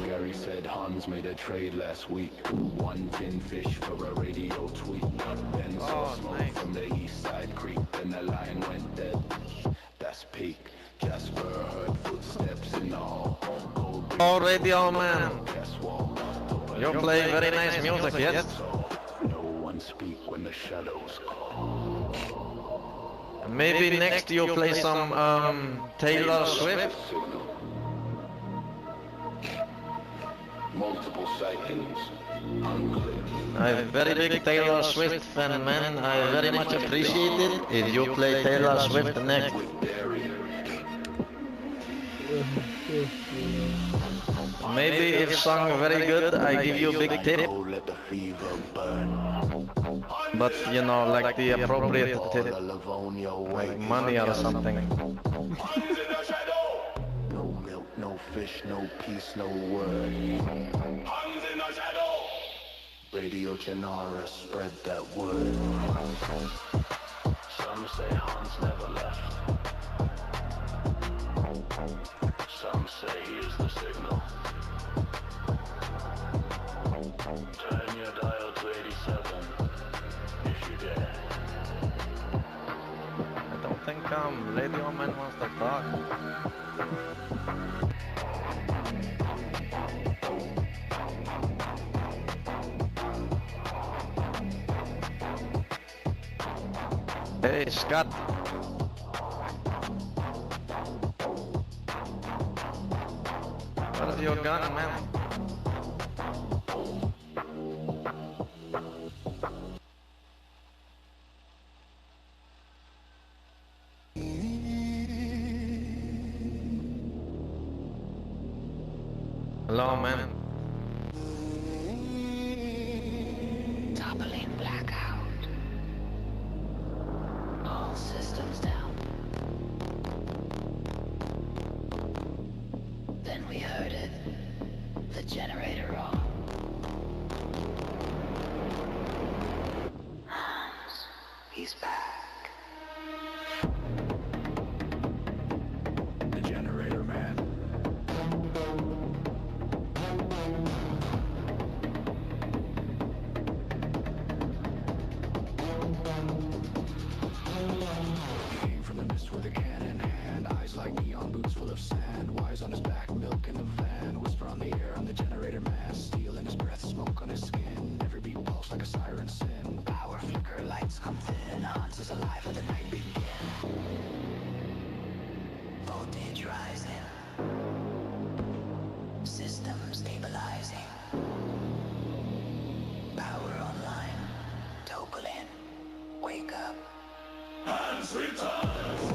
Gary said Hans made a trade last week. 1 tin fish for a radio tweet. Then saw smoke from the east side creek. Then the line went dead. That's peak. Jasper heard footsteps in the hall. Oh, radio man. You play very nice music, yes? No one speak when the shadows call. Maybe next you play some Taylor Swift. Multiple sightings. Unclear. I'm a very big Taylor Swift fan, man. I very much appreciate it if you play Taylor Swift next. Maybe if song very good, I give you a big tip. But you know, like the appropriate tip, like money or something. No milk, no fish, no peace, no word. Radio Janara spread that word. Some say Hans never left. Some say he is the signal. Turn your dial to 87 if you dare. I don't think Radio Man wants to talk. Hey, Scott. What have you got, man? Hello, man. Toppling blackout. All systems down. Then we heard it. The generator on. Hans, he's back. The generator man. Came from the mist with a can in hand, eyes like neon boots full of sand, wise on his back, milk in the van, whisper on the air, I'm the generator man, steel in his breath, smoke on his skin, every beat pulse like a siren sin, power flicker, lights come thin, Hans is alive, let the night begin. Voltage rising. System stabilizing. Power online. Toggle in. Wake up. Hans returns.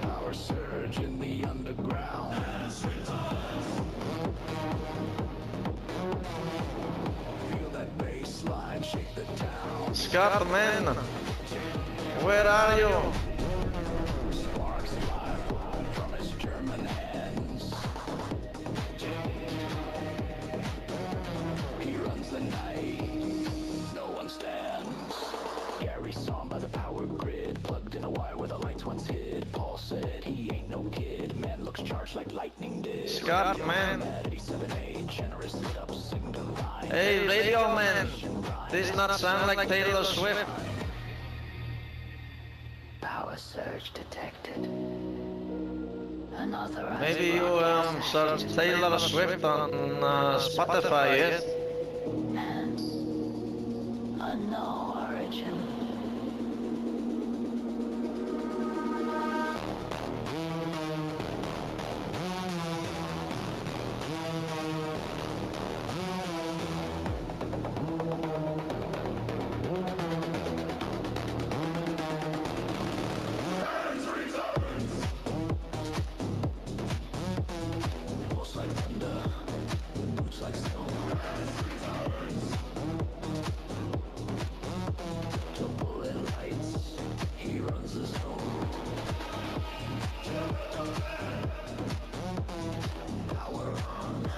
Power surge in the underground. Hans returns. Feel that bass line shake the town. Scott, man. Where are you? Sparks fly from his German hands. He runs the night. No one stands. Gary saw him by the power grid, plugged in a wire where the lights once hid. Paul said he ain't no kid. Man looks charged like lightning did. Scott, man. 87A, generous lit up signal line. Hey, Radio Man. This not sound like Taylor Swift. Power surge detected. Unauthorized. Maybe you search Taylor Swift on Spotify, yes? Hands. Unknown origin. Pulse like thunder, boots like stone. Double in lights, he runs his home. Power on,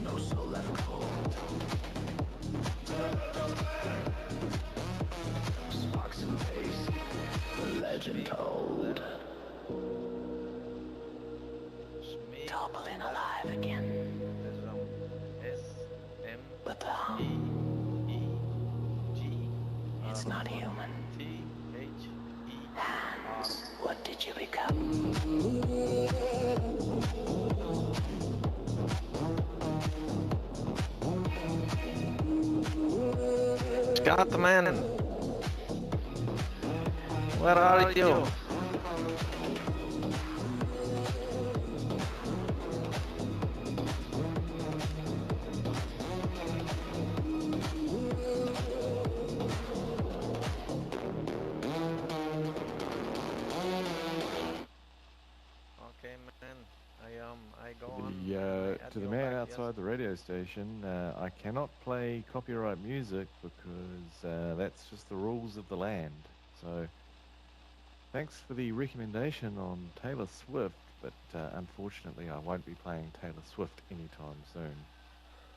no soul left cold. Sparks and pace, the legend told. alive again. But the hum, it's not human. Hands, what did you become? Scatman, where are you? Okay, man. I go on. To the man outside the radio station, I cannot play copyright music because that's just the rules of the land. So, thanks for the recommendation on Taylor Swift, but unfortunately I won't be playing Taylor Swift anytime soon.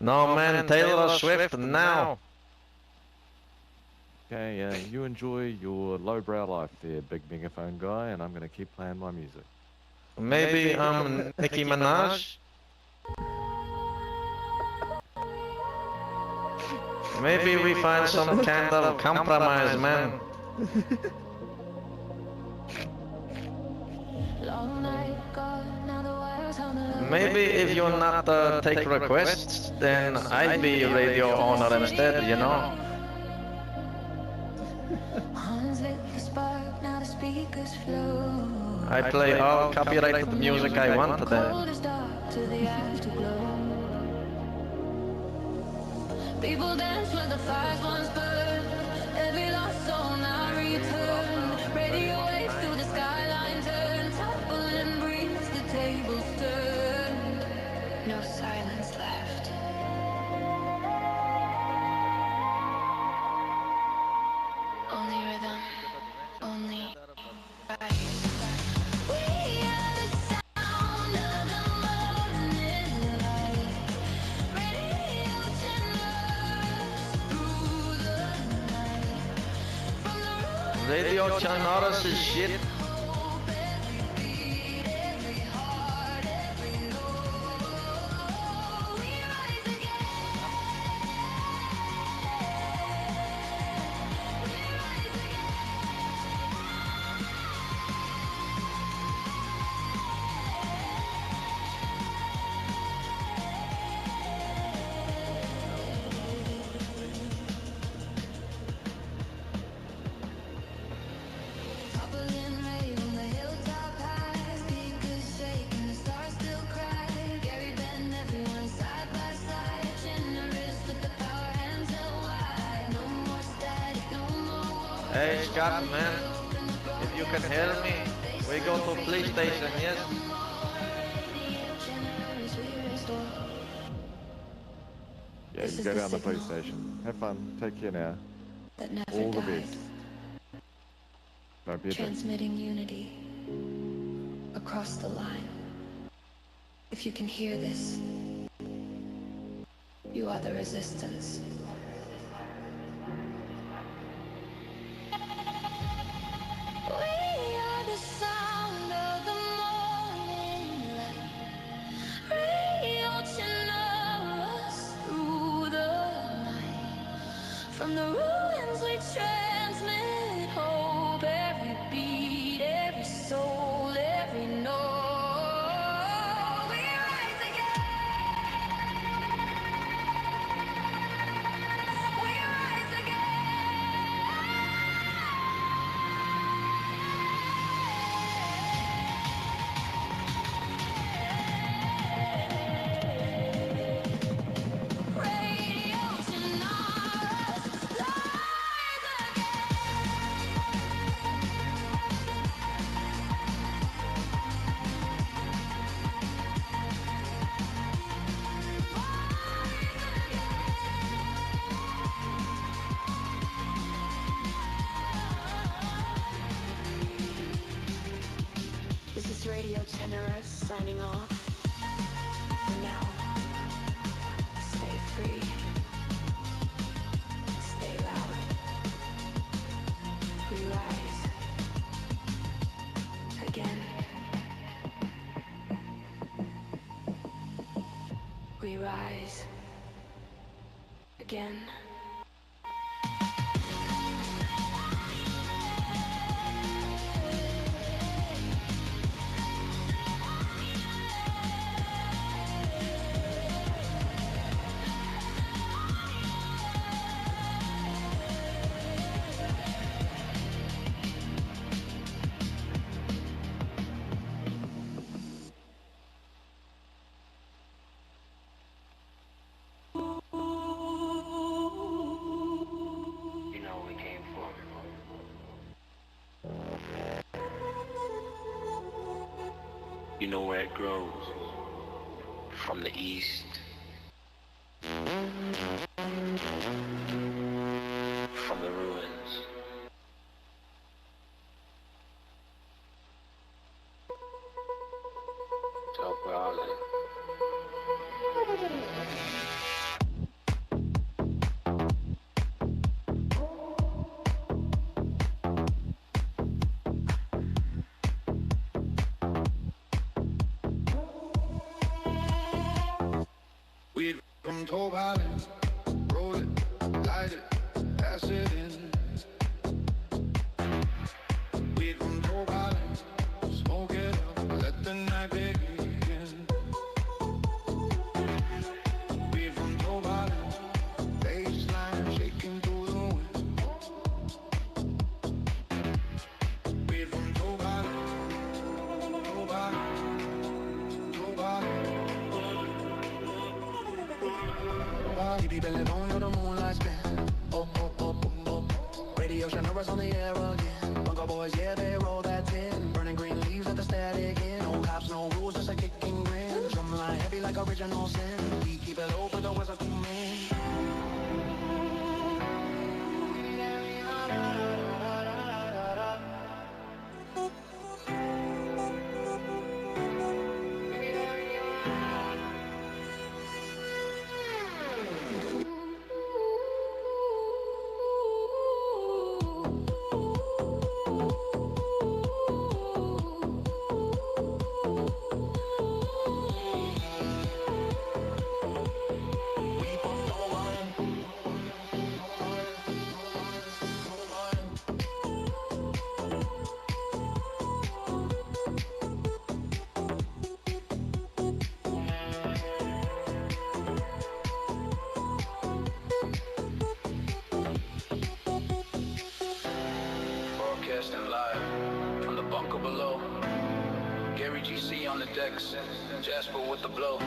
No, man, Taylor Swift now. Okay, you enjoy your lowbrow life there, big megaphone guy, and I'm going to keep playing my music. Maybe Nicki Minaj. Maybe we find some kind of compromise, man. Maybe if you're not take requests, then I'd be radio owner instead, you know. I play all copyrighted music I want then. People dance when the fires once burned. Every lost soul now return. Radio waves through the skyline turn. Topple and breeze, the tables turn. No silence left. Only rhythm, only right. We are the sound of the morning light. Radio through the night. From the ruins Radio Chanoras is shit. hope, every beat, every heart, every note. We rise again. We rise again. Toppling rain on the hilltop high. Speakers shaking, the stars still cry. Gary Benn, everyone side by side. Generous with the power, hands held wide. No more static, no more war. Hey, Scott, man. If you can hear me, we go to police station, yes? Generous, we restore. Yeah, This you is go the down the police signal station. Have fun. Take care now. that never All the dies. best. Don't be a dick. Transmitting unity across the line. If you can hear this, you are the resistance. We are the sound of the morning light. Radio channels through the night. From the ruins we transmit hope. Every beat, every soul, every note. We rise again. We rise again. Radio Chinaras, rise again. This is Radio Generous signing off. For now, stay free. Stay loud. We rise again. we rise again. You know what we came for. You know where it grows. From the east. From the ruins. Del Brale. Weed from Toll Islands, roll it, light it, pass it in. Weed from Toll Islands, smoke it up, let the night begin. Weed from Toll Islands, baseline shaking through the wind. Weed from Toll Islands, Toll Islands, Toll Islands. TV belly on, you're the moonlight spin. Oh, oh, oh, oh, oh. Radio Shannara's on the air again. Bunker boys, yeah, they roll that tin. Burning green leaves at the static in. No cops, no rules, just a kicking grin. Drumline heavy like original sin. We keep it low for the wizard to me. Broadcasting live from the bunker below. Gary GC on the decks, Jasper with the blow.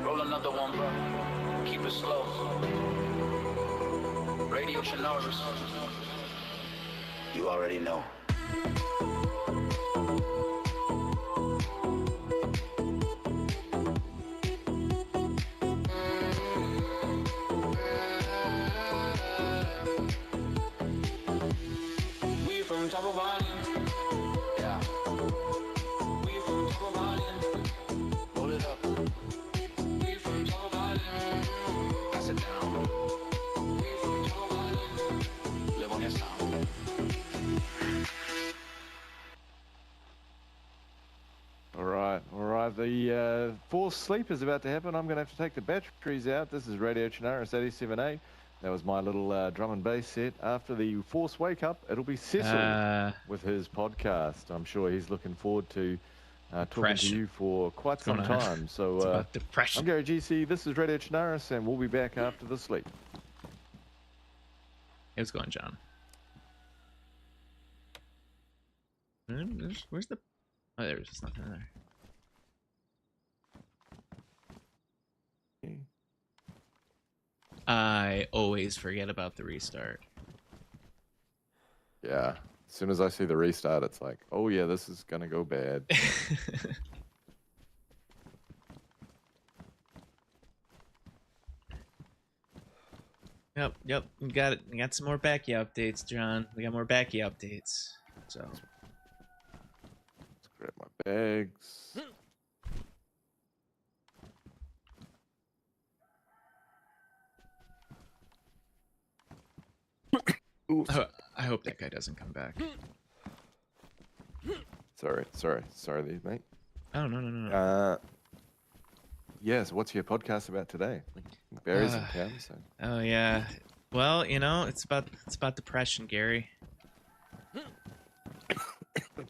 Roll another one, bro. Keep it slow. Radio Chinoris. You already know. We from top of island. Yeah. We from top of island. Roll it up. We from top of island. Pass it down. We from top of island. Livonia sound. All right. The forced sleep is about to happen. I'm going to have to take the batteries out. This is Radio Chinaris 87A. That was my little drum and bass set. After the forced wake up, it'll be CECIL with his podcast. I'm sure he's looking forward to talking to you for quite some time. So about depression. I'm Gary GC. This is Radio Chinaris, and we'll be back after the sleep. How's it going, John? Where's the... Oh, there's just nothing there. I always forget about the restart. Yeah. As soon as I see the restart, it's like, oh yeah, this is gonna go bad. Yep. We got it. We got some more backy updates, John. We got more backy updates. So Let's grab my bags. I hope that guy doesn't come back. Sorry, mate. Oh no. Yes, what's your podcast about today? Barry's in town, so. Oh yeah. Well, it's about depression, Gary.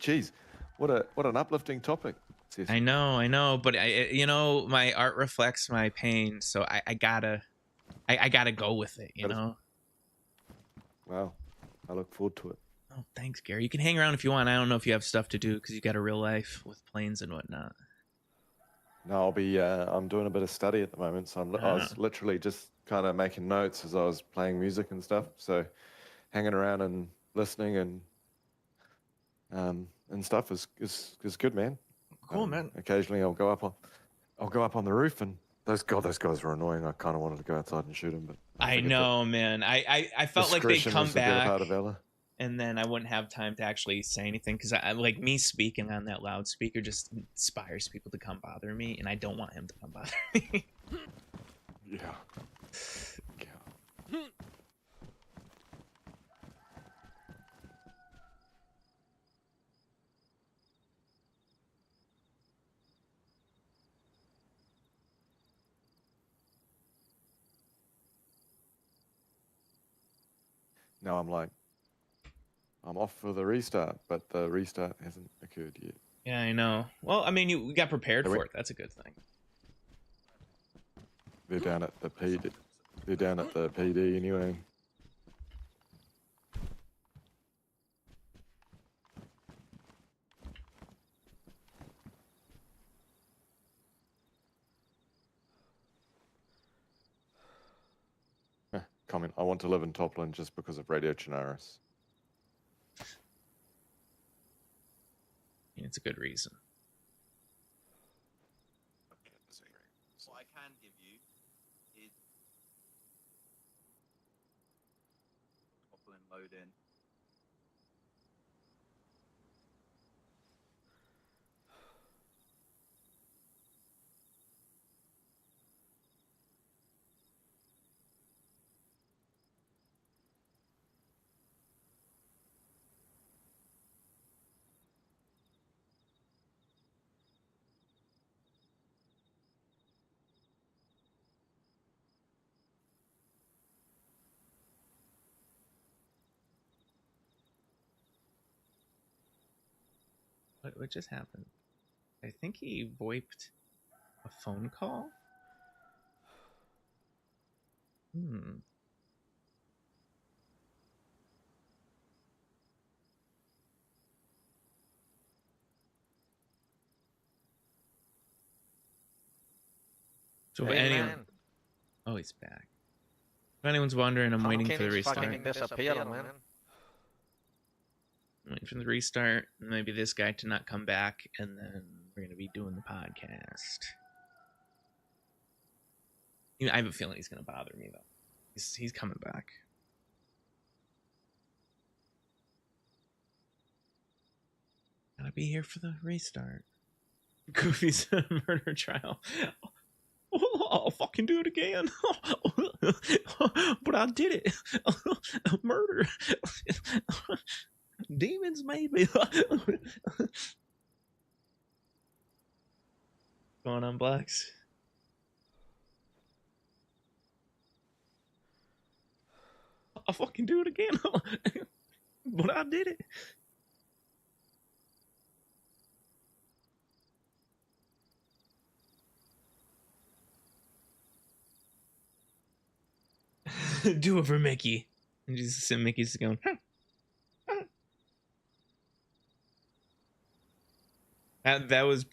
Jeez, what an uplifting topic. Cecil. I know, but my art reflects my pain, so I gotta go with it, Wow, I look forward to it. Oh, thanks, Gary. You can hang around if you want. I don't know if you have stuff to do because you got a real life with planes and whatnot. No, I'll be. I'm doing a bit of study at the moment, so I was literally just kind of making notes as I was playing music and stuff. So, hanging around and listening and stuff is good, man. Cool, man. Occasionally, I'll go up on the roof, and those guys were annoying. I kind of wanted to go outside and shoot them, but I know, man. I felt like they'd come back, part of valor. And then I wouldn't have time to actually say anything because I like me speaking on that loudspeaker just inspires people to come bother me, and I don't want him to come bother me. Yeah. Now I'm off for the restart, but the restart hasn't occurred yet. Yeah, I know. Well, I mean, we got prepared for it. That's a good thing. They're down at the PD. They're down at the PD anyway. Comment. I want to live in Toplin just because of Radio Chinaris. It's a good reason. What I can give you is Toplin load in. What just happened? I think he VoIPed a phone call. So if anyone... Oh, he's back. If anyone's wondering, I'm waiting for the restart. Fucking disappear, man. I'm waiting for the restart. Maybe this guy to not come back, and then we're gonna be doing the podcast. I have a feeling he's gonna bother me though. He's coming back. Gotta be here for the restart. Goofy's murder trial. I'll fucking do it again. But I did it. Murder. Demons, maybe. Going on, Blacks? I'll fucking do it again. But I did it. Do it for Mickey. And just Mickey's going, huh. That was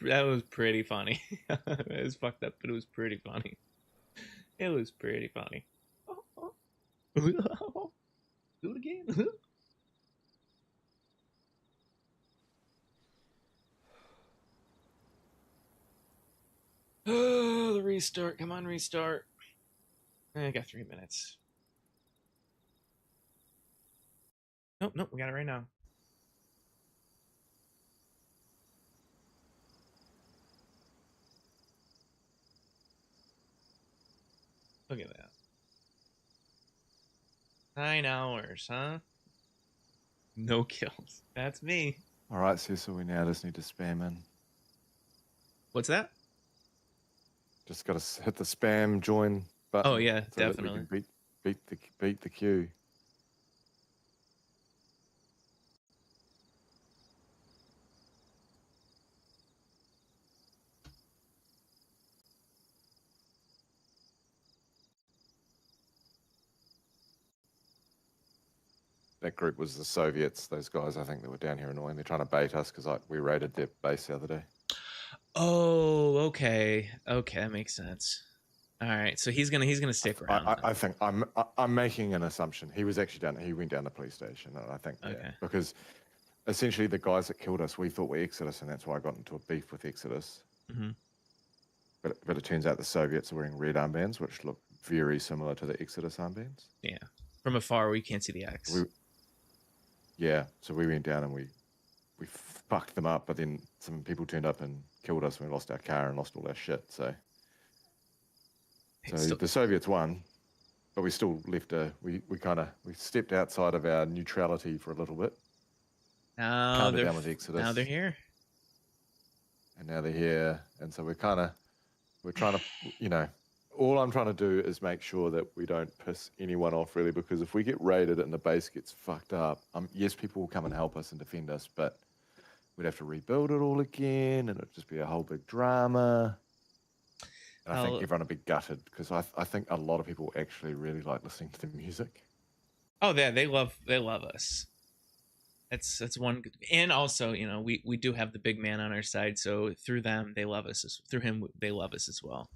pretty funny. It was fucked up, but it was pretty funny. It was pretty funny. Do it again. Oh, the restart. Come on, restart. I got 3 minutes. Nope, we got it right now. Look at that. 9 hours, huh? No kills. That's me. All right, Cecil, we now just need to spam in. What's that? Just got to hit the spam join button. Oh yeah, so that we definitely. can beat the queue. That group was the Soviets, those guys, I think, that were down here annoying. They're trying to bait us because we raided their base the other day. Oh, okay. Okay, that makes sense. All right, so he's gonna stick around. I think I'm making an assumption. He was actually down. He went down to the police station, and I think Okay. because essentially the guys that killed us, we thought were Exodus, and that's why I got into a beef with Exodus. Mm-hmm. But it turns out the Soviets are wearing red armbands, which look very similar to the Exodus armbands. Yeah, from afar we can't see the X. So we went down and we fucked them up, but then some people turned up and killed us, and we lost our car and lost all our shit. So the Soviets won, but we still left we stepped outside of our neutrality for a little bit. Now Calmed it down with Exodus. Now they're here. And now they're here, and so we're trying to, all I'm trying to do is make sure that we don't piss anyone off, really, because if we get raided and the base gets fucked up, yes, people will come and help us and defend us, but we'd have to rebuild it all again, and it'd just be a whole big drama. And I think everyone would be gutted, because I think a lot of people actually really like listening to the music. Oh, yeah, they love us. That's one good, and also, we do have the big man on our side, so through them they love us. Through him, they love us as well,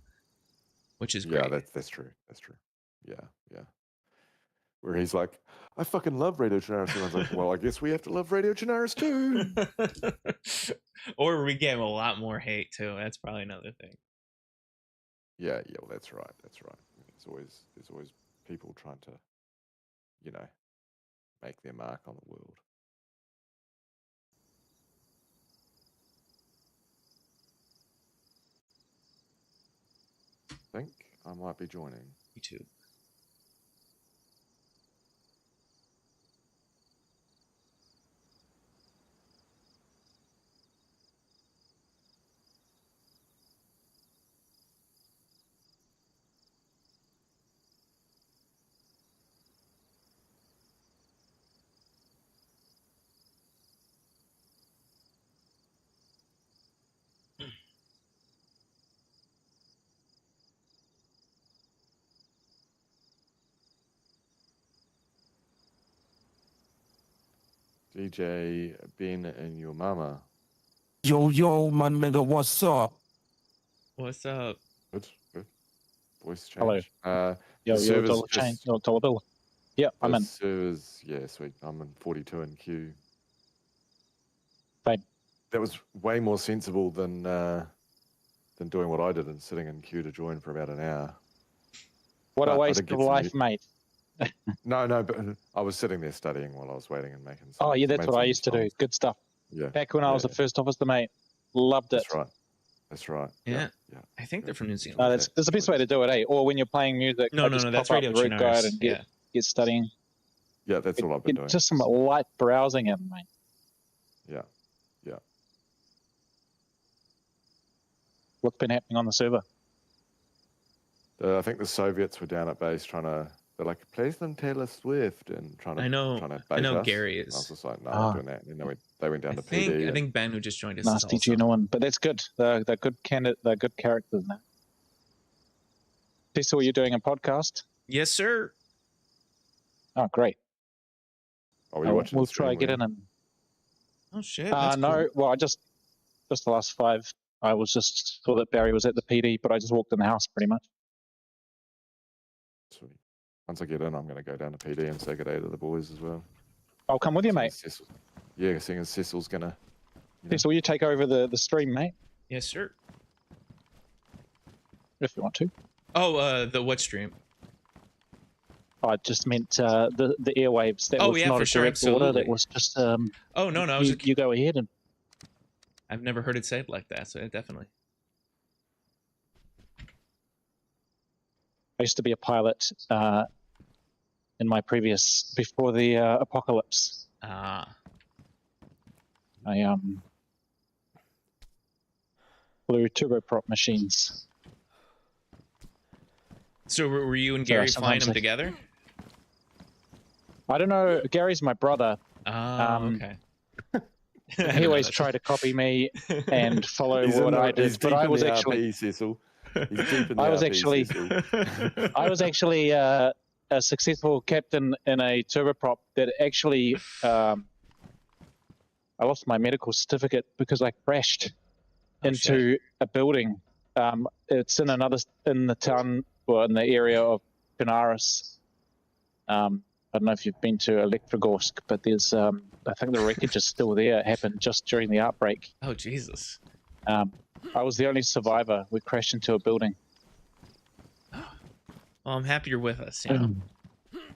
which is great. Yeah, that's true. That's true. Yeah. Where he's like, I fucking love Radio Chinaris. Everyone's like, well, I guess we have to love Radio Chinaris too. Or we get a lot more hate too. That's probably another thing. Yeah, well, that's right. There's always people trying to, make their mark on the world. I think I might be joining. Me too. DJ Ben and your mama. Yo, my nigga, what's up? What's up? Good. Voice change. Hello. The Dollar change. Dollar bill. Yeah, I'm in. Servers, yeah, sweet. I'm in 42 in queue. Fine. That was way more sensible than doing what I did and sitting in queue to join for about an hour. What But a I waste did get of some life, mate. No, but I was sitting there studying while I was waiting and making. Oh, yeah, that's made what I some used to do. songs. Good stuff. Yeah. Back when I was yeah. the first officer, mate. Loved it. That's right. Yeah. Yeah. I think they're from New Zealand. No, that's the best way to do it, eh? Or when you're playing music, No, I just that's pop up Radio the root guide Chinaris. and get studying. Yeah, that's all I've been doing. Just some light browsing in, mate. Yeah. What's been happening on the server? I think the Soviets were down at base they're like, play some Taylor Swift and trying to bait us. Gary I was is. just like, no, I'm not doing that. And then they went down to PD. I think Ben, who just joined us, Nasty is also. genuine, but that's good. They're good candidate. They're good characters now. Cecil, you're doing a podcast? Yes, sir. Oh, great. Are we watching? We'll try to get in and. Oh shit. No, well, I just the last 5. I was just saw that Barry was at the PD, but I just walked in the house pretty much. Sweet. Once I get in, I'm going to go down to PD and say good day to the boys as well. I'll come with you, mate. Yeah, seeing as Cecil's going to. Cecil, you take over the stream, mate, Yes, sir. if you want to. Oh, the what stream? I just meant the airwaves. That was not for a sure, direct order. absolutely. That was just Oh no, I was. you go ahead and I've never heard it said like that, so definitely. I used to be a pilot in my before the apocalypse. Ah. I flew turboprop machines. So were you and So Gary flying sometimes them I- together? I don't know. Gary's my brother. Oh, okay. I He didn't know always that. tried to copy me and follow He's what in the, I he's did, but deep I in was the actually RP, Cecil. He's deep in the I was RP, actually- Cecil. I was actually a successful captain in a turboprop that actually I lost my medical certificate because I crashed into a building. It's in the town or in the area of Benares. I don't know if you've been to Elektrogorsk, but there's I think the wreckage is still there. It happened just during the outbreak. Oh, Jesus. I was the only survivor. We crashed into a building. Well, I'm happy you're with us, you know.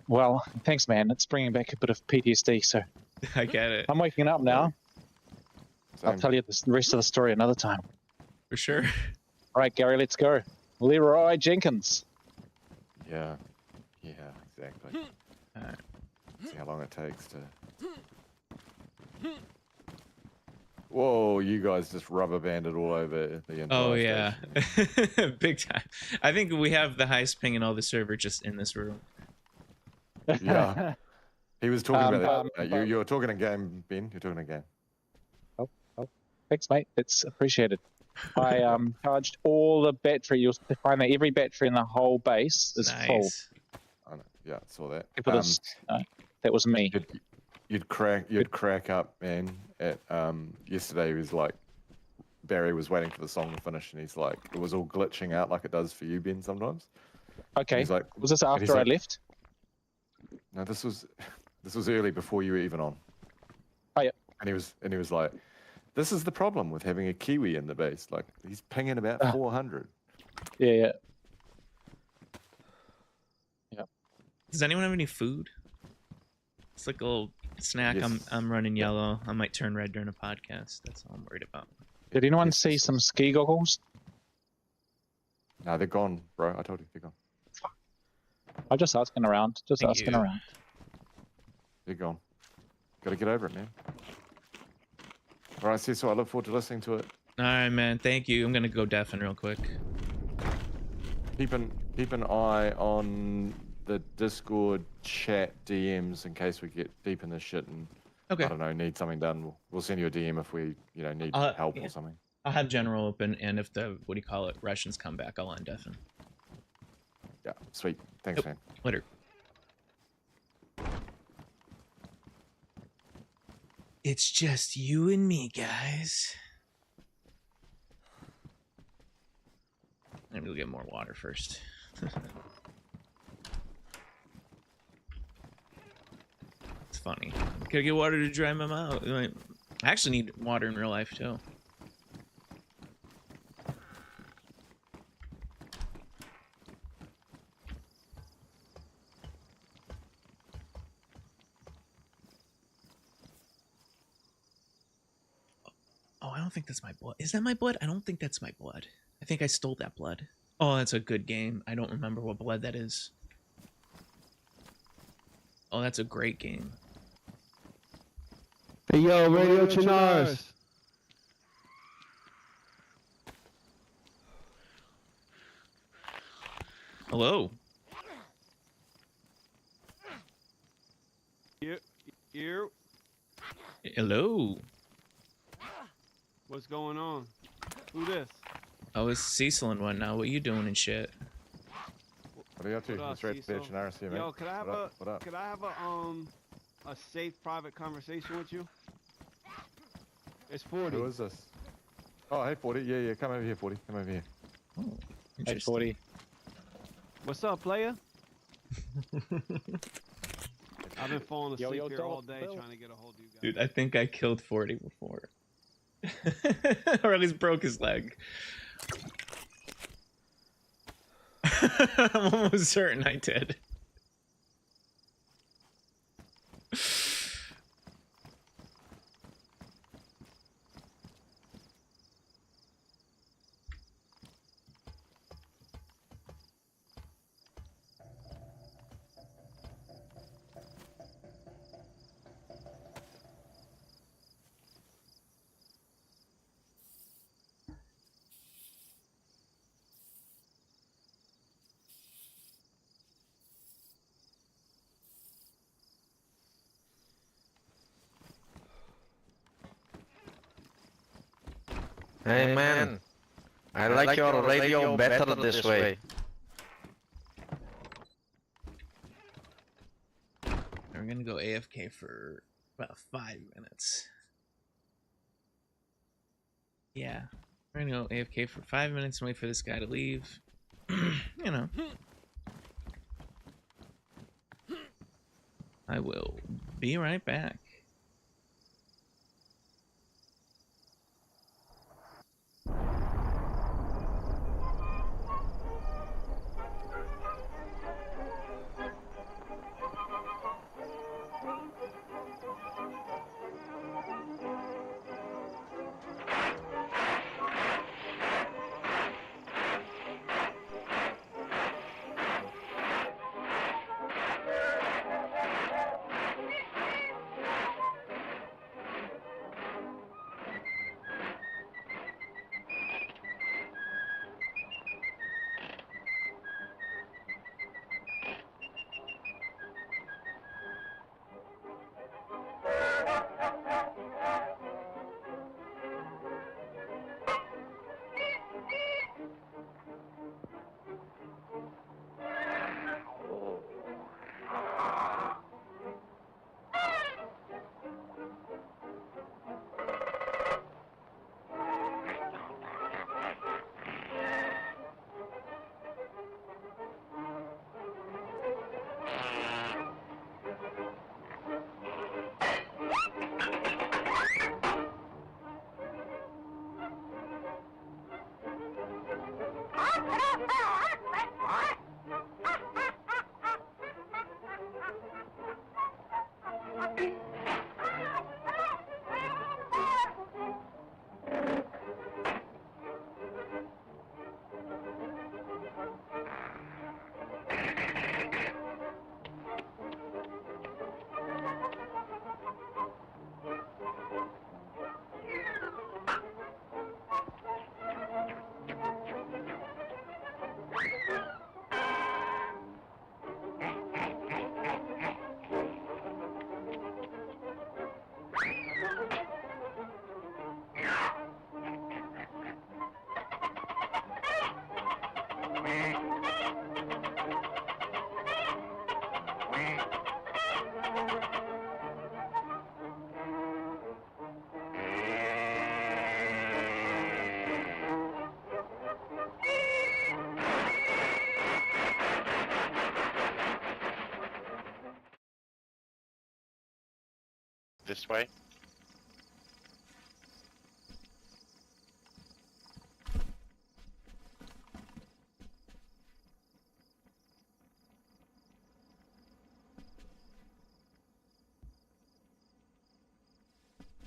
Well, thanks, man. It's bringing back a bit of PTSD, so I get it. I'm waking up now. I'll Same. tell you the rest of the story another time. For sure. All right, Gary, let's go. Leroy Jenkins. Yeah. Yeah, exactly. Alright. See how long it takes to... Whoa, you guys just rubber banded all over the entire Oh, yeah. station. Big time. I think we have the highest ping in all the server just in this room. Yeah. He was talking about that. but- You're talking a game, Ben. You're talking a game. Thanks, mate. It's appreciated. I charged all the battery. You'll find that every battery in the whole base is full. Nice. I know. Yeah, I saw that. Except for this, that was me. You'd crack up, man. At yesterday, he was like, Barry was waiting for the song to finish, and he's like, it was all glitching out like it does for you, Ben, sometimes. Okay. He's like, Was this and he's after I like- left? No, this was early before you were even on. Oh, yeah. And he was like, this is the problem with having a Kiwi in the base. Like, he's pinging about 400. Yeah. Does anyone have any food? It's like a little snack. Yes. I'm running yellow. I might turn red during a podcast. That's all I'm worried about. Did anyone Yes, see yes, some ski goggles? No, they're gone, bro. I told you, they're gone. I'm just asking around. Just Thank asking you. around. They're gone. Gotta get over it, man. All right, Cecil, I look forward to listening to it. All right, man. Thank you. I'm gonna go deafen real quick. Keep an eye on the Discord chat DMs in case we get deep in this shit and Okay. I don't know, need something done. We'll send you a DM if we, need help yeah. or something. I'll have general open, and if the Russians come back, I'll undeafen. Yeah, sweet. Thanks, man. Later. It's just you and me, guys. Maybe we'll get more water first. It's funny. Gotta get water to dry my mouth. I actually need water in real life too. Oh, I don't think that's my blood. Is that my blood? I don't think that's my blood. I think I stole that blood. Oh, that's a good game. I don't remember what blood that is. Oh, that's a great game. Hey, yo, Radio Chinaris. Hello. You. Hello. What's going on? Who this? Oh, it's Cecil and whatnot. What you doing and shit? What are you up to? What up, It's right Cecil? to Beatrice here, man. Yo, could I have What up? could I have a safe private conversation with you? It's 40. Who is this? Oh, hey, 40. Yeah, come over here, 40. Come over here. Oh, Hey, interesting. 40. What's up, player? I've been falling asleep yo, here Dolph all day Bill. trying to get a hold of you guys. Dude, I think I killed 40 before. Or at least broke his leg. I'm almost certain I did. Hey man, I like your radio better this way. We're gonna go AFK for about 5 minutes. Yeah, we're gonna go AFK for 5 minutes and wait for this guy to leave. You know. I will be right back. This way?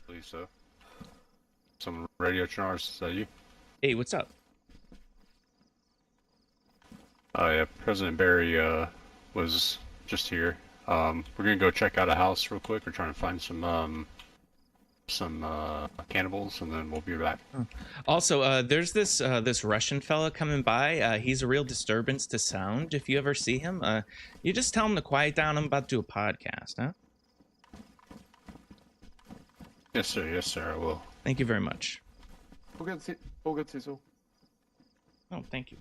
Believe so. Some radio channels, is that you? Hey, what's up? Oh yeah, President Barry was just here. We're gonna go check out a house real quick. We're trying to find some cannibals, and then we'll be back. Also, there's this Russian fella coming by. He's a real disturbance to sound. If you ever see him, you just tell him to quiet down. I'm about to do a podcast, huh? Yes, sir. Yes, sir. I will. Thank you very much. All good, Cecil. Oh, thank you.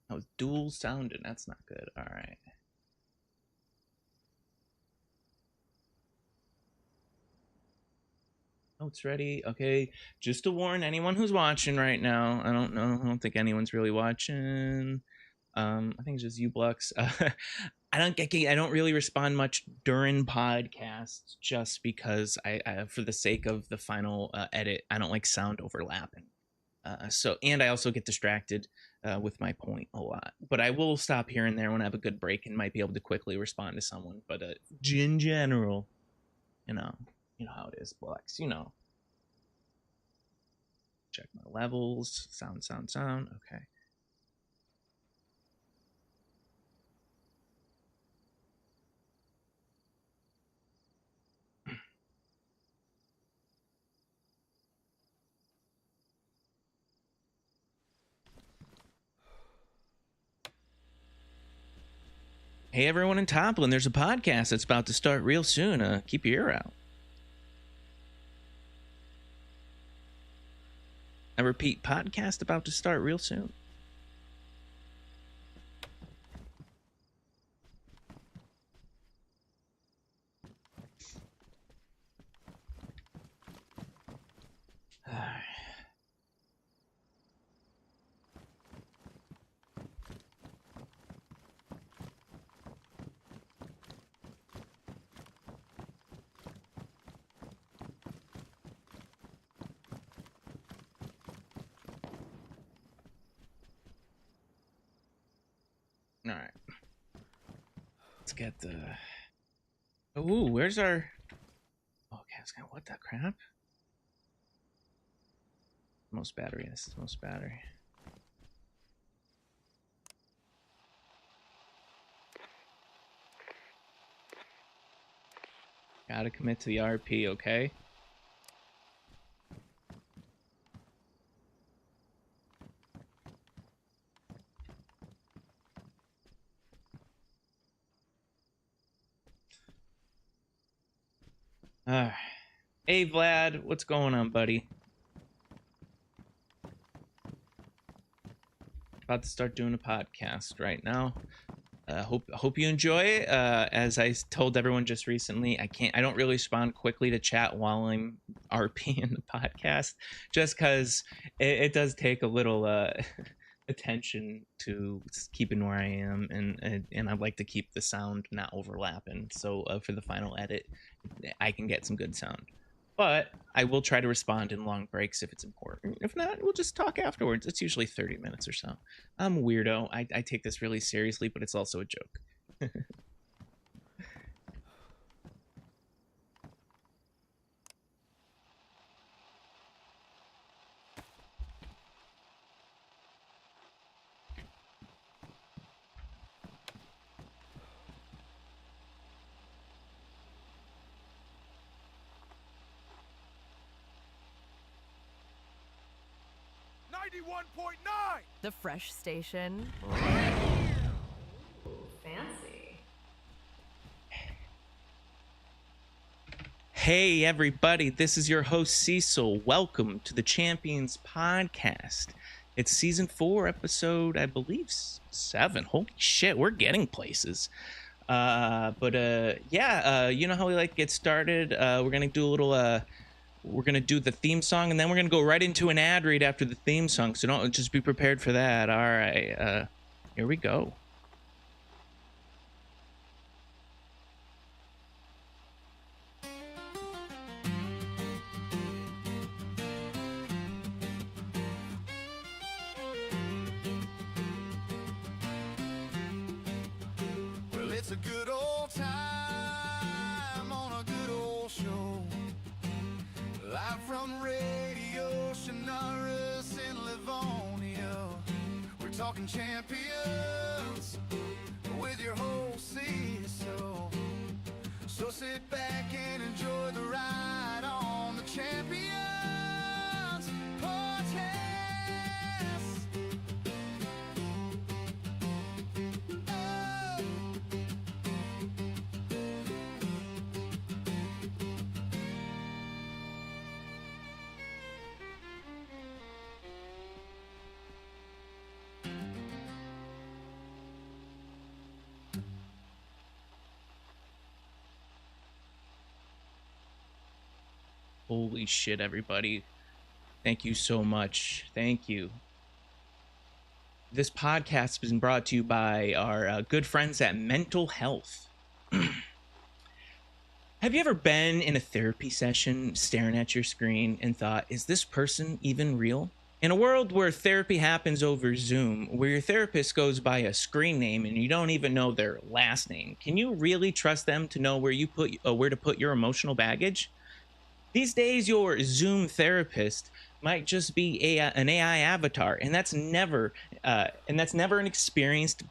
I was dual sounding. That's not good. All right. Oh, it's ready. Okay. Just to warn anyone who's watching right now. I don't know. I don't think anyone's really watching. I think it's just you, Blux. I don't really respond much during podcasts just because I for the sake of the final edit, I don't like sound overlapping. And I also get distracted with my point a lot. But I will stop here and there when I have a good break and might be able to quickly respond to someone. But in general, you know how it is, Blux. You know. Check my levels. Sound. Okay. Hey, everyone in Toplin, there's a podcast that's about to start real soon. Keep your ear out. I repeat, podcast about to start real soon. All right. Let's get the... Ooh, where's our... Okay, I was gonna... What the crap? Most battery. This is most battery. Gotta commit to the RP, okay? Hey, Vlad, what's going on, buddy? About to start doing a podcast right now. Hope you enjoy it. As I told everyone just recently, I don't really respond quickly to chat while I'm RPing the podcast, just because it does take a little attention to keeping where I am, and I'd like to keep the sound not overlapping. So for the final edit, I can get some good sound. But I will try to respond in long breaks if it's important. If not, we'll just talk afterwards. It's usually 30 minutes or so. I'm a weirdo. I take this really seriously, but it's also a joke. The Fresh Station. Fancy. Hey everybody, this is your host Cecil. Welcome to the Champions Podcast. It's season 4, episode, I believe, 7. Holy shit, we're getting places. You know how we like to get started. We're gonna do a little we're gonna do the theme song, and then we're gonna go right into an ad read after the theme song, so don't just be prepared for that. All right, here we go. Well, it's a good old time on a good old show. Live from Radio Shinaris in Livonia. We're talking champions with your host CECIL. So sit back and enjoy the ride on the Champions Podcast. Holy shit, everybody. Thank you so much. Thank you. This podcast has been brought to you by our good friends at Mental Health. Have you ever been in a therapy session staring at your screen and thought, is this person even real? In a world where therapy happens over Zoom, where your therapist goes by a screen name and you don't even know their last name, can you really trust them to know where to put your emotional baggage? These days, your Zoom therapist might just be an AI avatar, and that's never an experienced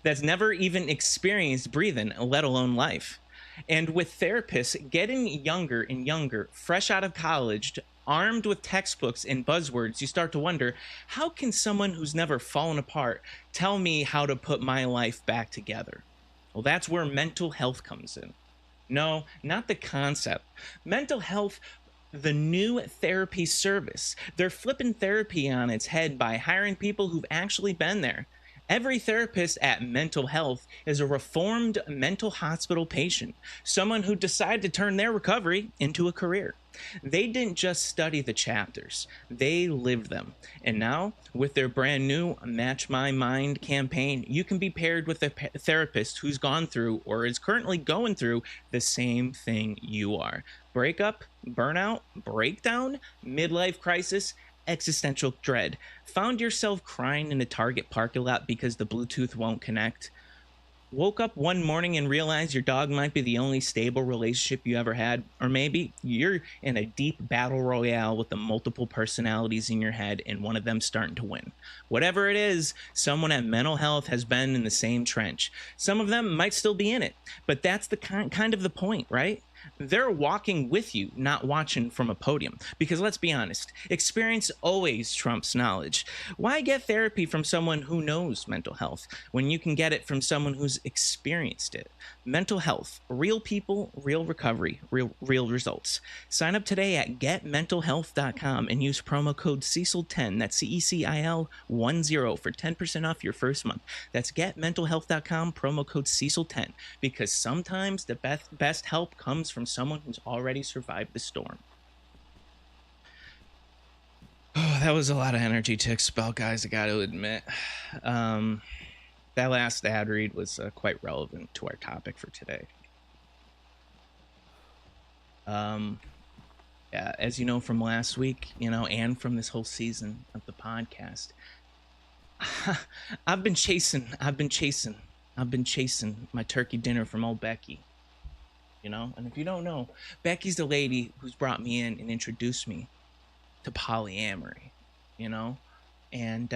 that's never even experienced breathing, let alone life. And with therapists getting younger and younger, fresh out of college, Armed with textbooks and buzzwords, you start to wonder, how can someone who's never fallen apart tell me how to put my life back together? Well, that's where mental health comes in. No, not the concept. Mental health, the new therapy service. They're flipping therapy on its head by hiring people who've actually been there. Every therapist at Mental Health is a reformed mental hospital patient, someone who decided to turn their recovery into a career. They didn't just study the chapters, they lived them. And now, with their brand new Match My Mind campaign, you can be paired with a therapist who's gone through or is currently going through the same thing you are. Breakup, burnout, breakdown, midlife crisis, existential dread. Found yourself crying in a Target parking lot because the Bluetooth won't connect? Woke up one morning and realized your dog might be the only stable relationship you ever had? Or maybe you're in a deep battle royale with the multiple personalities in your head and one of them starting to win. Whatever it is, someone at Mental Health has been in the same trench. Some of them might still be in it, but that's the kind of the point, right? They're walking with you, not watching from a podium. Because let's be honest, experience always trumps knowledge. Why get therapy from someone who knows mental health when you can get it from someone who's experienced it? Mental health, real people, real recovery, real results. Sign up today at getmentalhealth.com and use promo code CECIL10, that's CECIL10 for 10% off your first month. That's getmentalhealth.com, promo code CECIL10, because sometimes the best help comes from someone who's already survived the storm. Oh, that was a lot of energy to expel, guys, I gotta admit. That last ad read was quite relevant to our topic for today. Yeah, as you know from last week, and from this whole season of the podcast, I've been chasing my turkey dinner from old Becky. And if you don't know, Becky's the lady who's brought me in and introduced me to polyamory, and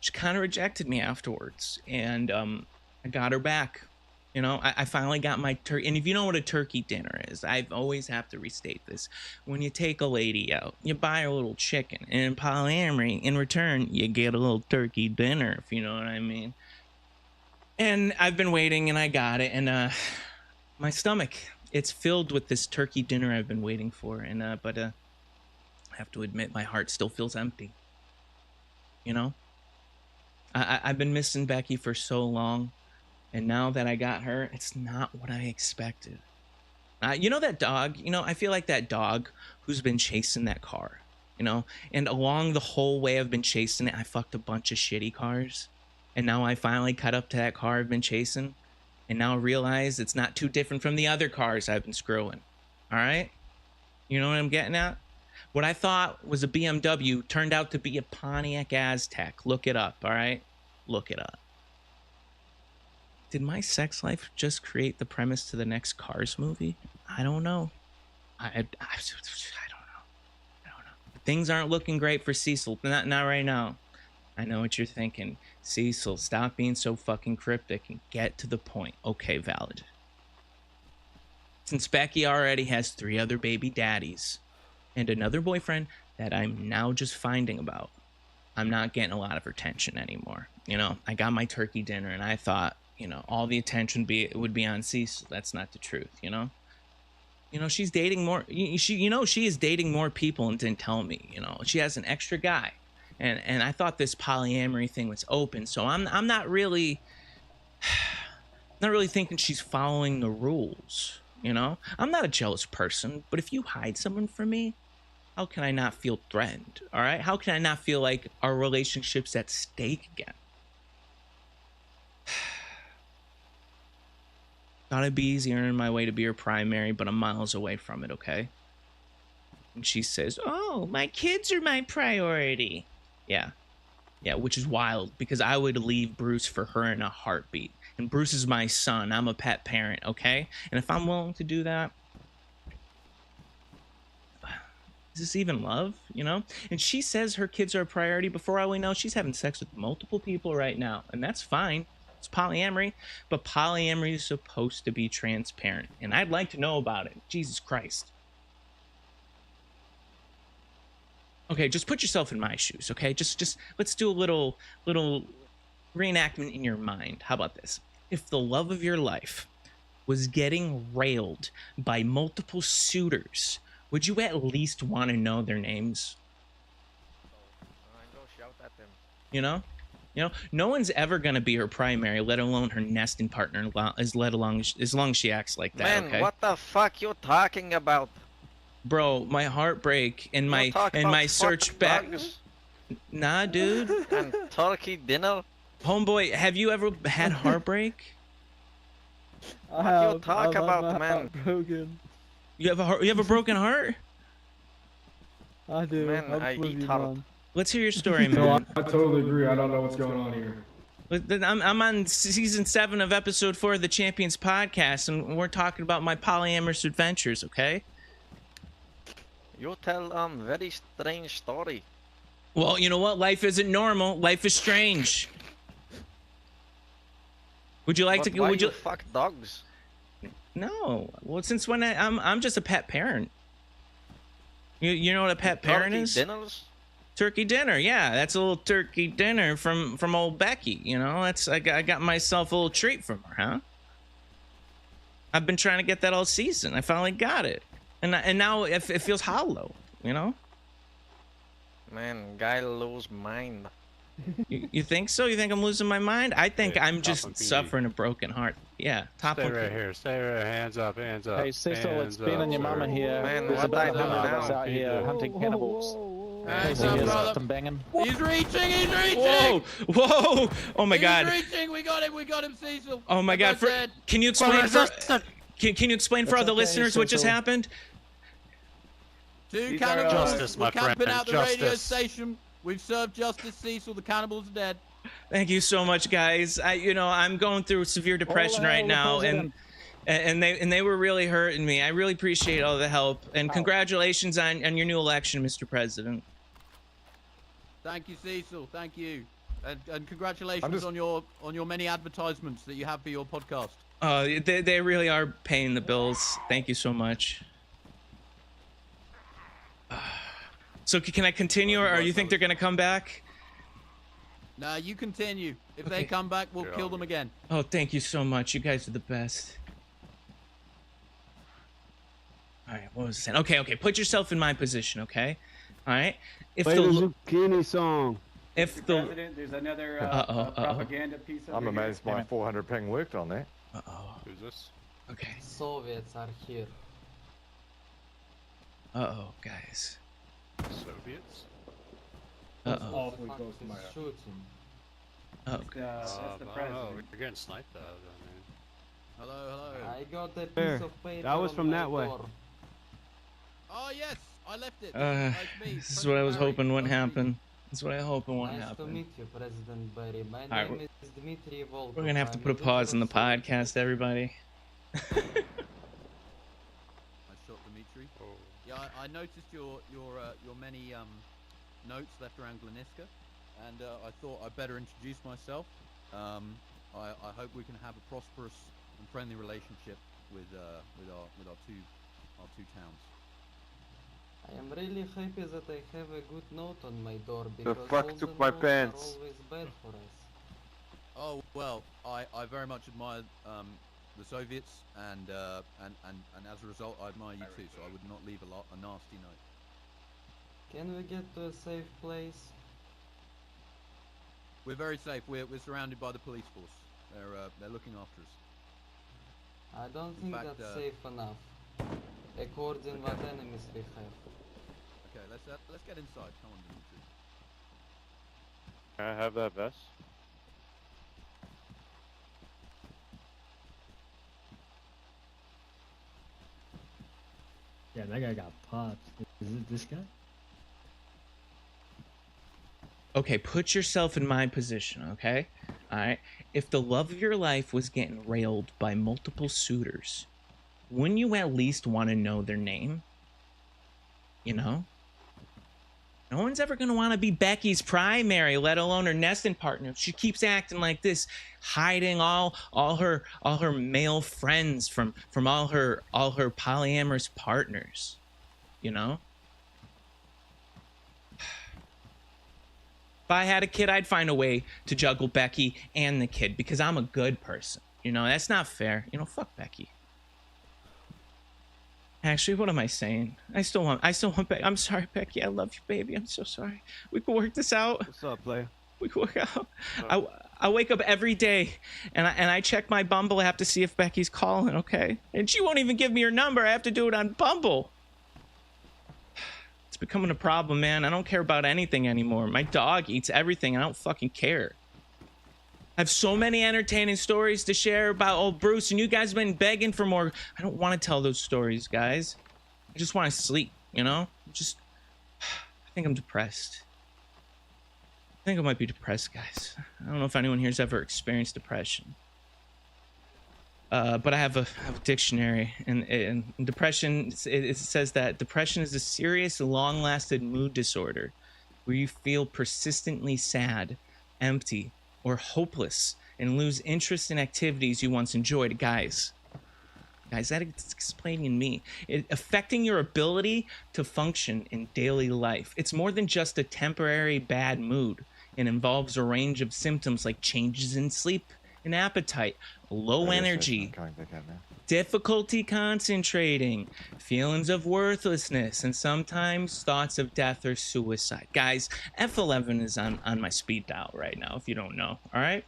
she kind of rejected me afterwards, and I got her back. I finally got my turkey. And if you know what a turkey dinner is, I always have to restate this. When you take a lady out, you buy her a little chicken, and in polyamory, in return, you get a little turkey dinner, if you know what I mean. And I've been waiting, and I got it, and my stomach, it's filled with this turkey dinner I've been waiting for, and but I have to admit, my heart still feels empty. I've been missing Becky for so long, and now that I got her, it's not what I expected. That dog, I feel like that dog who's been chasing that car, and along the whole way I've been chasing it, I fucked a bunch of shitty cars, and now I finally cut up to that car I've been chasing, and now I realize it's not too different from the other cars I've been screwing. All right? You know what I'm getting at? What I thought was a BMW turned out to be a Pontiac Aztec. Look it up, all right? Look it up. Did my sex life just create the premise to the next Cars movie? I don't know. I don't know. Things aren't looking great for Cecil. Not right now. I know what you're thinking. Cecil, stop being so fucking cryptic and get to the point. Okay, valid. Since Becky already has 3 other baby daddies and another boyfriend that I'm now just finding about, I'm not getting a lot of her attention anymore. I got my turkey dinner and I thought, all the attention would be on Cecil. That's not the truth, she's dating more. She is dating more people and didn't tell me, she has an extra guy. And I thought this polyamory thing was open, so I'm not really thinking she's following the rules, I'm not a jealous person, but if you hide someone from me, how can I not feel threatened? All right? How can I not feel like our relationship's at stake again? Thought it'd be easier in my way to be her primary, but I'm miles away from it, okay? And she says, "Oh, my kids are my priority." Yeah, which is wild, because I would leave Bruce for her in a heartbeat. And Bruce is my son. I'm a pet parent, okay? And if I'm willing to do that, is this even love, And she says her kids are a priority. Before all we know, she's having sex with multiple people right now. And that's fine. It's polyamory. But polyamory is supposed to be transparent. And I'd like to know about it. Jesus Christ. Okay, just put yourself in my shoes, okay? Just let's do a little reenactment in your mind. How about this? If the love of your life was getting railed by multiple suitors, would you at least want to know their names? Go shout at them. You know, no one's ever gonna be her primary, let alone her nesting partner, as long as she acts like that. Man, okay? what the fuck you talking about? Bro, my heartbreak and my search back. Dogs Nah, dude. and turkey dinner. Homeboy, have you ever had heartbreak? What you talk about, man? Broken. You have a broken heart? I do. Man, I eat heart. Let's hear your story, No, man. I totally agree. I don't know what's going on here. I'm on season 7 of episode 4 of the Champions podcast, and we're talking about my polyamorous adventures. Okay. You tell very strange story. Well, you know what? Life isn't normal. Life is strange. Would you like But to? why Would you? fuck dogs? No. Well, since when I'm just a pet parent. You know what a pet parent Turkey is? dinners? Turkey dinner, yeah, that's a little turkey dinner from old Becky. You know, I got myself a little treat from her, huh? I've been trying to get that all season. I finally got it, and now it feels hollow. You know? Man, guy lose mind. You think so? You think I'm losing my mind? I think Hey, I'm just Top and suffering a broken heart. Yeah, top Stay one. right here. Stay right. Hands up. Hands up. Hey, Cecil, it's hands Ben and your up, mama sir. here. Man, There's what a bit I of do cannibals now? out here hunting cannibals. Hands Hey, up, here's brother. some banging. He's reaching, he's reaching! Whoa! Oh my God! He's reaching, we got him, Cecil! Oh my God! Can you explain can you explain for all the listeners what just happened? Two cannibals, Justice, my we're camping friend, out the radio justice. station. We've served justice, Cecil, the cannibals are dead. Thank you so much, guys. I'm going through severe depression right now, and they were really hurting me. I really appreciate all the help, and congratulations on your new election, Mr. President. Thank you, Cecil, thank you. And congratulations on your many advertisements that you have for your podcast. They really are paying the bills. Thank you so much. So can I continue, or you think they're gonna come back? Nah, you continue. If they come back, we'll kill them again. Oh, thank you so much. You guys are the best. All right, what was I saying? Okay. Put yourself in my position, okay? All right. Play the zucchini song. If the President, there's another Uh-oh. propaganda piece over I'm here. amazed my 400 ping worked on that. Who's this? Okay. Soviets are here. Guys. Soviets? Awfully close to my house. Shooting. Oh, That's the I don't know. president. You're getting sniped out. Hello. I got a piece There. of paper. That was on from my that way. door. Oh yes, I left it. This is what I was hoping wouldn't happen. This is what I hope won't Nice to happen. meet you, President Barry. My right, name is Dmitry Volkov. We're gonna have to I'm put a pause in the visitor podcast, everybody. I shot Dimitri. Yeah, I noticed your many notes left around Gleniska, and I thought I'd better introduce myself. I hope we can have a prosperous and friendly relationship with our two towns. I am really happy that I have a good note on my door because fuck all took the my notes pants? are always bad for us. Oh well, I very much admire the Soviets, and as a result, I admire you too. So I would not leave a nasty note. Can we get to a safe place? We're very safe. We're surrounded by the police force. They're looking after us. I don't In think fact, that's safe enough. According what enemies we have. Okay, let's get inside. Come on, Dimitri. Can I have that vest? Yeah, that guy got popped. Is it this guy? Okay, put yourself in my position, okay? All right. If the love of your life was getting railed by multiple suitors, wouldn't you at least want to know their name? You know? No one's ever going to want to be Becky's primary, let alone her nesting partner. She keeps acting like this, hiding all her male friends from all her polyamorous partners. You know? If I had a kid, I'd find a way to juggle Becky and the kid because I'm a good person. You know, that's not fair. You know, fuck Becky. Actually, what am I saying? I still want Becky. I'm sorry, Becky. I love you, baby. I'm so sorry. We can work this out. What's up, player? We can work out. I wake up every day and I check my Bumble app to see if Becky's calling, okay? And she won't even give me her number. I have to do it on Bumble. It's becoming a problem, man. I don't care about anything anymore. My dog eats everything. I don't fucking care. I have so many entertaining stories to share about old Bruce, and you guys have been begging for more. I don't want to tell those stories, guys. I just want to sleep, you know? I think I'm depressed. I think I might be depressed, guys. I don't know if anyone here's ever experienced depression. But I have a dictionary, and depression, it says that depression is a serious, long-lasting mood disorder where you feel persistently sad, empty, or hopeless and lose interest in activities you once enjoyed. Guys, that is explaining me. Affecting your ability to function in daily life. It's more than just a temporary bad mood. It involves a range of symptoms like changes in sleep and appetite, low energy, difficulty concentrating, feelings of worthlessness, and sometimes thoughts of death or suicide. Guys, F11 is on my speed dial right now, if you don't know, all right?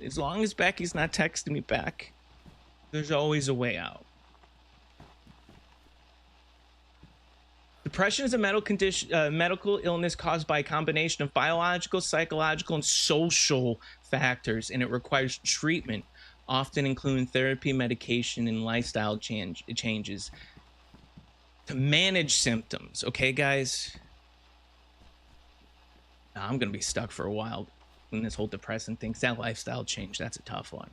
As long as Becky's not texting me back, there's always a way out. Depression is a medical illness caused by a combination of biological, psychological, and social factors, and it requires treatment, often including therapy, medication, and lifestyle changes to manage symptoms. Okay, guys? I'm going to be stuck for a while when this whole depressing thing. That lifestyle change, that's a tough one.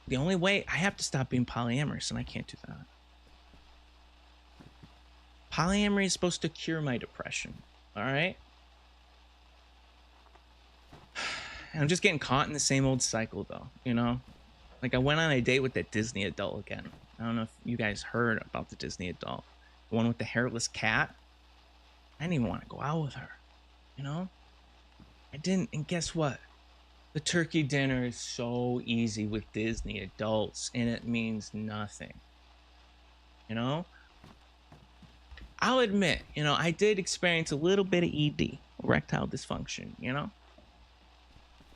The only way, I have to stop being polyamorous, and I can't do that. Polyamory is supposed to cure my depression, all right? And I'm just getting caught in the same old cycle, though, you know? Like, I went on a date with that Disney adult again. I don't know if you guys heard about the Disney adult. The one with the hairless cat. I didn't even want to go out with her, you know? I didn't, and guess what? The turkey dinner is so easy with Disney adults, and it means nothing, you know? I'll admit, you know, I did experience a little bit of ED, erectile dysfunction, you know?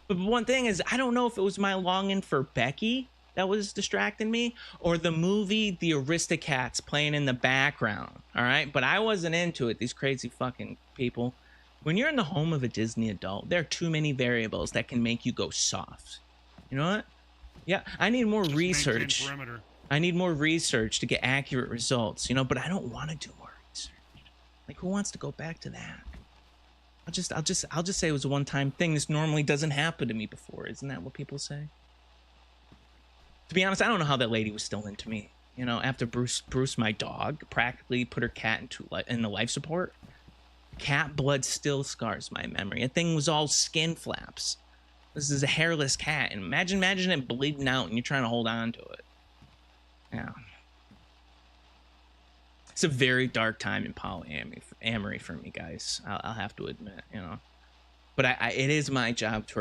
But one thing is, I don't know if it was my longing for Becky that was distracting me or the movie The Aristocats playing in the background, all right? But I wasn't into it, these crazy fucking people. When you're in the home of a Disney adult, there are too many variables that can make you go soft. You know what? Yeah, I need more research. I need more research to get accurate results, you know, but I don't want to do more research. Like, who wants to go back to that? I'll just say it was a one-time thing. This normally doesn't happen to me before. Isn't that what people say? To be honest, I don't know how that lady was still into me. You know, after Bruce, my dog, practically put her cat into life support. Cat blood still scars my memory. That thing was all skin flaps. This is a hairless cat, and imagine it bleeding out, and you're trying to hold on to it. Yeah. It's a very dark time in polyamory for me, guys. I'll have to admit, you know. But it is my job to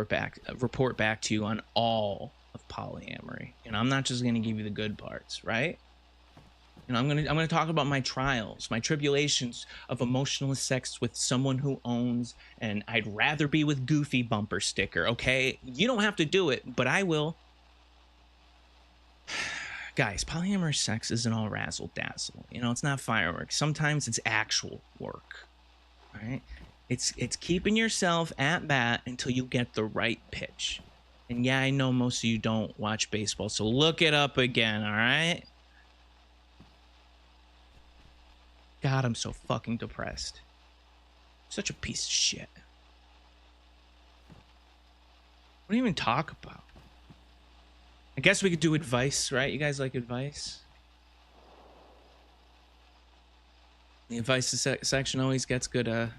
report back to you on all of polyamory. You know, I'm not just gonna give you the good parts, right? You know, I'm gonna talk about my trials, my tribulations of emotionless sex with someone who owns an I'd rather be with Goofy bumper sticker. Okay, you don't have to do it, but I will. Guys, polyamorous sex isn't all razzle dazzle. You know, it's not fireworks. Sometimes it's actual work. All right, it's keeping yourself at bat until you get the right pitch. And yeah, I know most of you don't watch baseball, so look it up again. All right. God, I'm so fucking depressed. Such a piece of shit. What do you even talk about? I guess we could do advice, right? You guys like advice? The advice section always gets good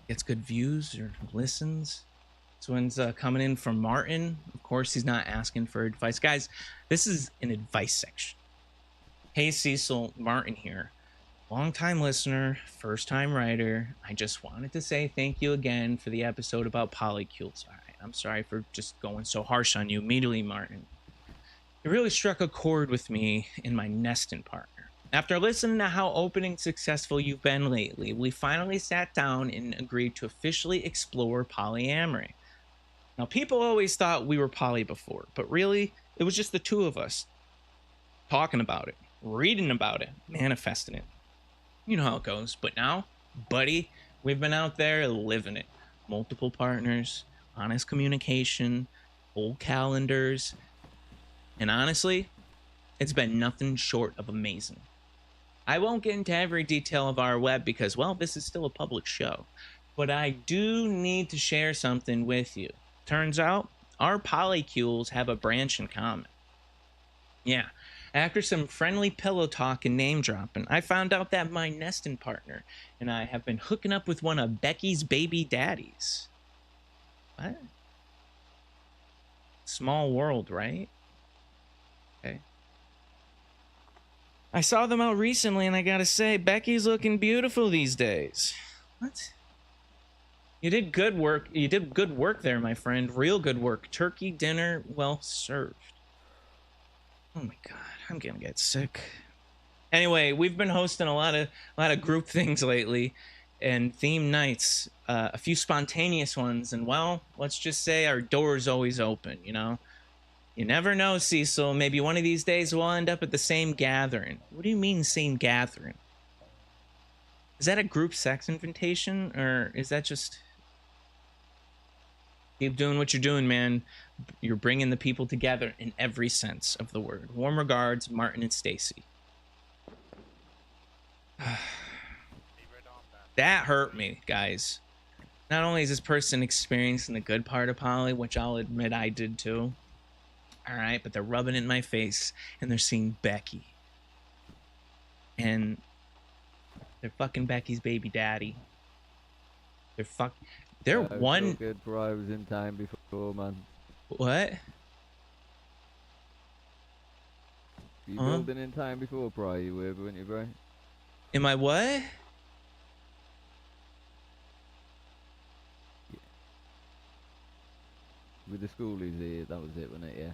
views or listens. This one's coming in from Martin. Of course, he's not asking for advice. Guys, this is an advice section. Hey, Cecil, Martin here. long-time listener, first-time writer. I just wanted to say thank you again for the episode about polycules. All right, I'm sorry for just going so harsh on you immediately, Martin. It really struck a chord with me and my nesting partner. After listening to how open and successful you've been lately, we finally sat down and agreed to officially explore polyamory. Now, people always thought we were poly before, but really, it was just the two of us talking about it, reading about it, manifesting it. You know how it goes. But now, buddy, we've been out there living it. Multiple partners, honest communication, old calendars, and honestly, it's been nothing short of amazing. I won't get into every detail of our web because, well, this is still a public show. But I do need to share something with you. Turns out, our polycules have a branch in common. Yeah, after some friendly pillow talk and name dropping, I found out that my nesting partner and I have been hooking up with one of Becky's baby daddies. What? Small world, right? Okay. I saw them out recently, and I gotta say, Becky's looking beautiful these days. What? You did good work. You did good work there, my friend. Real good work. Turkey dinner, well served. Oh my god, I'm gonna get sick. Anyway, we've been hosting a lot of group things lately, and theme nights. A few spontaneous ones, and well, let's just say our door's always open. You know. You never know, Cecil. Maybe one of these days we'll end up at the same gathering. What do you mean, same gathering? Is that a group sex invitation, or is that just... Keep doing what you're doing, man. You're bringing the people together in every sense of the word. Warm regards, Martin and Stacy. That hurt me, guys. Not only is this person experiencing the good part of poly, which I'll admit I did too, all right, but they're rubbing it in my face, and they're seeing Becky. And they're fucking Becky's baby daddy. They're one... So good, bro. I was in time before, man. What? You building in time before, bro? You were, weren't you, bro? Am I what? Yeah. With the schoolies, that was it, wasn't it? Yeah.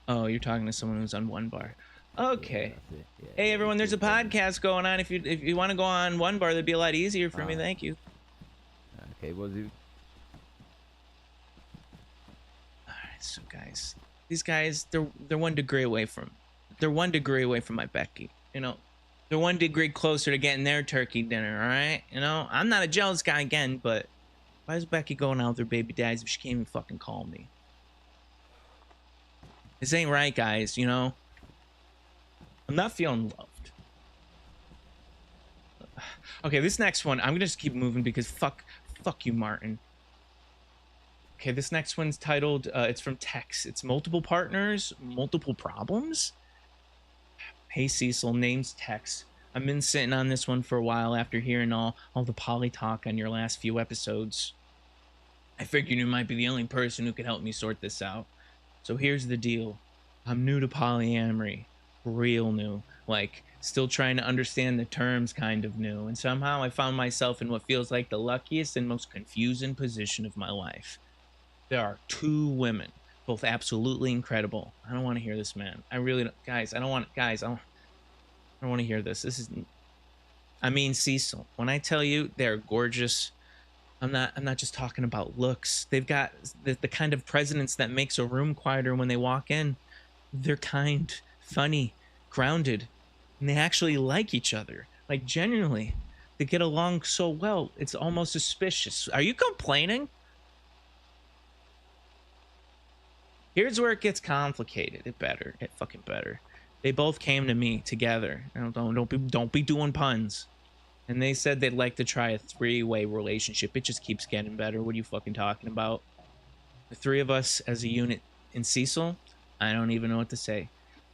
Oh, you're talking to someone who's on one bar. Okay. Yeah, yeah, hey, everyone, there's a podcast going on. If you want to go on one bar, that'd be a lot easier for me. Thank you. Okay, was you? All right, so guys, these guys, they're 1 degree away from, they're 1 degree away from my Becky. You know, they're 1 degree closer to getting their turkey dinner. All right, you know, I'm not a jealous guy again, but why is Becky going out with her baby daddies if she can't even fucking call me? This ain't right, guys. You know, I'm not feeling loved. Okay, this next one, I'm gonna just keep moving because fuck you, Martin. Okay, this next one's titled, it's from Tex. It's multiple partners, multiple problems. Hey, Cecil, name's Tex. I've been sitting on this one for a while after hearing all the poly talk on your last few episodes. I figured you might be the only person who could help me sort this out. So here's the deal. I'm new to polyamory. Real new. Like, still trying to understand the terms kind of new. And somehow I found myself in what feels like the luckiest and most confusing position of my life. There are 2 women, both absolutely incredible. I don't want to hear this, man. I really don't. Guys, I don't want to hear this. This is... I mean, Cecil, when I tell you they're gorgeous... I'm not just talking about looks. They've got the kind of presence that makes a room quieter when they walk in. They're kind, funny, grounded, and they actually like each other. Like, genuinely. They get along so well, it's almost suspicious. Are you complaining? Here's where it gets complicated. It fucking better. They both came to me together. Don't be doing puns. And they said they'd like to try a 3-way relationship. It just keeps getting better. What are you fucking talking about? The 3 of us as a unit in Cecil, I don't even know what to say.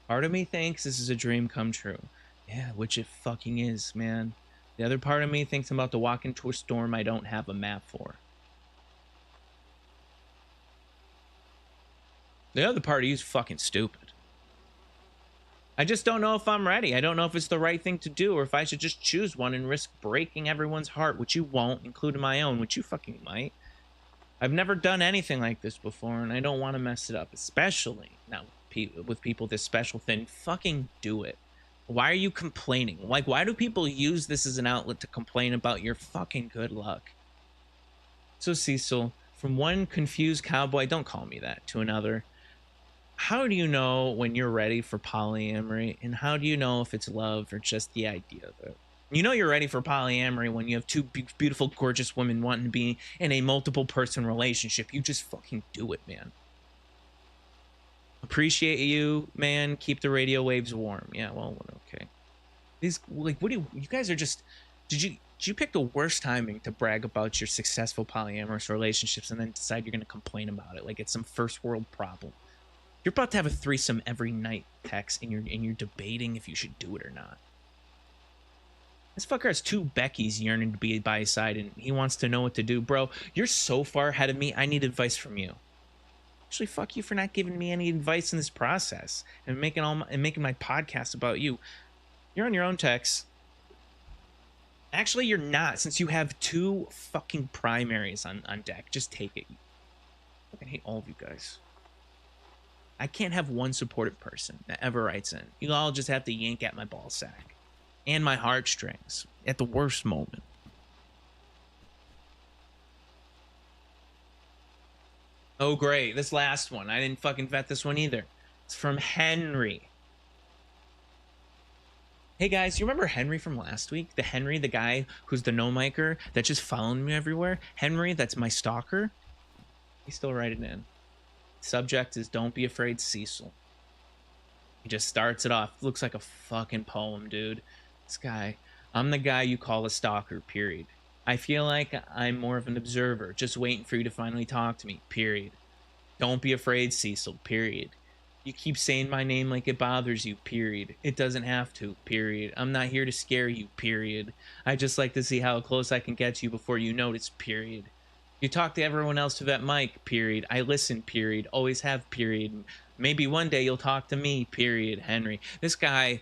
Part of me thinks this is a dream come true. Yeah, which it fucking is, man. The other part of me thinks I'm about to walk into a storm I don't have a map for. The other part of you is fucking stupid. I just don't know if I'm ready. I don't know if it's the right thing to do, or if I should just choose one and risk breaking everyone's heart, which you won't, including my own, which you fucking might. I've never done anything like this before, and I don't want to mess it up, especially now with people this special thing. Fucking do it. Why are you complaining? Like, why do people use this as an outlet to complain about your fucking good luck? So, Cecil, from one confused cowboy, don't call me that, to another, how do you know when you're ready for polyamory, and how do you know if it's love or just the idea of it? You know you're ready for polyamory when you have two beautiful, gorgeous women wanting to be in a multiple person relationship. You just fucking do it, man. Appreciate you, man. Keep the radio waves warm. Yeah, well, okay. These, like, what do you guys are just, did you pick the worst timing to brag about your successful polyamorous relationships and then decide you're going to complain about it like it's some first world problem? You're about to have a threesome every night, Tex, and you're debating if you should do it or not. This fucker has two Beckys yearning to be by his side, and he wants to know what to do. Bro, you're so far ahead of me, I need advice from you. Actually, fuck you for not giving me any advice in this process and making my podcast about you. You're on your own, Tex. Actually, you're not, since you have two fucking primaries on deck. Just take it. I fucking hate all of you guys. I can't have one supportive person that ever writes in. You all just have to yank at my ball sack and my heartstrings at the worst moment. Oh, great. This last one. I didn't fucking vet this one either. It's from Henry. Hey, guys, you remember Henry from last week? The Henry, the guy who's the no-micer that just following me everywhere? Henry, that's my stalker. He's still writing in. Subject is Don't Be Afraid, Cecil. He just starts it off. Looks like a fucking poem, dude. This guy. I'm the guy you call a stalker, period. I feel like I'm more of an observer, just waiting for you to finally talk to me, period. Don't be afraid, Cecil, period. You keep saying my name like it bothers you, period. It doesn't have to, period. I'm not here to scare you, period. I just like to see how close I can get to you before you notice, period. You talk to everyone else to that mic, period. I listen, period. Always have, period. Maybe one day you'll talk to me, period, Henry. This guy,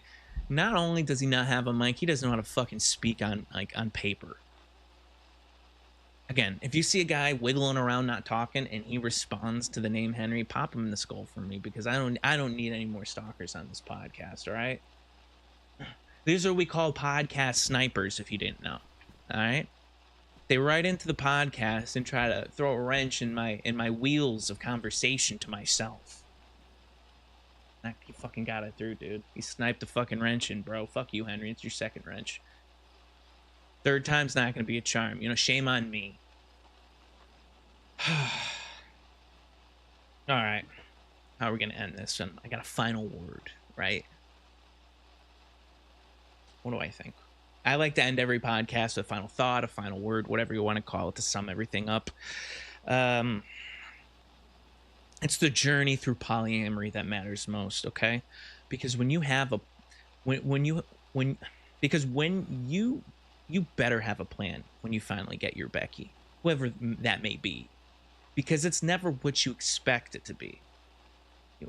not only does he not have a mic, he doesn't know how to fucking speak on paper. Again, if you see a guy wiggling around not talking and he responds to the name Henry, pop him in the skull for me, because I don't need any more stalkers on this podcast, all right? These are what we call podcast snipers, if you didn't know, all right? They write into the podcast and try to throw a wrench in my wheels of conversation to myself. He fucking got it through, dude. He sniped the fucking wrench in, bro. Fuck you, Henry. It's your second wrench. Third time's not going to be a charm. You know, shame on me. All right. How are we going to end this? I got a final word, right? What do I think? I like to end every podcast with a final thought, a final word, whatever you want to call it, to sum everything up. It's the journey through polyamory that matters most, okay? Because when you have a, because when you better have a plan when you finally get your Becky, whoever that may be, because it's never what you expect it to be.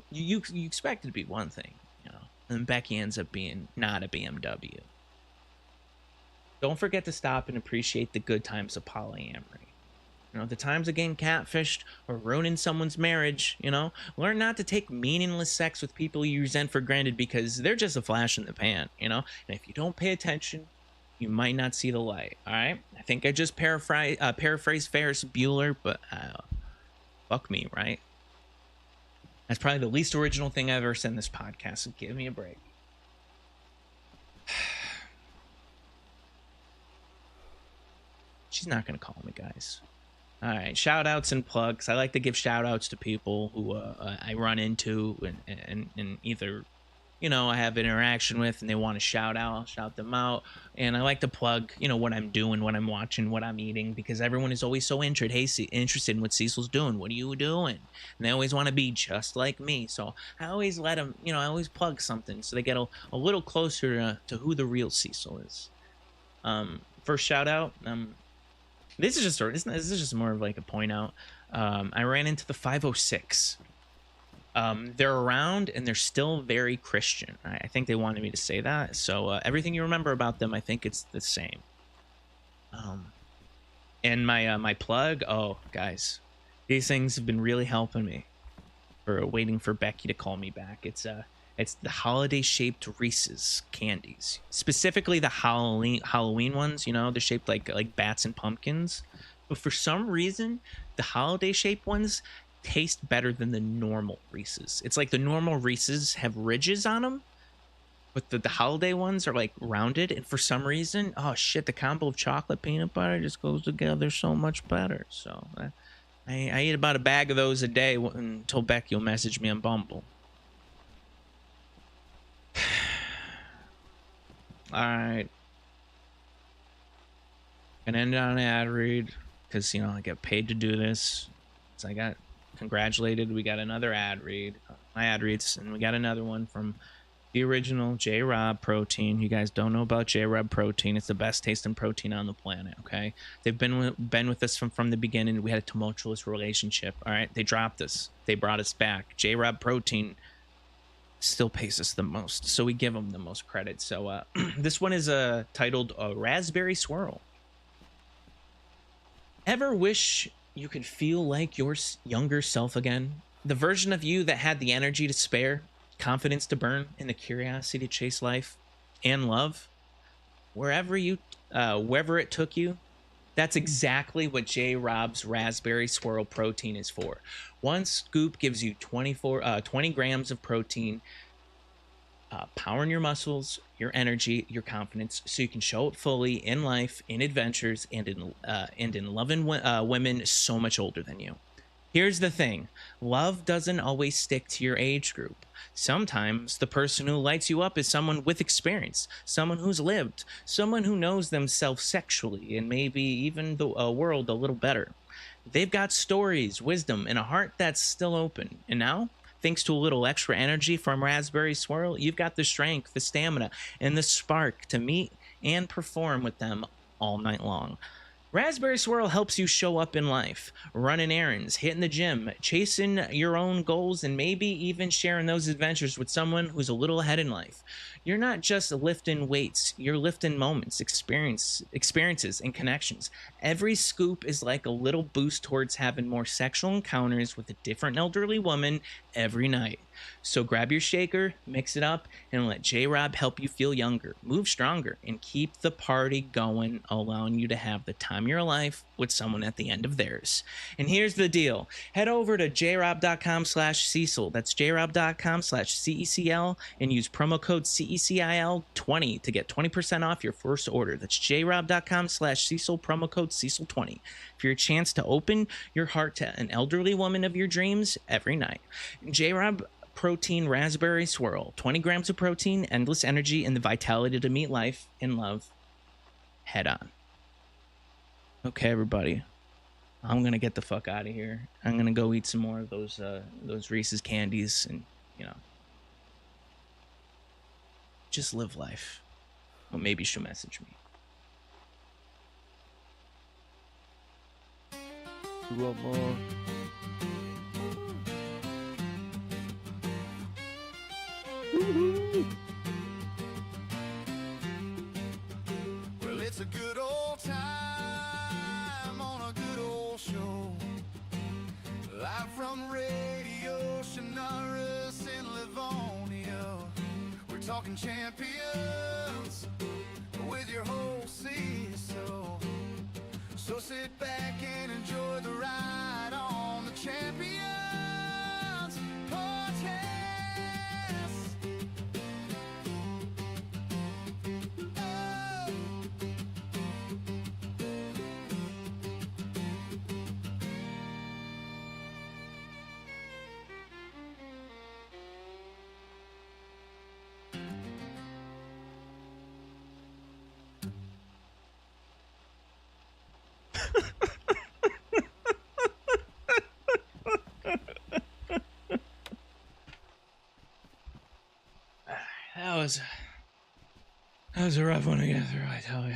You expect it to be one thing, you know, and Becky ends up being not a BMW. Don't forget to stop and appreciate the good times of polyamory. You know, the times of getting catfished or ruining someone's marriage, you know, learn not to take meaningless sex with people you resent for granted because they're just a flash in the pan, you know, and if you don't pay attention, you might not see the light, all right? I think I just paraphrased Ferris Bueller, but fuck me, right? That's probably the least original thing I've ever said in this podcast, so give me a break. She's not going to call me, guys. All right, shout outs and plugs. I like to give shout outs to people who I run into and either, you know, I have interaction with and they want to shout out, I'll shout them out. And I like to plug, you know, what I'm doing, what I'm watching, what I'm eating, because everyone is always so interested in what Cecil's doing. What are you doing? And they always want to be just like me. So I always let them, you know, I always plug something so they get a little closer to who the real Cecil is. First shout out, this is just more of like a point out. I ran into the 506. They're around and they're still very Christian. I think they wanted me to say that. So everything you remember about them, I think it's the same. And my plug, oh guys, these things have been really helping me. For waiting for Becky to call me back. It's the holiday shaped Reese's candies, specifically the Halloween ones. You know, they're shaped like bats and pumpkins. But for some reason, the holiday shaped ones taste better than the normal Reese's. It's like the normal Reese's have ridges on them, but the holiday ones are like rounded. And for some reason, oh shit, the combo of chocolate peanut butter just goes together so much better. So I eat about a bag of those a day until Becky will message me on Bumble. All right. Gonna end on an ad read because, you know, I get paid to do this. So I got congratulated. We got another ad read. My ad reads, and we got another one from the original J-Rob protein. You guys don't know about J-Rob protein. It's the best tasting protein on the planet, okay? They've been with us from the beginning. We had a tumultuous relationship, all right? They dropped us. They brought us back. J-Rob protein still pays us the most, so we give them the most credit. So this one is titled Raspberry Swirl. Ever wish you could feel like your younger self again? The version of you that had the energy to spare, confidence to burn, and the curiosity to chase life and love wherever it took you. That's exactly what J-Rob's Raspberry Swirl protein is for. One scoop gives you 20 grams of protein, powering your muscles, your energy, your confidence, so you can show up fully in life, in adventures, and in loving women so much older than you. Here's the thing. Love doesn't always stick to your age group. Sometimes the person who lights you up is someone with experience, someone who's lived, someone who knows themselves sexually and maybe even the world a little better. They've got stories, wisdom, and a heart that's still open. And now, thanks to a little extra energy from Raspberry Swirl, you've got the strength, the stamina, and the spark to meet and perform with them all night long. Raspberry Swirl helps you show up in life, running errands, hitting the gym, chasing your own goals, and maybe even sharing those adventures with someone who's a little ahead in life. You're not just lifting weights, you're lifting moments, experiences, and connections. Every scoop is like a little boost towards having more sexual encounters with a different elderly woman every night. So grab your shaker, mix it up, and let J-Rob help you feel younger, move stronger, and keep the party going, allowing you to have the time of your life with someone at the end of theirs. And here's the deal. Head over to jrob.com/CECIL. That's jrob.com/CECL and use promo code CECIL20 to get 20% off your first order. That's jrob.com/CECIL, promo code CECIL20 for your chance to open your heart to an elderly woman of your dreams every night. J-Rob Protein Raspberry Swirl. 20 grams of protein, endless energy, and the vitality to meet life in love head on. Okay, everybody. I'm going to get the fuck out of here. I'm going to go eat some more of those Reese's candies and, you know, just live life. Or maybe she'll message me. You want more? Well, it's a good old time on a good old show. Live from Radio Shinaris in Livonia. We're talking champions with your host CECIL. So sit back and enjoy the ride on the Champions Podcast. That was a rough one to get through, I tell you.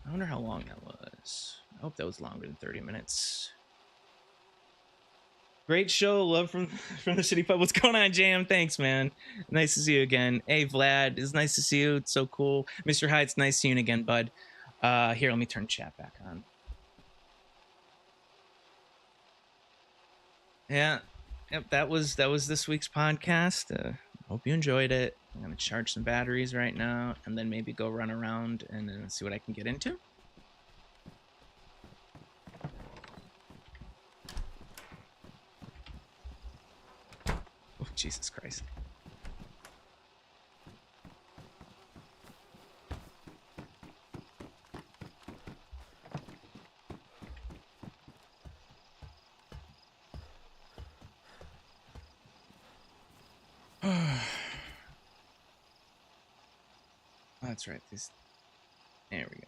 I wonder how long that was. I hope that was longer than 30 minutes. Great show. Love from the city pub. What's going on, Jam? Thanks, man. Nice to see you again. Hey, Vlad, it's nice to see you. It's so cool. Mr. Hyde, it's nice seeing you again, bud. Here, let me turn chat back on. Yeah, yep. That was this week's podcast. Hope you enjoyed it. I'm gonna charge some batteries right now, and then maybe go run around and then see what I can get into. Oh, Jesus Christ. That's right. There we go.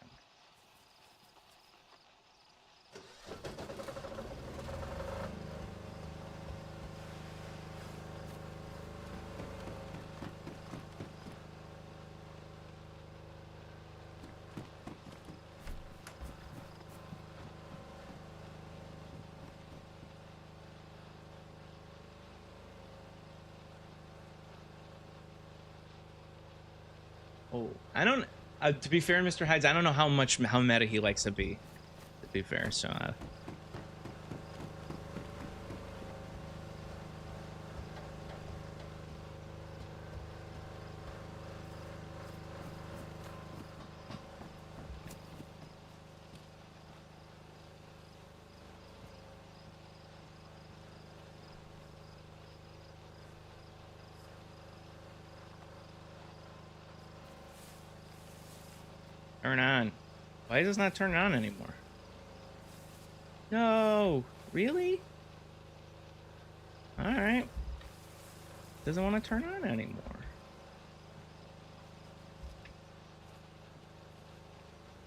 Oh, I don't. To be fair, Mr. Hides, I don't know how meta he likes to be. To be fair, so. Turn on. Why is this not turning on anymore? No, really? All right. Doesn't want to turn on anymore.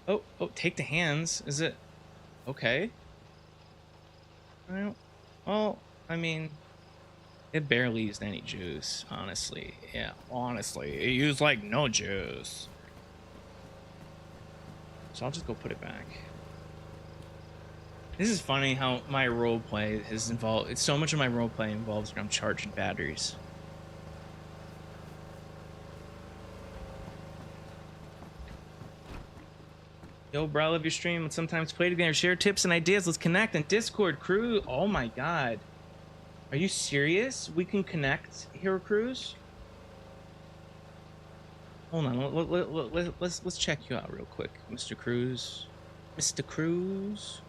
Oh, take the hands. Is it okay? Well, I mean, it barely used any juice, honestly. Yeah, honestly, it used like no juice. So I'll just go put it back. This is funny how my roleplay is involved. It's so much of my roleplay involves when I'm charging batteries. Yo, bro, I love your stream. Let's sometimes play together, share tips and ideas. Let's connect on Discord, crew. Oh my god. Are you serious? We can connect, Hero Crews? Hold on, let's check you out real quick, Mr. Cruz. Mr. Cruz.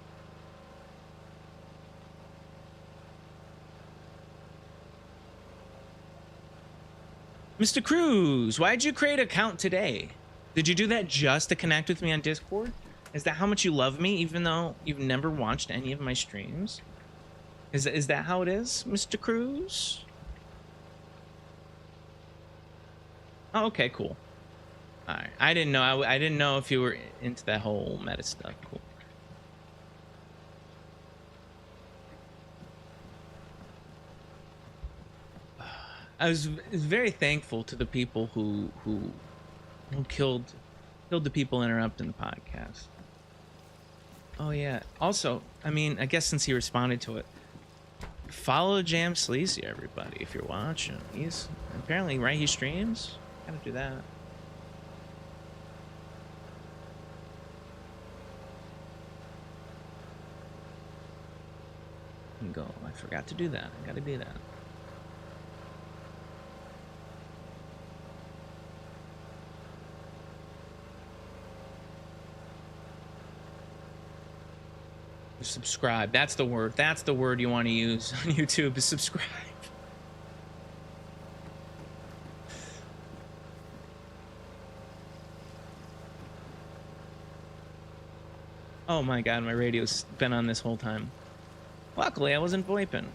Mr. Cruz, why'd you create an account today? Did you do that just to connect with me on Discord? Is that how much you love me, even though you've never watched any of my streams? Is that how it is, Mr. Cruz? Oh, okay, cool. All right, I didn't know. I didn't know if you were into that whole meta stuff. Cool. I was very thankful to the people who killed the people interrupting the podcast. Oh yeah. Also, I mean, I guess since he responded to it, follow Jam Sleazy, everybody, if you're watching. He's apparently right. He streams. Gotta do that. Go. I forgot to do that. I gotta do that. Subscribe. That's the word. That's the word you want to use on YouTube, is subscribe. Oh my god, my radio's been on this whole time. Luckily, I wasn't VoIPing.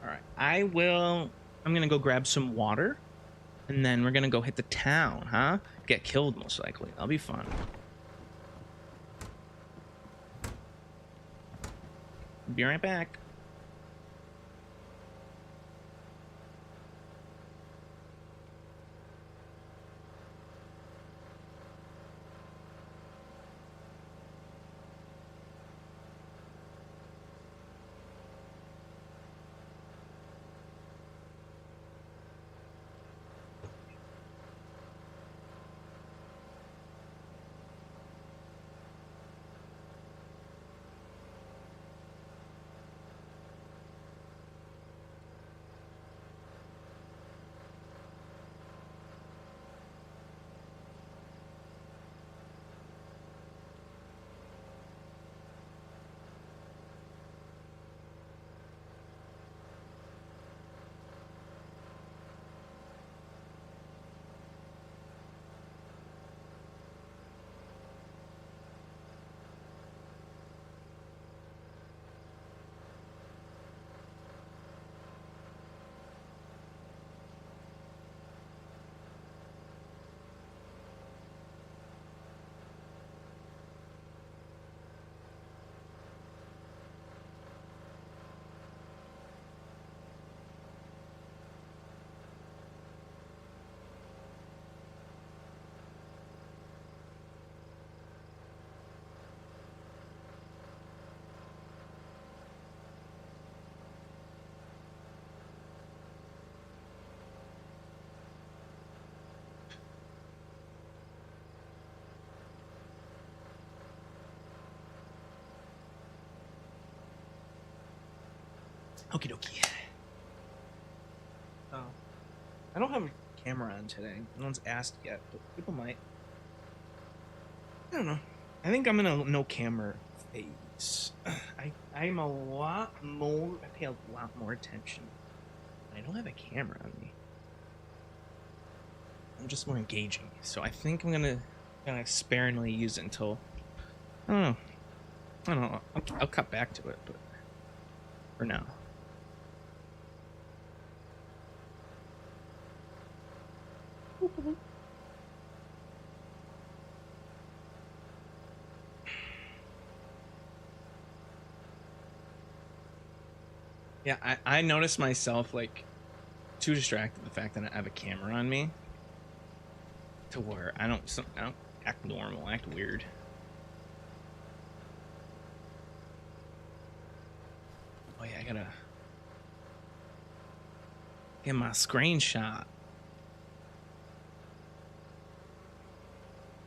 All right, I'm gonna go grab some water, and then we're gonna go hit the town, huh? Get killed, most likely. That'll be fun. Be right back. Okie dokie. Oh. I don't have a camera on today. No one's asked yet, but people might. I don't know. I think I'm in a no camera phase. I'm a lot more. I pay a lot more attention. I don't have a camera on me. I'm just more engaging, so I think I'm gonna sparingly use it until I don't know. I'll cut back to it, but for now. Yeah, I noticed myself like too distracted with the fact that I have a camera on me to where I don't act normal, I act weird. Oh yeah, I gotta get my screenshot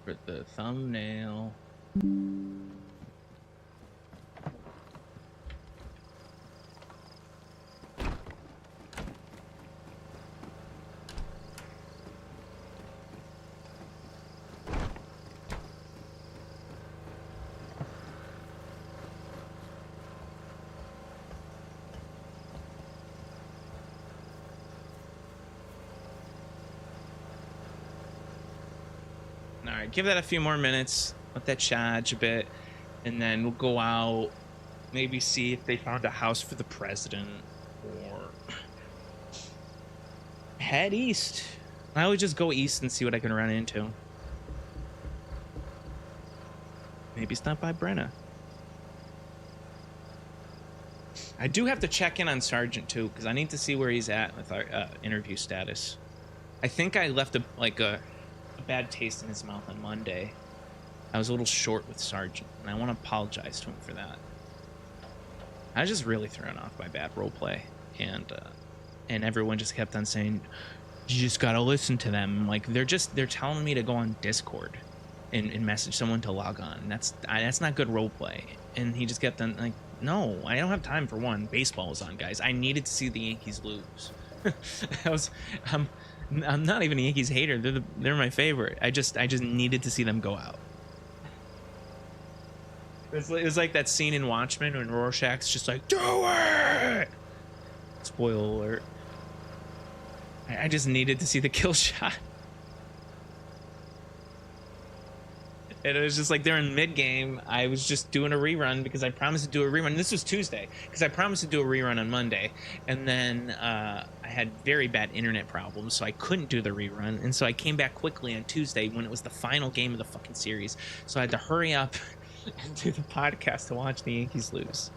for the thumbnail. Alright, give that a few more minutes, let that charge a bit, and then we'll go out, maybe see if they found a house for the president, or head east. I always just go east and see what I can run into. Maybe stop by Brenna. I do have to check in on Sergeant too, because I need to see where he's at with our interview status. I think I left a bad taste in his mouth on Monday. I was a little short with Sergeant, and I want to apologize to him for that. I was just really thrown off by bad roleplay, and everyone just kept on saying, "You just gotta listen to them." Like they're telling me to go on Discord and message someone to log on. And that's not good roleplay. And he just kept on like, "No, I don't have time for one. Baseball was on, guys. I needed to see the Yankees lose." I'm not even a Yankees hater. They're my favorite. I just needed to see them go out. It was like that scene in Watchmen when Rorschach's just like, "Do it!" Spoiler alert. I just needed to see the kill shot. And it was just like during mid-game, I was just doing a rerun because I promised to do a rerun. This was Tuesday because I promised to do a rerun on Monday. And then I had very bad internet problems, so I couldn't do the rerun. And so I came back quickly on Tuesday when it was the final game of the fucking series. So I had to hurry up and do the podcast to watch the Yankees lose.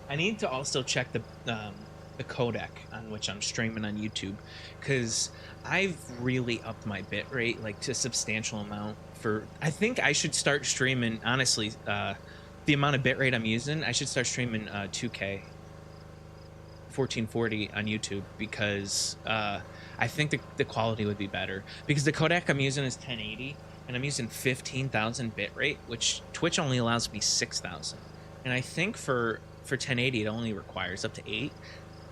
I need to also check the codec on which I'm streaming on YouTube, because I've really upped my bitrate like to a substantial amount. I think I should start streaming, honestly, the amount of bitrate I'm using, I should start streaming 2K 1440 on YouTube, because I think the quality would be better, because the codec I'm using is 1080 and I'm using 15,000 bitrate, which Twitch only allows me 6,000, and I think for 1080 it only requires up to 8,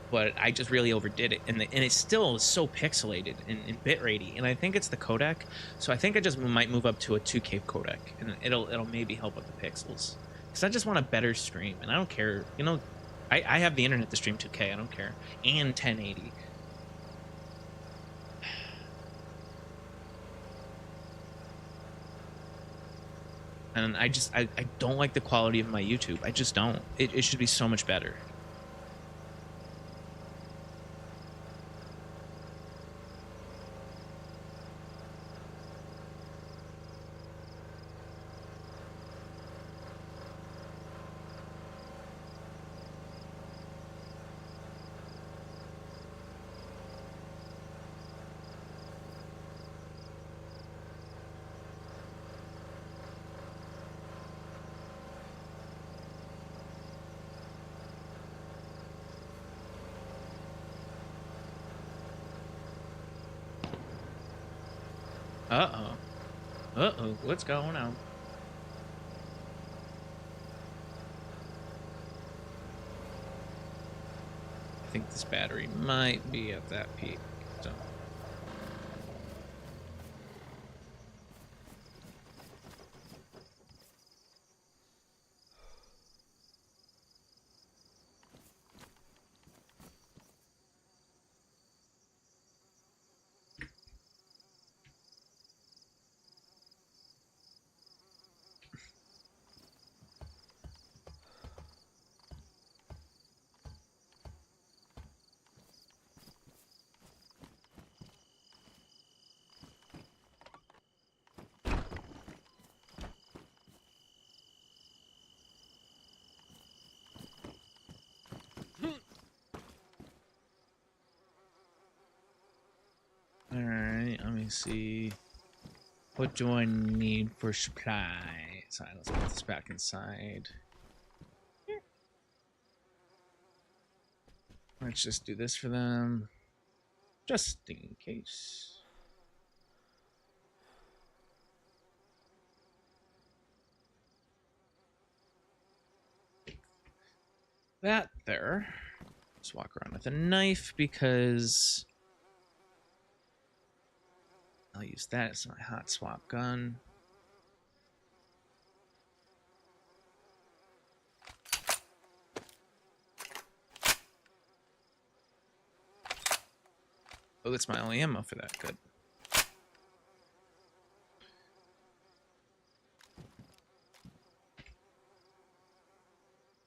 but I just really overdid it, and it still is so pixelated in bitrate, and I think it's the codec. So I think I just might move up to a 2K codec, and it'll maybe help with the pixels, because I just want a better stream, and I don't care, you know, I have the internet to stream 2K, I don't care, and 1080. And I don't like the quality of my YouTube. I just don't. It should be so much better. Uh-oh. Uh-oh. What's going on? I think this battery might be at that peak. So. Alright, let me see. What do I need for supply? So let's put this back inside. Let's just do this for them. Just in case. That there. Just walk around with a knife because I'll use that as my hot swap gun. Oh, that's my only ammo for that. Good.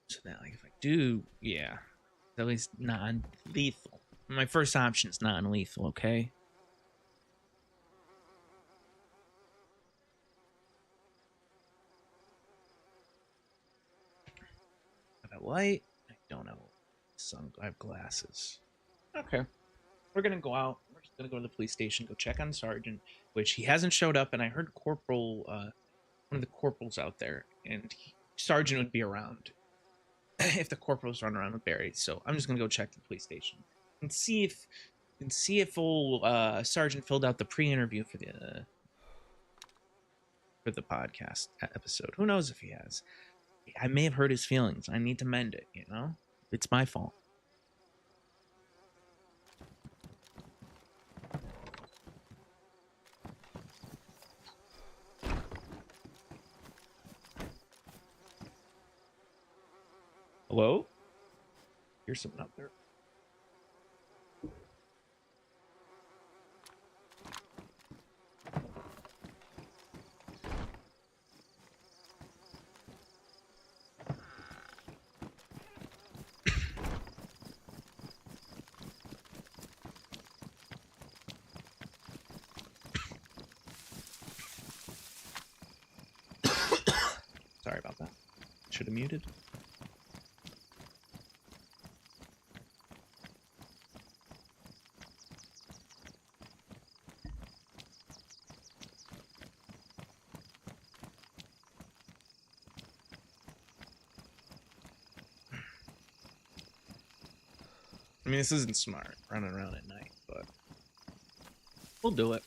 So now, like, if I do, yeah, at least non-lethal. My first option is non-lethal, okay? I have a light. I don't have sun. I have glasses. Okay. We're gonna go out. We're just gonna go to the police station, go check on Sergeant, which he hasn't showed up, and I heard Corporal, one of the corporals out there, and Sergeant would be around if the corporals run around with Barry. So I'm just gonna go check the police station and see if old Sergeant filled out the pre-interview for the podcast episode. Who knows if he has? I may have hurt his feelings. I need to mend it. You know, it's my fault. Hello? Here's something up there. Sorry about that. Should have muted. I mean, this isn't smart, running around at night, but we'll do it.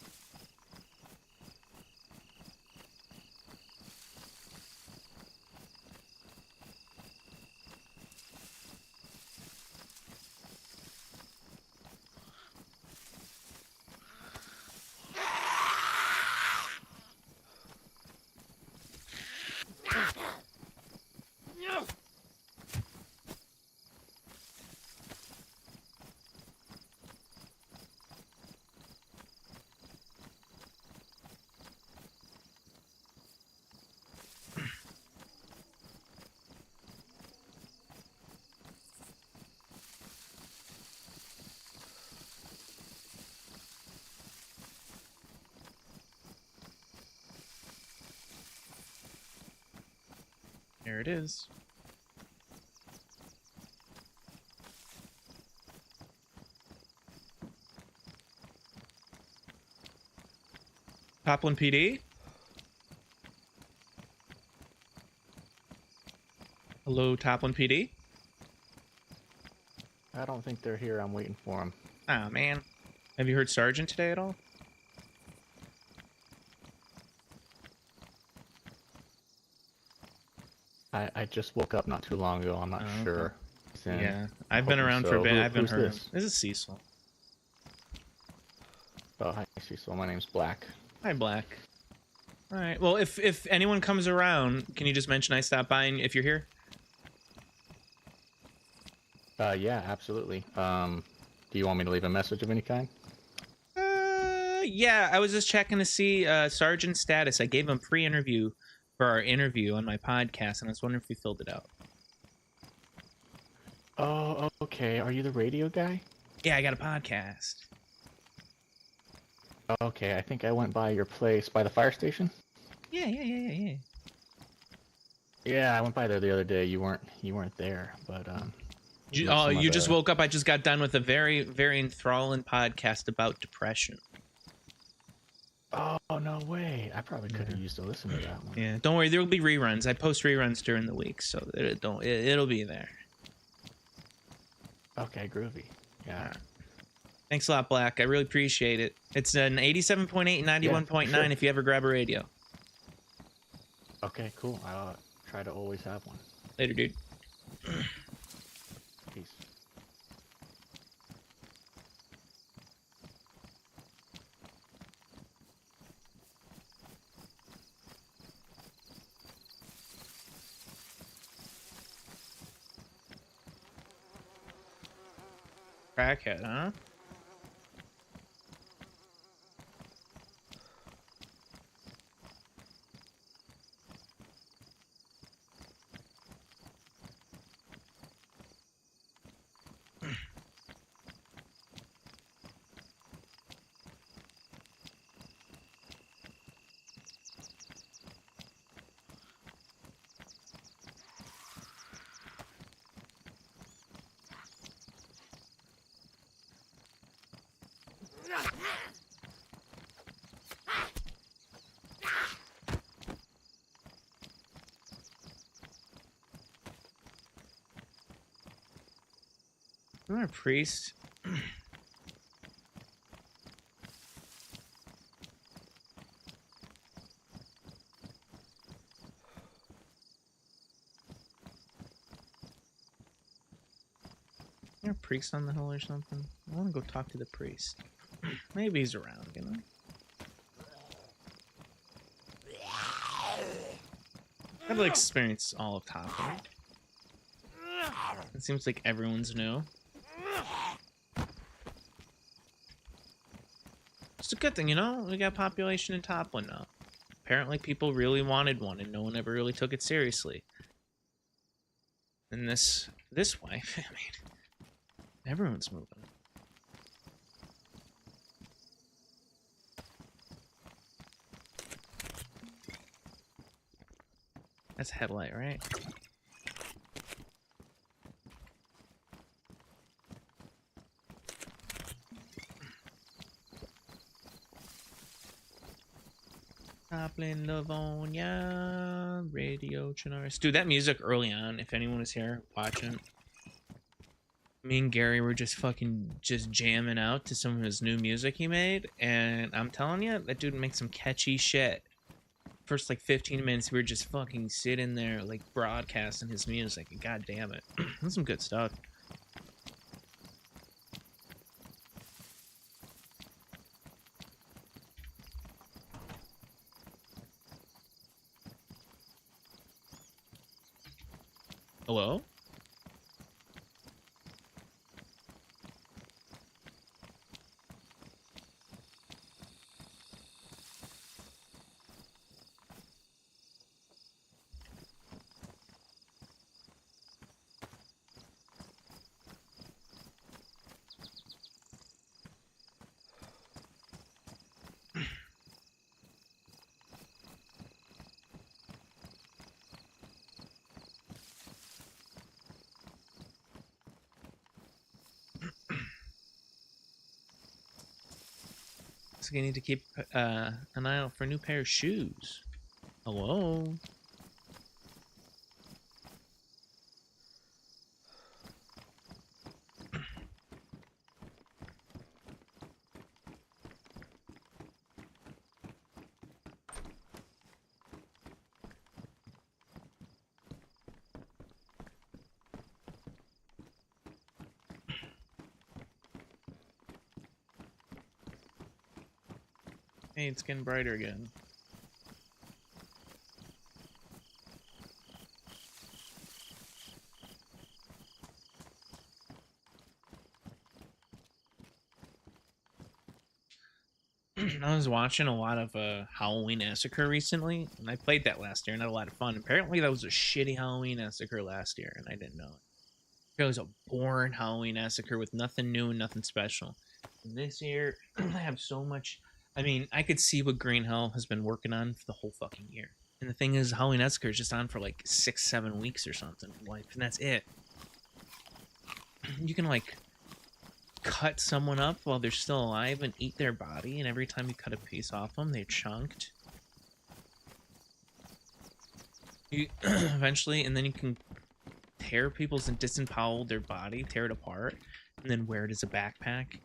There it is. Toplin PD? Hello, Toplin PD? I don't think they're here. I'm waiting for them. Ah, man. Have you heard Sergeant today at all? I just woke up not too long ago. I'm not Oh, okay. sure. Sin. Yeah, I'm I've been hoping around for so. a bit. Who- I've been who's heard. this? This is Cecil. Oh, hi, Cecil. My name's Black. Hi, Black. All right. Well, if anyone comes around, can you just mention I stopped by and if you're here? Yeah, absolutely. Do you want me to leave a message of any kind? Yeah, I was just checking to see Sergeant status. I gave him pre-interview for our interview on my podcast, and I was wondering if he filled it out. Oh, okay. Are you the radio guy? Yeah, I got a podcast. Okay, I think I went by your place by the fire station. Yeah. Yeah, I went by there the other day. You weren't there, but You just woke up. I just got done with a very, very enthralling podcast about depression. Oh, no way. I probably could have used to listen to that one. Yeah, don't worry. There will be reruns. I post reruns during the week, so it'll be there. Okay, groovy. Yeah. Thanks a lot, Black. I really appreciate it. It's an 87.8 and 91.9 sure. if you ever grab a radio. Okay, cool. I'll try to always have one. Later, dude. Peace. Crackhead, huh? You're a priest. You're a priest on the hill or something? I want to go talk to the priest. Maybe he's around, you know? I've experienced all of Topham. It seems like everyone's new. It's a good thing, you know? We got population in Toplin now. Apparently people really wanted one and no one ever really took it seriously. And this wife, I mean, everyone's moving. That's a headlight, right? Toplin, Livonia, Radio Chinaris. Dude, that music early on, if anyone was here watching, me and Gary were just jamming out to some of his new music he made, and I'm telling you, that dude makes some catchy shit. First, like, 15 minutes, we were just fucking sitting there, like, broadcasting his music, and god damn it. That's some good stuff. Hello? I need to keep an eye out for a new pair of shoes. Hello? Hey, it's getting brighter again. I was watching a lot of Halloween Massacre recently, and I played that last year and had a lot of fun. Apparently, that was a shitty Halloween Massacre last year, and I didn't know it. It was a boring Halloween Massacre with nothing new and nothing special. And this year, I have so much. I mean, I could see what Green Hell has been working on for the whole fucking year. And the thing is, Halloween Massacre is just on for like 6-7 weeks or something, like, and that's it. You can like cut someone up while they're still alive and eat their body, and every time you cut a piece off them, they're chunked. You eventually, and then you can tear people's and disembowel their body, tear it apart, and then wear it as a backpack.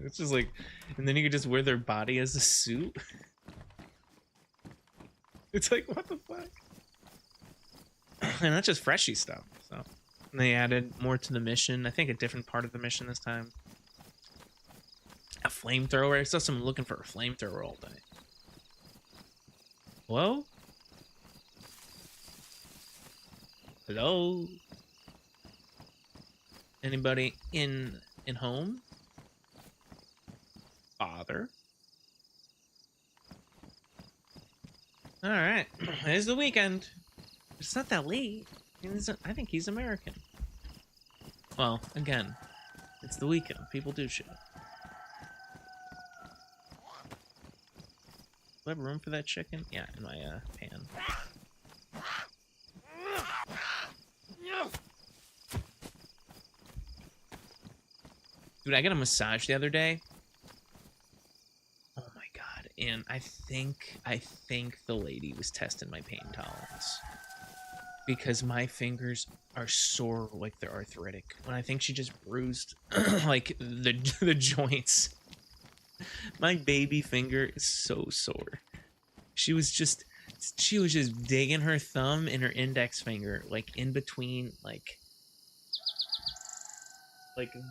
It's just like, and then you can just wear their body as a suit. It's like, what the fuck? And that's just freshy stuff, so. And they added more to the mission. I think a different part of the mission this time. A flamethrower. I saw someone looking for a flamethrower all day. Hello? Hello? Anybody in home? Father? Alright. It's the weekend. It's not that late. I think he's American. Well, again, it's the weekend. People do shit. Do I have room for that chicken? Yeah, in my pan. Dude, I got a massage the other day. Oh my god. And I think the lady was testing my pain tolerance. Because my fingers are sore like they're arthritic. When I think she just bruised like the joints. My baby finger is so sore. She was just digging her thumb and her index finger like in between like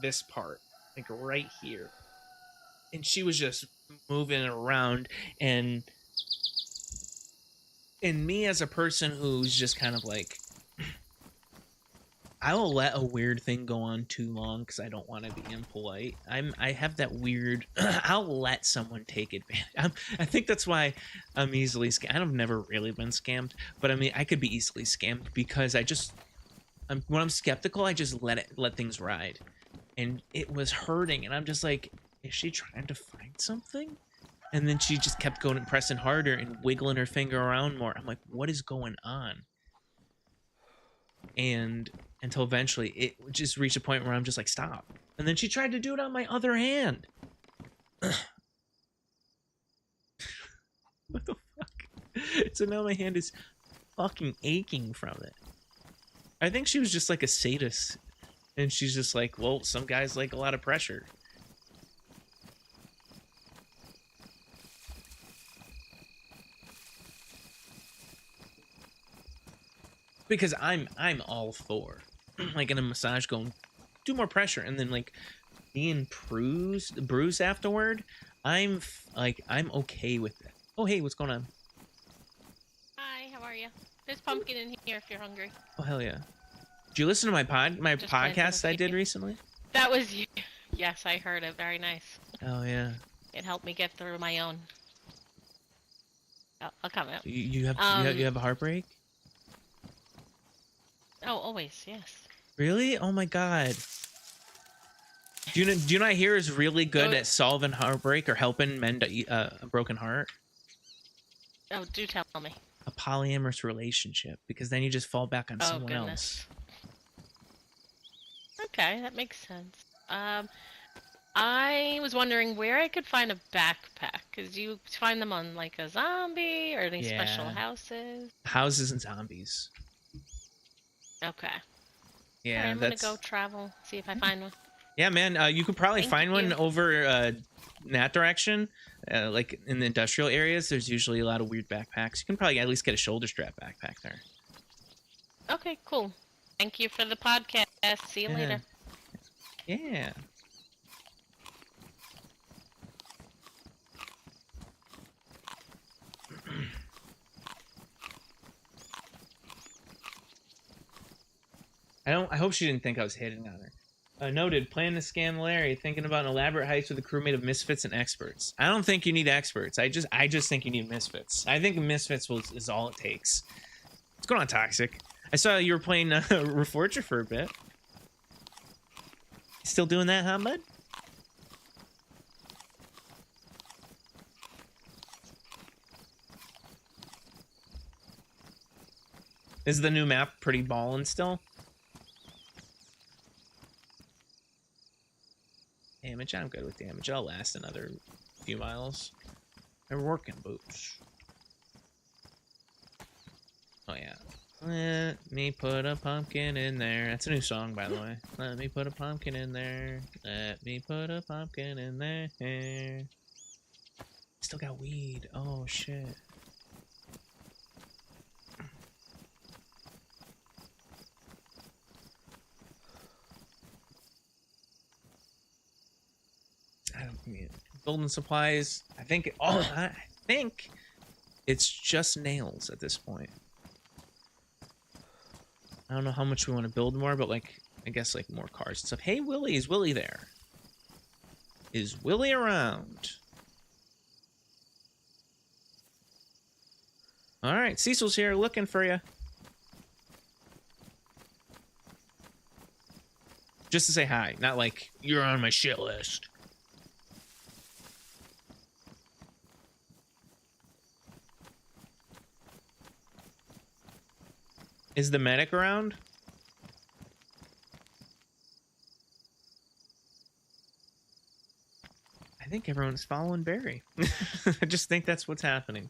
this part, like right here. And she was just moving it around, and me as a person who's just kind of like, I will let a weird thing go on too long because I don't want to be impolite. I have that weird, I'll let someone take advantage. I think that's why I'm easily scammed. I've never really been scammed, but I mean, I could be easily scammed because when I'm skeptical, I just let things ride. And it was hurting, and I'm just like, is she trying to find something? And then she just kept going and pressing harder and wiggling her finger around more. I'm like, what is going on? And until eventually it just reached a point where I'm just like, stop. And then she tried to do it on my other hand. What the fuck? So now my hand is fucking aching from it. I think she was just like a sadist. And she's just like, well, some guys like a lot of pressure. Because I'm all for like in a massage going, do more pressure, and then like being bruised afterward. I'm okay with that. Oh hey, what's going on? Hi, how are you? There's pumpkin in here if you're hungry. Oh hell yeah! Did you listen to my podcast I did recently? That was you. Yes, I heard it. Very nice. Oh yeah. It helped me get through my own. I'll come out. You have a heartbreak? Oh, always, yes. Really? Oh my god. Do you know Here is really good at solving heartbreak or helping mend a broken heart? Oh, do tell me. A polyamorous relationship, because then you just fall back on someone else. Okay, that makes sense. I was wondering where I could find a backpack, because you find them on like a zombie or any special houses. Houses and zombies. Okay. Yeah, right, I'm gonna go travel, see if I find one. Yeah, man, you could probably find one over in that direction. Like in the industrial areas, there's usually a lot of weird backpacks. You can probably at least get a shoulder strap backpack there. Okay, cool. Thank you for the podcast. See you later. Yeah. I hope she didn't think I was hitting on her. Noted, plan to scam Larry, thinking about an elaborate heist with a crewmate of misfits and experts. I don't think you need experts. I just think you need misfits. I think misfits is all it takes. What's going on, Toxic? I saw you were playing Reforger for a bit. Still doing that, huh, bud? Is the new map pretty ballin' still? Damage, I'm good with damage. I'll last another few miles. They're working boots. Oh yeah. Let me put a pumpkin in there. That's a new song, by the way. Let me put a pumpkin in there. Let me put a pumpkin in there. Still got weed. Oh shit. I don't mean building supplies. I think it's just nails at this point. I don't know how much we want to build more, but like I guess like more cars and stuff. Hey Willie, is Willie there? Is Willie around? All right, Cecil's here looking for you. Just to say hi, not like you're on my shit list. Is the medic around? I think everyone's following Barry. I just think that's what's happening.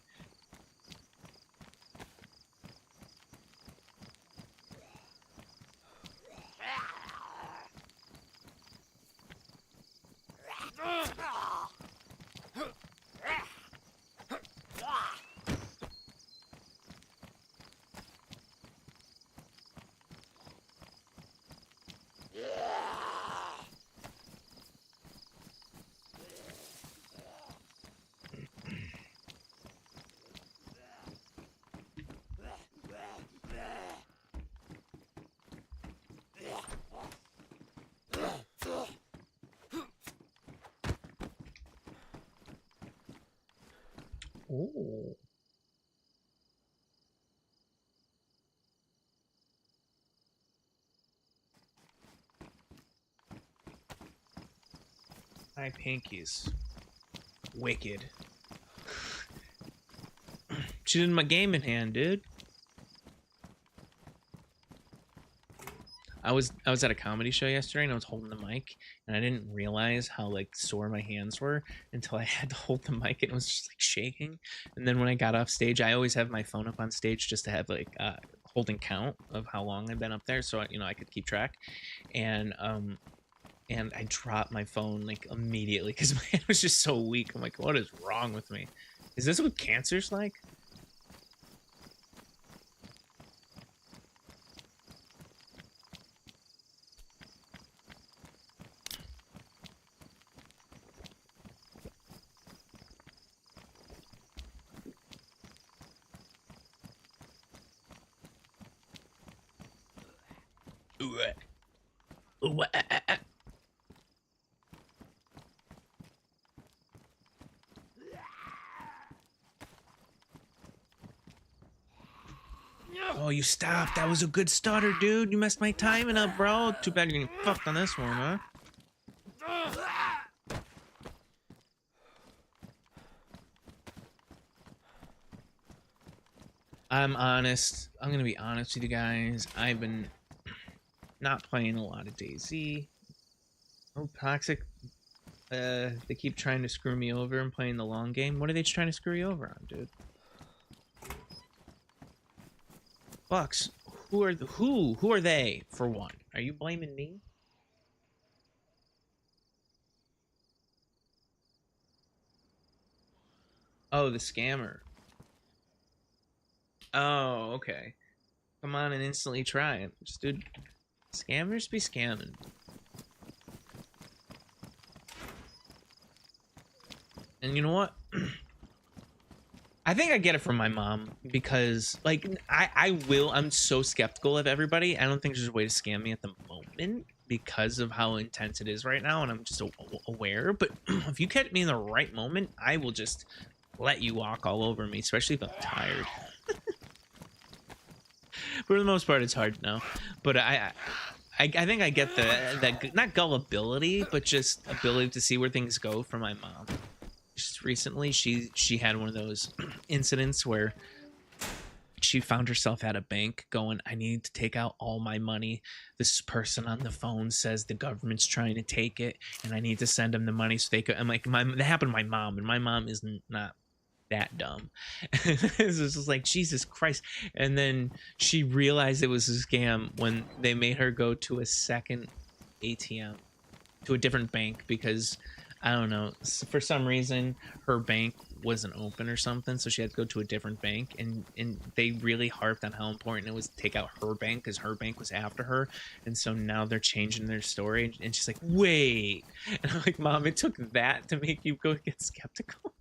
Oh. My pinkies. Wicked. She did my game in hand, dude. I was at a comedy show yesterday and I was holding the mic and I didn't realize how like sore my hands were until I had to hold the mic and it was just like shaking. And then when I got off stage, I always have my phone up on stage just to have like holding count of how long I've been up there, so I could keep track. And I dropped my phone like immediately because my hand was just so weak. I'm like, what is wrong with me? Is this what cancer's like? Oh, you stopped. That was a good stutter, dude. You messed my timing up, bro. Too bad you're getting fucked on this one, huh? I'm honest. I'm gonna be honest with you guys. I've been not playing a lot of DayZ. Oh, Toxic. They keep trying to screw me over and playing the long game. What are they trying to screw you over on, dude? Bucks, who are they, for one? Are you blaming me? Oh, the scammer. Oh, okay. Come on and instantly try it. Just, dude, scammers be scamming. And you know what? I think I get it from my mom because, like, I'm so skeptical of everybody. I don't think there's a way to scam me at the moment because of how intense it is right now, and I'm just aware. But if you catch me in the right moment, I will just let you walk all over me, especially if I'm tired. For the most part, it's hard now. But I think I get that not gullibility, but just ability to see where things go from my mom. Just recently, she had one of those incidents where she found herself at a bank going, I need to take out all my money. This person on the phone says the government's trying to take it, and I need to send them the money so they could. I'm like, that happened to my mom, and my mom is not that dumb. It's just like, Jesus Christ. And then she realized it was a scam when they made her go to a second ATM, to a different bank, because I don't know, for some reason her bank wasn't open or something, so she had to go to a different bank, and they really harped on how important it was to take out her bank because her bank was after her. And so now they're changing their story, and she's like, wait. And I'm like, Mom, it took that to make you go get skeptical?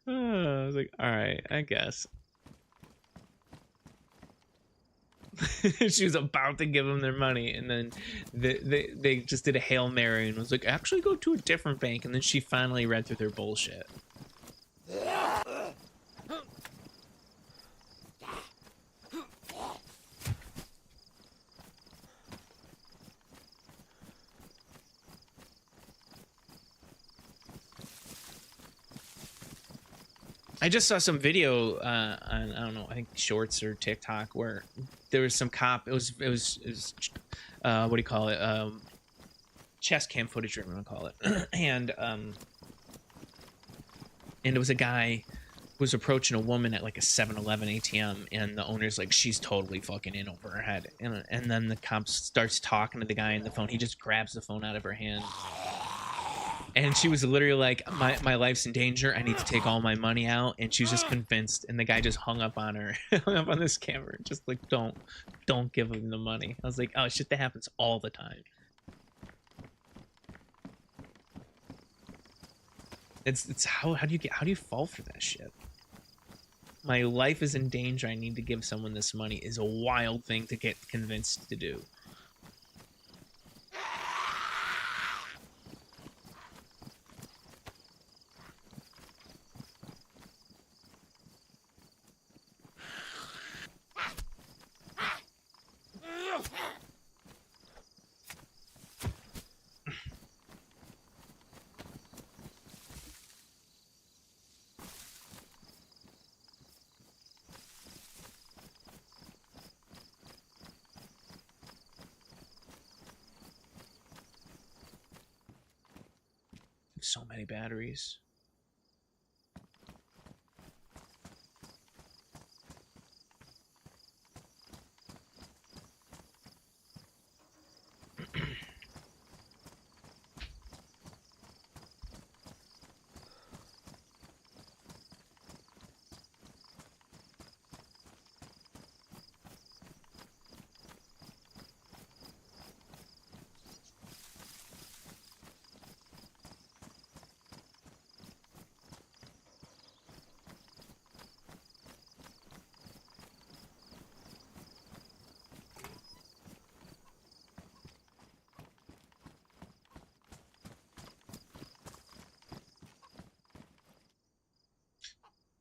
I was like, all right, I guess. She was about to give them their money, and then they just did a Hail Mary and was like, actually go to a different bank. And then she finally read through their bullshit. I just saw some video on, I don't know, I think Shorts or TikTok, where there was some cop. It was what do you call it? Chest cam footage, whatever you want to call it. And it was a guy who was approaching a woman at like a 7-Eleven ATM, and the owner's like, she's totally fucking in over her head. And then the cop starts talking to the guy on the phone. He just grabs the phone out of her hand. And she was literally like, my life's in danger. I need to take all my money out. And she was just convinced. And the guy just hung up on her, hung up on this camera. Just like, don't give him the money. I was like, oh shit, that happens all the time. It's how do you fall for that shit? My life is in danger. I need to give someone this money is a wild thing to get convinced to do. So many batteries.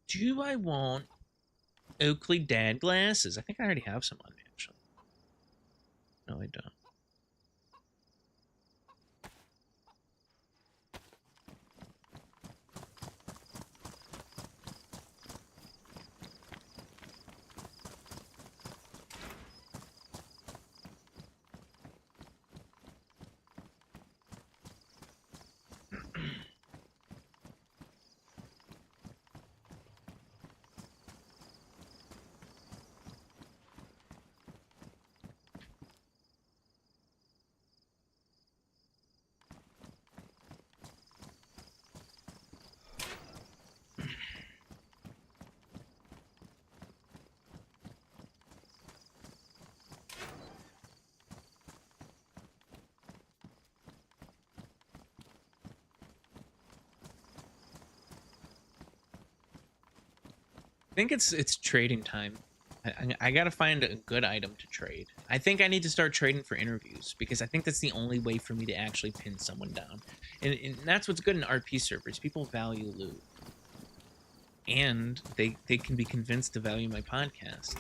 Do I want Oakley dad glasses? I think I already have some on me, actually. No, I don't. think it's trading time. I gotta find a good item to trade. I think I need to start trading for interviews because I think that's the only way for me to actually pin someone down. And that's what's good in RP servers. People value loot. And they can be convinced to value my podcast.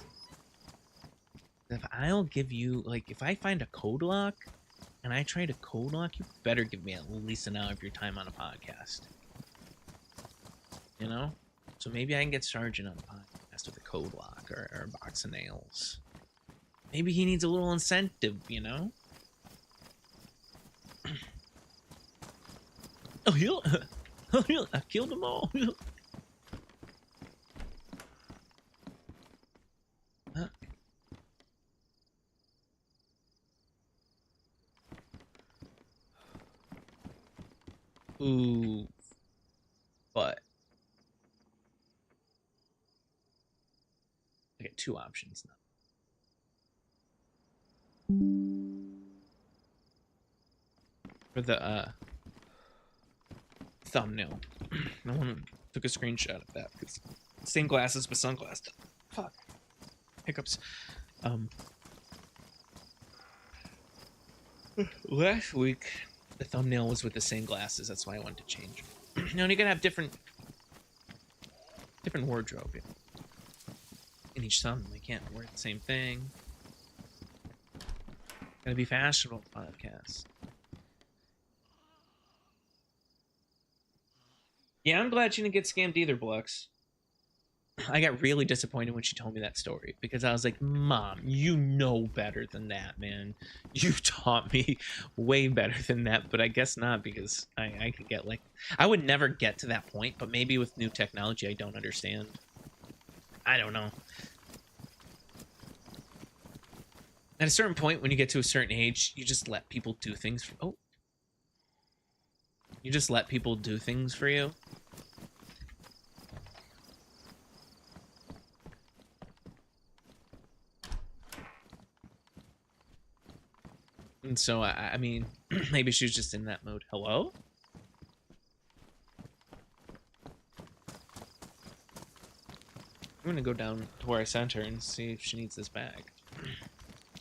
If I'll give you, like, if I find a code lock and I try to code lock, you better give me at least an hour of your time on a podcast. You know? So maybe I can get Sergeant on a podcast with a code lock or a box of nails. Maybe he needs a little incentive, you know? Oh, yeah. I killed them all. Huh? Ooh. But I get two options now. For the thumbnail. No one took a screenshot of that because same glasses but sunglasses. Fuck. Hiccups. Last week the thumbnail was with the same glasses. That's why I wanted to change. You know, you gotta have different wardrobe in each thumb. They can't wear the same thing. Gotta be fashionable podcast. Yeah, I'm glad she didn't get scammed either, Blux. I got really disappointed when she told me that story because I was like, Mom, you know better than that, man. You taught me way better than that, but I guess not because I could get like... I would never get to that point, but maybe with new technology I don't understand. I don't know. At a certain point, when you get to a certain age, you just let people do things for... Oh. You just let people do things for you. And so, I mean, maybe she was just in that mode. Hello? I'm gonna go down to where I sent her and see if she needs this bag.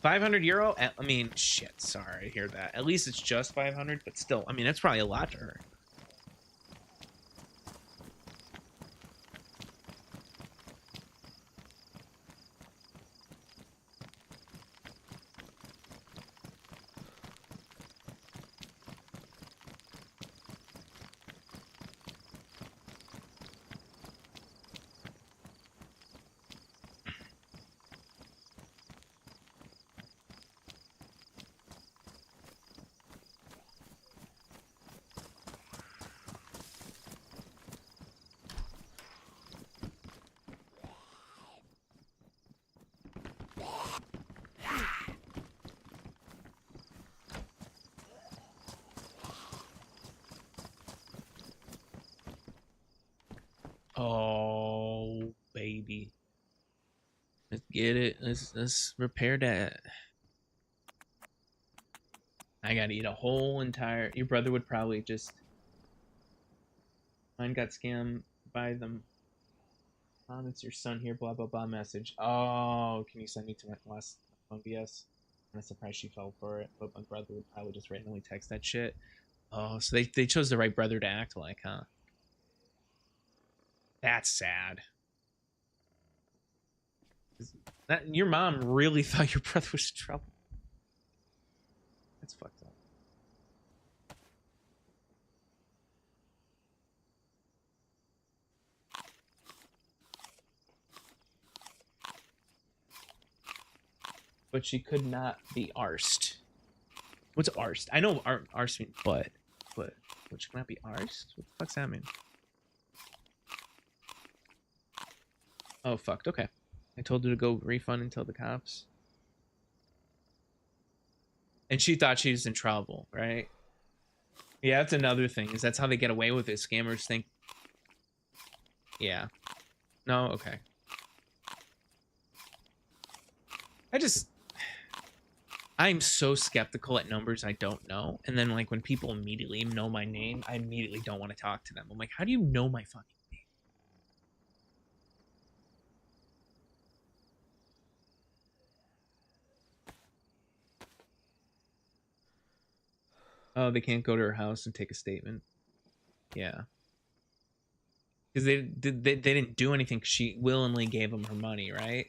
500 euro? I mean, shit, sorry, I hear that. At least it's just 500, but still, I mean, that's probably a lot to her. Oh, baby. Let's get it. Let's repair that. I gotta eat a whole entire... Your brother would probably just... Mine got scammed by them. Mom, it's your son here, blah, blah, blah message. Oh, can you send me to my last phone BS? I'm surprised she fell for it, but my brother would probably just randomly text that shit. Oh, so they chose the right brother to act like, huh? That's sad. Your mom really thought your brother was in trouble. That's fucked up. But she could not be arsed. What's arsed? I know arsed means but she cannot be arsed? What the fuck's that mean? Oh, fucked. Okay. I told her to go refund and tell the cops. And she thought she was in trouble, right? Yeah, that's another thing, is that's how they get away with it. Scammers think... Yeah. No? Okay. I'm so skeptical at numbers I don't know. And then, like, when people immediately know my name, I immediately don't want to talk to them. I'm like, how do you know my fucking name? Oh, they can't go to her house and take a statement. Yeah. Because they didn't do anything. 'Cause she willingly gave them her money, right?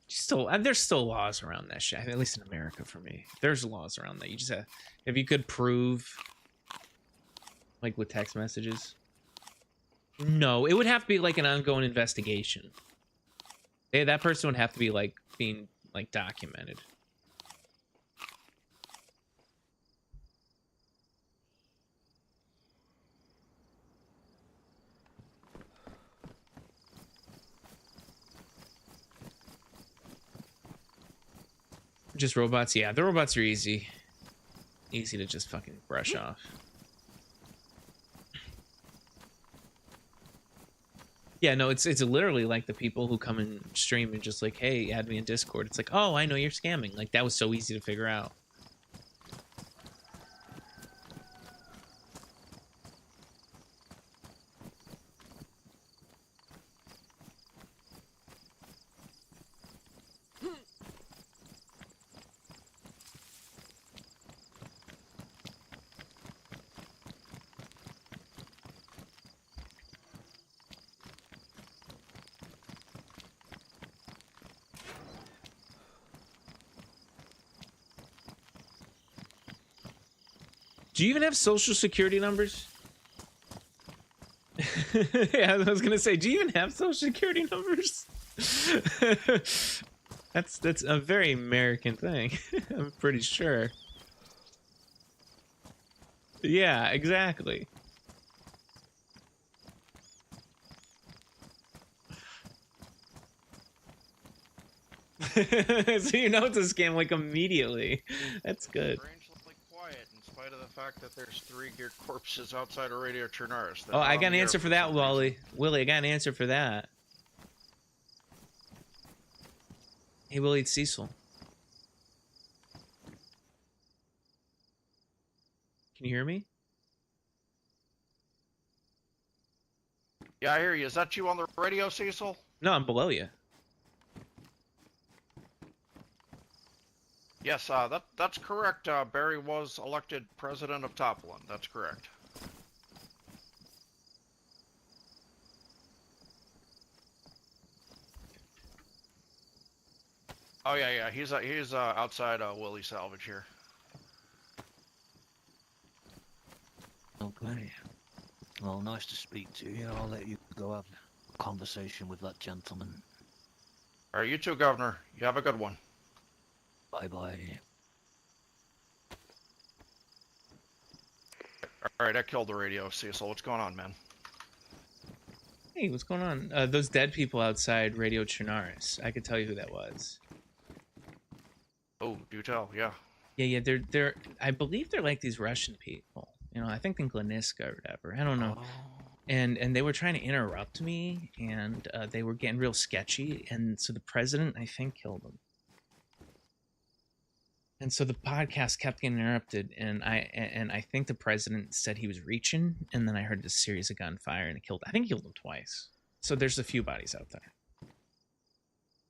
Still, there's still laws around that shit. At least in America, for me, there's laws around that. You just have, if you could prove, like with text messages. No, it would have to be like an ongoing investigation. Hey, that person would have to be like being like documented. Just robots? Yeah, the robots are easy. Easy to just fucking brush off. Yeah, no, it's literally like the people who come and stream and just like, hey, add me in Discord. It's like, oh, I know you're scamming. Like, that was so easy to figure out. Do you even have social security numbers? Yeah, I was gonna say, do you even have social security numbers? That's a very American thing. I'm pretty sure. Yeah, exactly. So you know it's a scam like immediately. That's good. In spite of the fact that there's 3 geared corpses outside of Radio Chernarus. Oh, I got an answer for that, Willie. I got an answer for that. Hey, Willie, it's Cecil. Can you hear me? Yeah, I hear you. Is that you on the radio, Cecil? No, I'm below you. Yes, that's correct. Barry was elected president of Toplin. That's correct. Oh yeah, he's outside Willie Salvage here. Okay. Well, nice to speak to you. I'll let you go have a conversation with that gentleman. All right, you too, Governor. You have a good one. Bye-bye. All right, I killed the radio, Cecil. What's going on, man? Hey, what's going on? Those dead people outside Radio Chernarus. I could tell you who that was. Oh, do tell, yeah. Yeah, they're. I believe they're like these Russian people. You know, I think in Gleniska or whatever. I don't know. And they were trying to interrupt me, and they were getting real sketchy. And so the president, I think, killed them. And so the podcast kept getting interrupted, and I think the president said he was reaching, and then I heard this series of gunfire, and I think he killed him twice. So there's a few bodies out there.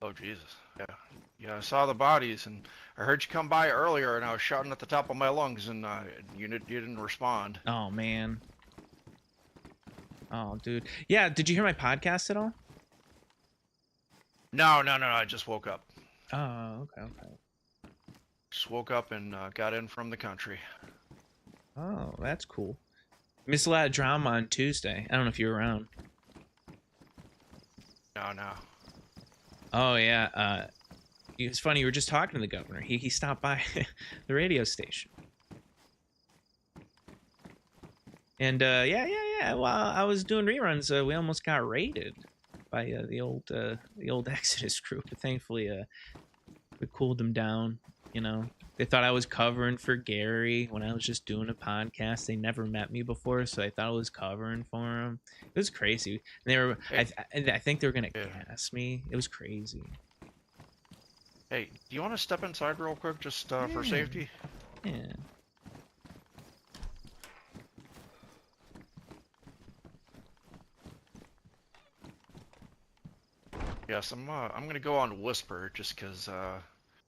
Oh Jesus, yeah. I saw the bodies, and I heard you come by earlier, and I was shouting at the top of my lungs, and you didn't respond. Oh man. Oh dude, yeah. Did you hear my podcast at all? No. I just woke up. Oh, okay. Just woke up and got in from the country. Oh, that's cool. Missed a lot of drama on Tuesday. I don't know if you were around. No. Oh yeah. It was funny. You were just talking to the governor. He stopped by the radio station. And yeah. While I was doing reruns, we almost got raided by the old Exodus group. But thankfully, we cooled them down. You know, they thought I was covering for Gary when I was just doing a podcast. They never met me before, so I thought I was covering for him. It was crazy. And they were, I think they were gonna gas me. It was crazy. Hey, do you want to step inside real quick, just for safety? Yeah. Yes, I'm gonna go on whisper just 'cause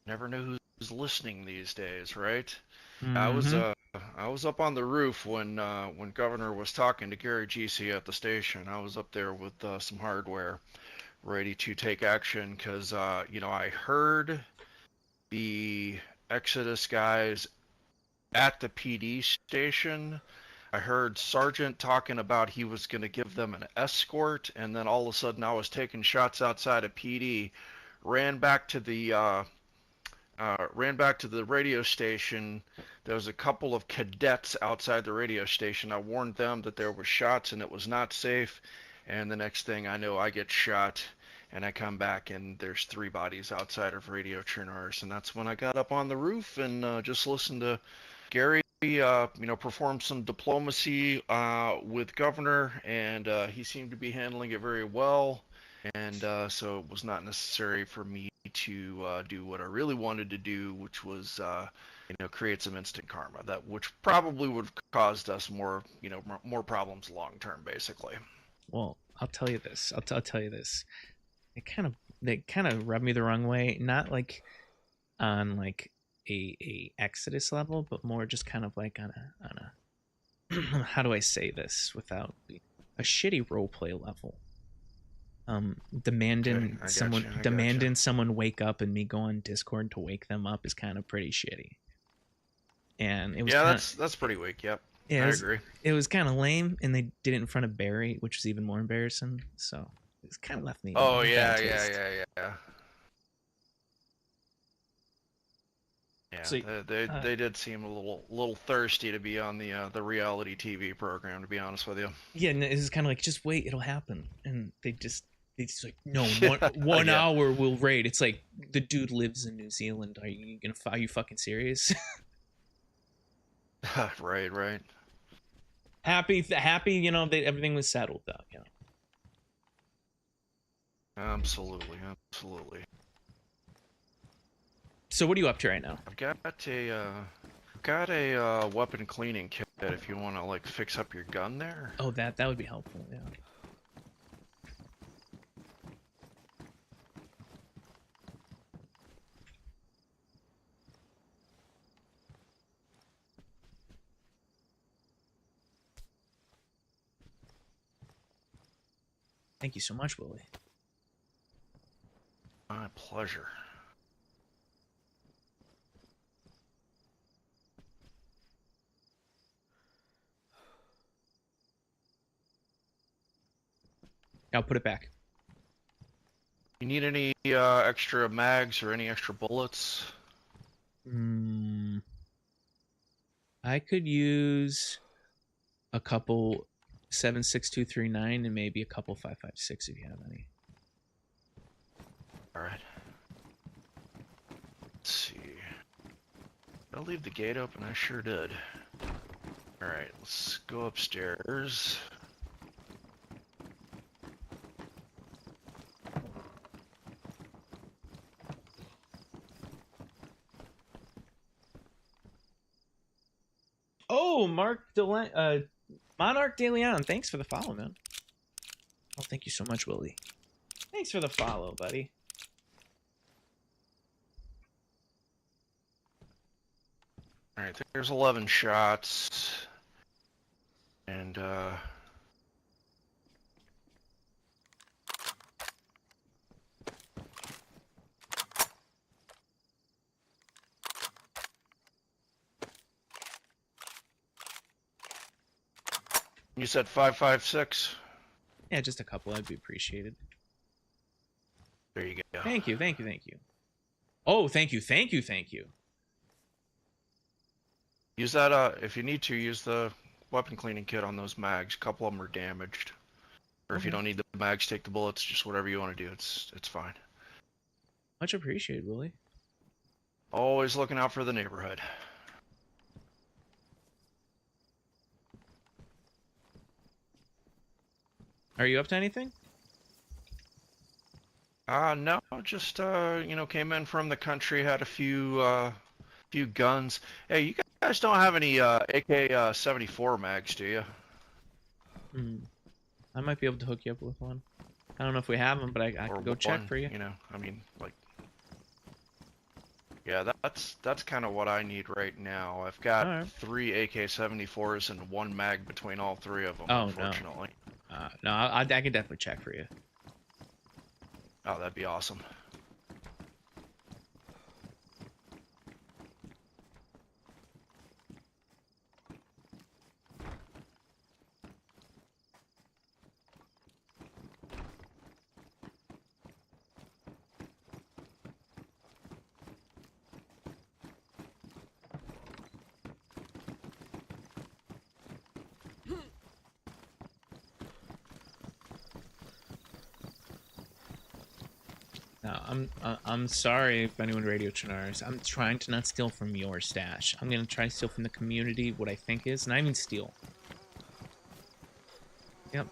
never know who's listening these days, right? I was up on the roof when Governor was talking to Gary GC at the station. I was up there with some hardware, ready to take action because you know, I heard the Exodus guys at the PD station. I heard Sergeant talking about he was going to give them an escort, and then all of a sudden I was taking shots outside of PD, ran back to the radio station. There was a couple of cadets outside the radio station. I warned them that there were shots and it was not safe, and the next thing I know, I get shot, and I come back and there's 3 bodies outside of Radio Chernars, and that's when I got up on the roof and just listened to Gary perform some diplomacy with Governor, and he seemed to be handling it very well, and so it was not necessary for me to do what I really wanted to do, which was create some instant karma, which probably would have caused us more problems long term, basically. Well, I'll tell you this. I'll tell you this. They kind of rubbed me the wrong way. Not like on like a Exodus level, but more just kind of like on a how do I say this without a shitty roleplay level. Demanding someone wake up and me go on Discord to wake them up is kind of pretty shitty. And it was that's pretty weak. Yep. Yeah, I agree. It was kind of lame, and they did it in front of Barry, which was even more embarrassing. So it's kind of left me. Oh yeah. Yeah, So, they did seem a little thirsty to be on the reality TV program, to be honest with you. Yeah, and it's kind of like, just wait, it'll happen, and they just like, no, one hour we'll raid. It's like, the dude lives in New Zealand. Are you fucking serious? Right. Happy, that everything was settled though. Absolutely. So what are you up to right now? I've got a weapon cleaning kit if you want to like fix up your gun there. Oh, that would be helpful. Yeah. Thank you so much, Willie. My pleasure. I'll put it back. You need any extra mags or any extra bullets? I could use a couple 7.6239 and maybe a couple 5.56 if you have any. All right. Let's see. Did I leave the gate open? I sure did. All right, let's go upstairs. Oh, Monarch De Leon, thanks for the follow, man. Oh, thank you so much, Willie. Thanks for the follow, buddy. All right, there's 11 shots, and you said 5.56? Yeah, just a couple. That'd be appreciated. There you go. Thank you. Oh, thank you. Use that, if you need to, use the weapon cleaning kit on those mags. A couple of them are damaged. Or if you don't need the mags, take the bullets, just whatever you want to do. It's fine. Much appreciated, Willie. Always looking out for the neighborhood. Are you up to anything? No, just, came in from the country, had a few guns. Hey, you guys don't have any AK-74 mags, do you? I might be able to hook you up with one. I don't know if we have them, but I can go check one, for you. You know, I mean, like, yeah, that's kind of what I need right now. I've got Alright. 3 AK-74s and 1 mag between all 3 of them, Oh, unfortunately. no. No, I can definitely check for you. Oh, that'd be awesome. No, I'm sorry if anyone radio Chernars. I'm trying to not steal from your stash. I'm gonna try to steal from the community what I think is, and I mean steal. Yep.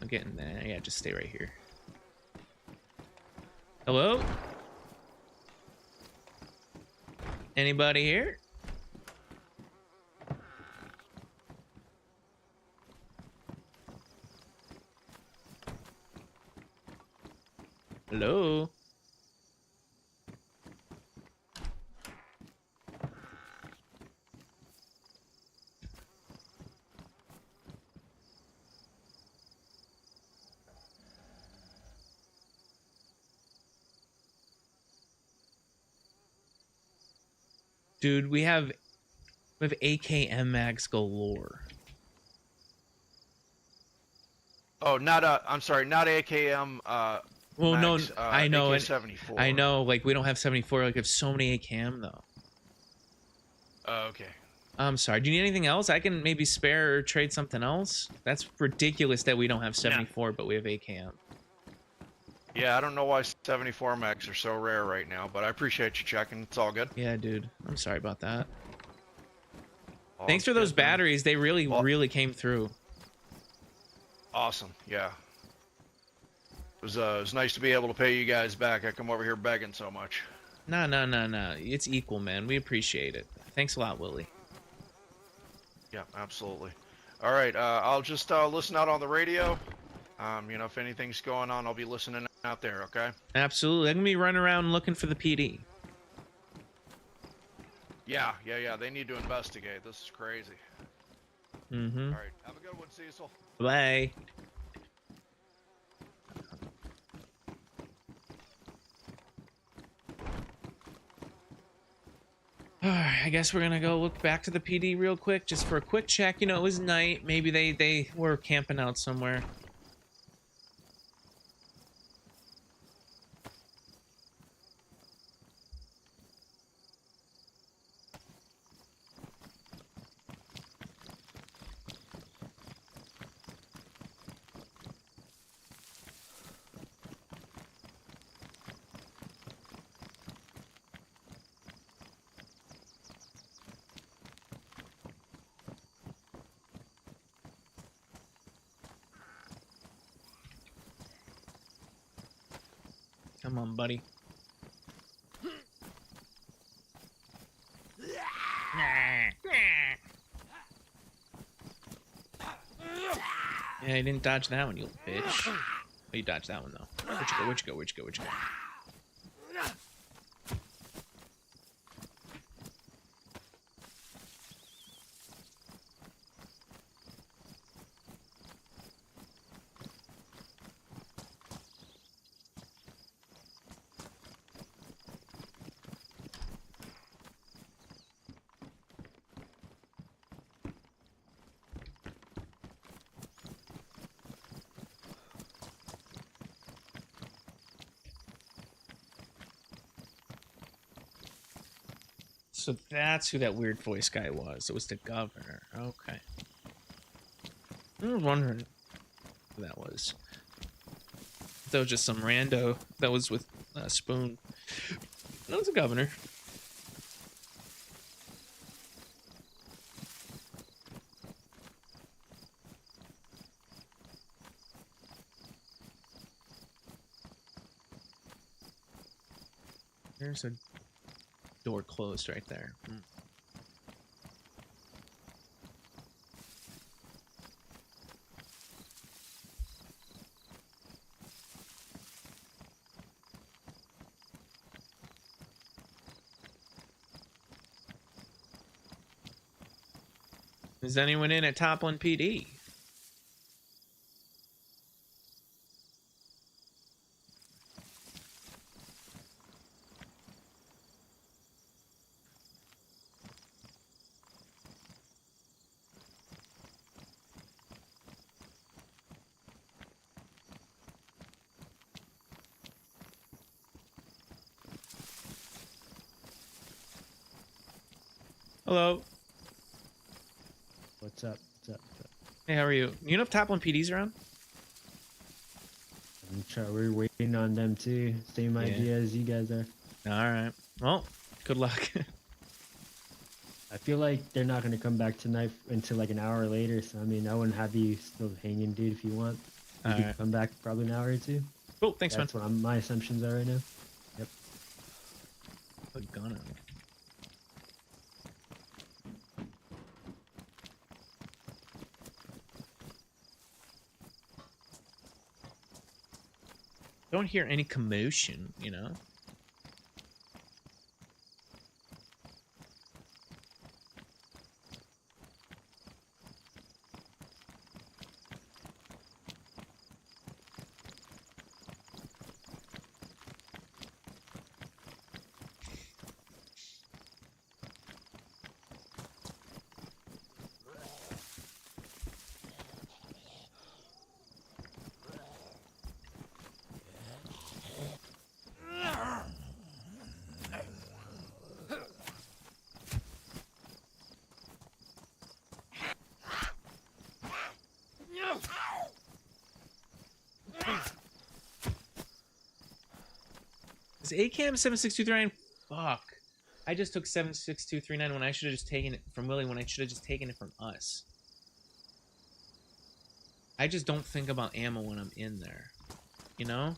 I'm getting there. Yeah, just stay right here. Hello? Anybody here? Hello? Dude, we have AKM mags galore. Oh, not I'm sorry, not AKM. Well, mags, no, I know it. AK-74. I know, like we don't have 74. Like, we have so many AKM though. Oh, okay. I'm sorry. Do you need anything else? I can maybe spare or trade something else. That's ridiculous that we don't have 74, but we have AKM. Yeah, I don't know why 74 mags are so rare right now, but I appreciate you checking. It's all good. Yeah, dude. I'm sorry about that. All Thanks for those good, man. batteries. They really came through. Awesome. Yeah. It was nice to be able to pay you guys back. I come over here begging so much. No. It's equal, man. We appreciate it. Thanks a lot, Willie. Yeah, absolutely. All right, I'll just listen out on the radio. You know, if anything's going on, I'll be listening out there, okay? Absolutely. I'm gonna be running around looking for the PD. Yeah. They need to investigate. This is crazy. Mm-hmm. All right, have a good one, Cecil. Bye. I guess we're gonna go look back to the PD real quick, just for a quick check. You know, it was night. Maybe they were camping out somewhere. Come on, buddy. Yeah, you didn't dodge that one, you little bitch. Oh, you dodged that one, though. Where'd you go? So that's who that weird voice guy was. It was the governor. Okay. I was wondering who that was. That was just some rando that was with Spoon. That was the governor. There's a door closed right there. Is anyone in at Toplin PD? Hello. What's up? What's up? What's up? Hey, how are you? You know if Toplin PD's around? We're waiting on them too. Same idea as you guys are. All right. Well, good luck. I feel like they're not gonna come back tonight until like an hour later. So I mean, I wouldn't have you still hanging, dude. If you want, you can come back probably an hour or two. Cool. Thanks, That's man. what my assumptions are right now. Yep. Put gun on. Don't hear any commotion, you know? Is ACAM 76239? Fuck. I just took 76239 when I should have just taken it from Willie, when I should have just taken it from us. I just don't think about ammo when I'm in there. You know?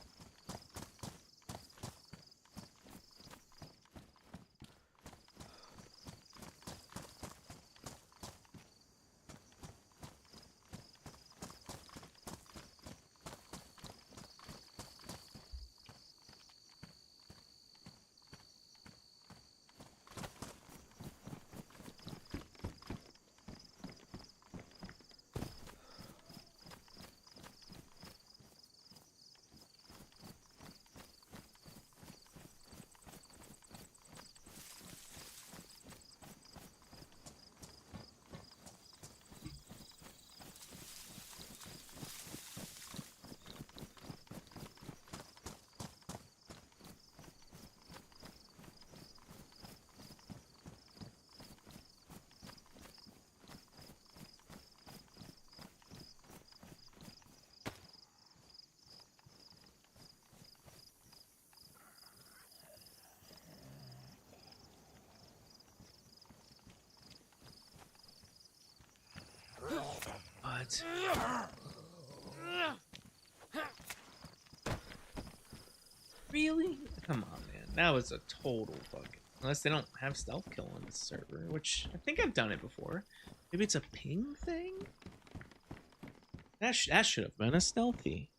What? Really? Come on, man. That was a total fucking... Unless they don't have stealth kill on this server, which I think I've done it before. Maybe it's a ping thing? That should have been a stealthy.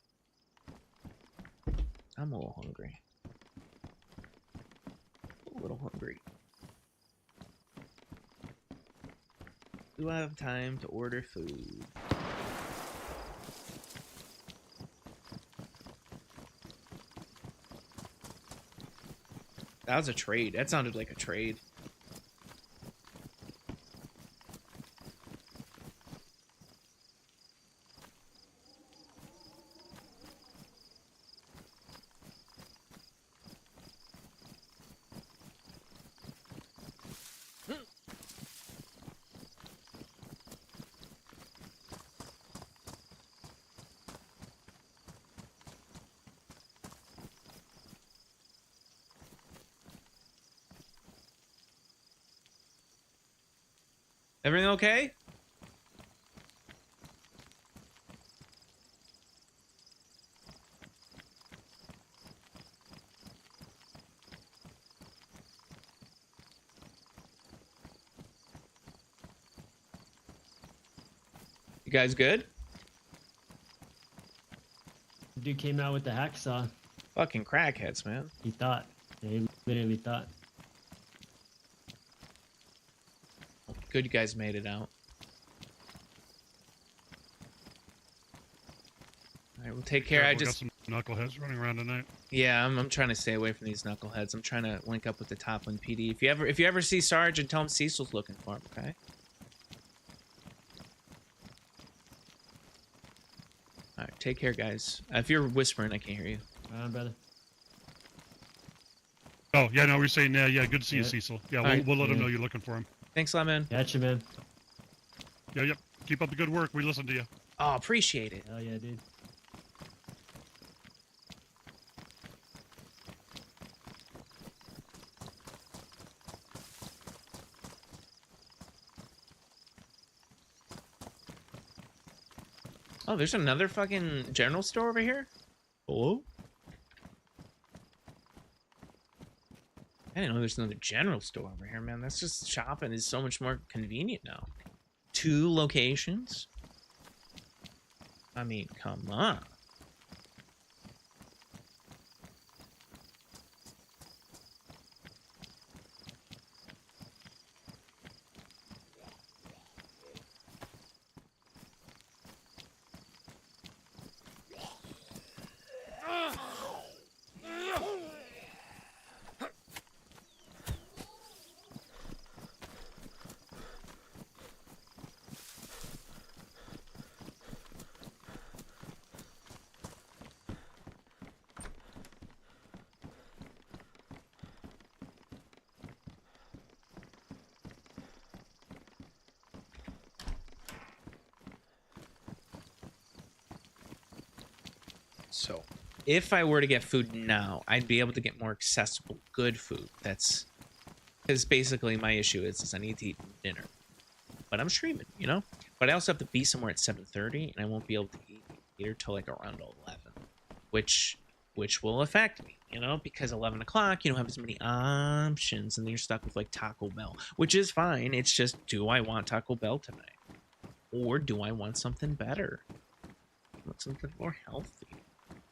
I'm a little hungry. A little hungry. Do I have time to order food? That was a trade. That sounded like a trade. Everything okay? You guys good? Dude came out with the hacksaw. Fucking crackheads, man. He thought. He literally thought. Good you guys made it out. right, well, take care. Yeah, I we just got some knuckleheads running around tonight. Yeah, I'm trying to stay away from these knuckleheads. I'm trying to link up with the Topland PD. If you ever see Sarge, and tell him Cecil's looking for him, okay? All right, take care, guys. If you're whispering, I can't hear you. Brother. Oh, yeah, no, we're saying, yeah, good to see you, Yeah. Cecil. Yeah, All we'll, right. we'll let him know you're looking for him. Thanks a lot, man. Gotcha, man. Yeah, yep. Keep up the good work. We listen to you. Oh, appreciate it. Hell yeah, dude. Oh, there's another fucking general store over here? Hello? I didn't know there's another general store over here, man. That's just shopping is so much more convenient now. 2 locations? I mean, come on. So, if I were to get food now, I'd be able to get more accessible, good food. That's because basically my issue is I need to eat dinner, but I'm streaming, you know. But I also have to be somewhere at 7:30, and I won't be able to eat either till like around 11, which will affect me, you know, because 11 o'clock you don't have as many options, and then you're stuck with like Taco Bell, which is fine. It's just, do I want Taco Bell tonight, or do I want something better? I want something more healthy.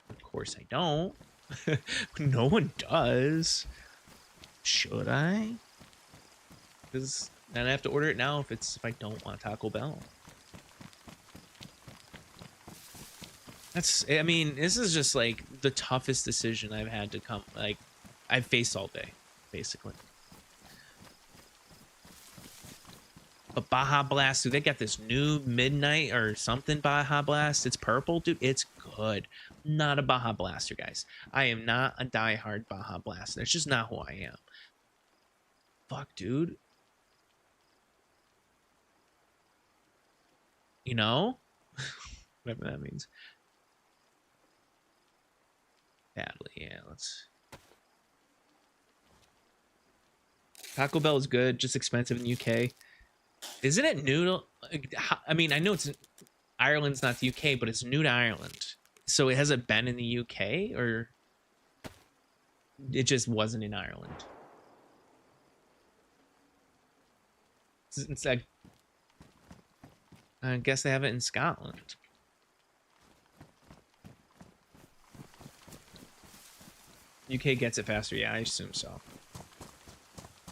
Of course I don't. No one does. Should I? Because then I have to order it now if I don't want Taco Bell. I mean, this is just like the toughest decision I've had to I've faced all day, basically. But Baja Blast, dude, they got this new midnight or something Baja Blast. It's purple, dude. It's good. Not a Baja Blaster, guys. I am not a diehard Baja Blaster. It's just not who I am. Fuck, dude. You know? Whatever that means. Badly, yeah, let's... Taco Bell is good, just expensive in the UK. Isn't it new to... I mean, I know it's... Ireland's not the UK, but it's new to Ireland. So it hasn't been in the UK, or... It just wasn't in Ireland? It's like... I guess they have it in Scotland. UK gets it faster, yeah, I assume so.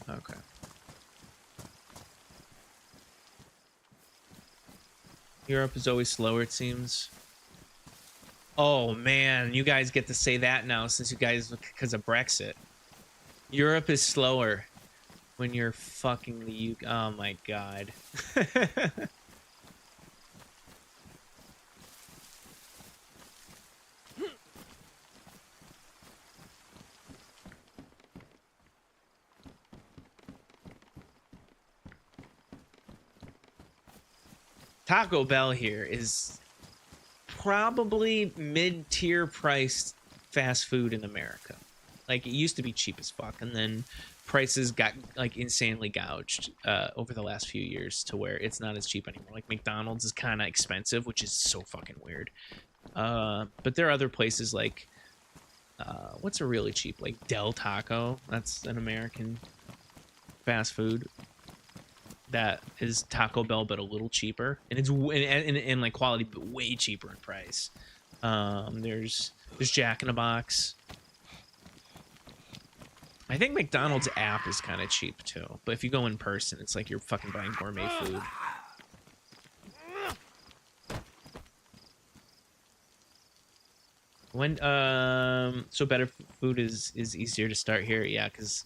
Okay. Europe is always slower, it seems. Oh man, you guys get to say that now since you guys, because of Brexit. Europe is slower when you're fucking the UK. Oh my god. Taco Bell here is probably mid-tier priced fast food in America. Like, it used to be cheap as fuck, and then prices got like insanely gouged over the last few years to where it's not as cheap anymore. Like McDonald's is kind of expensive, which is so fucking weird. But there are other places like what's a really cheap, like Del Taco. That's an American fast food that is Taco Bell but a little cheaper, and it's in like quality but way cheaper in price. There's Jack in the Box. I think McDonald's app is kind of cheap too, but if you go in person, it's like you're fucking buying gourmet food. When so better food is easier to start here, yeah, because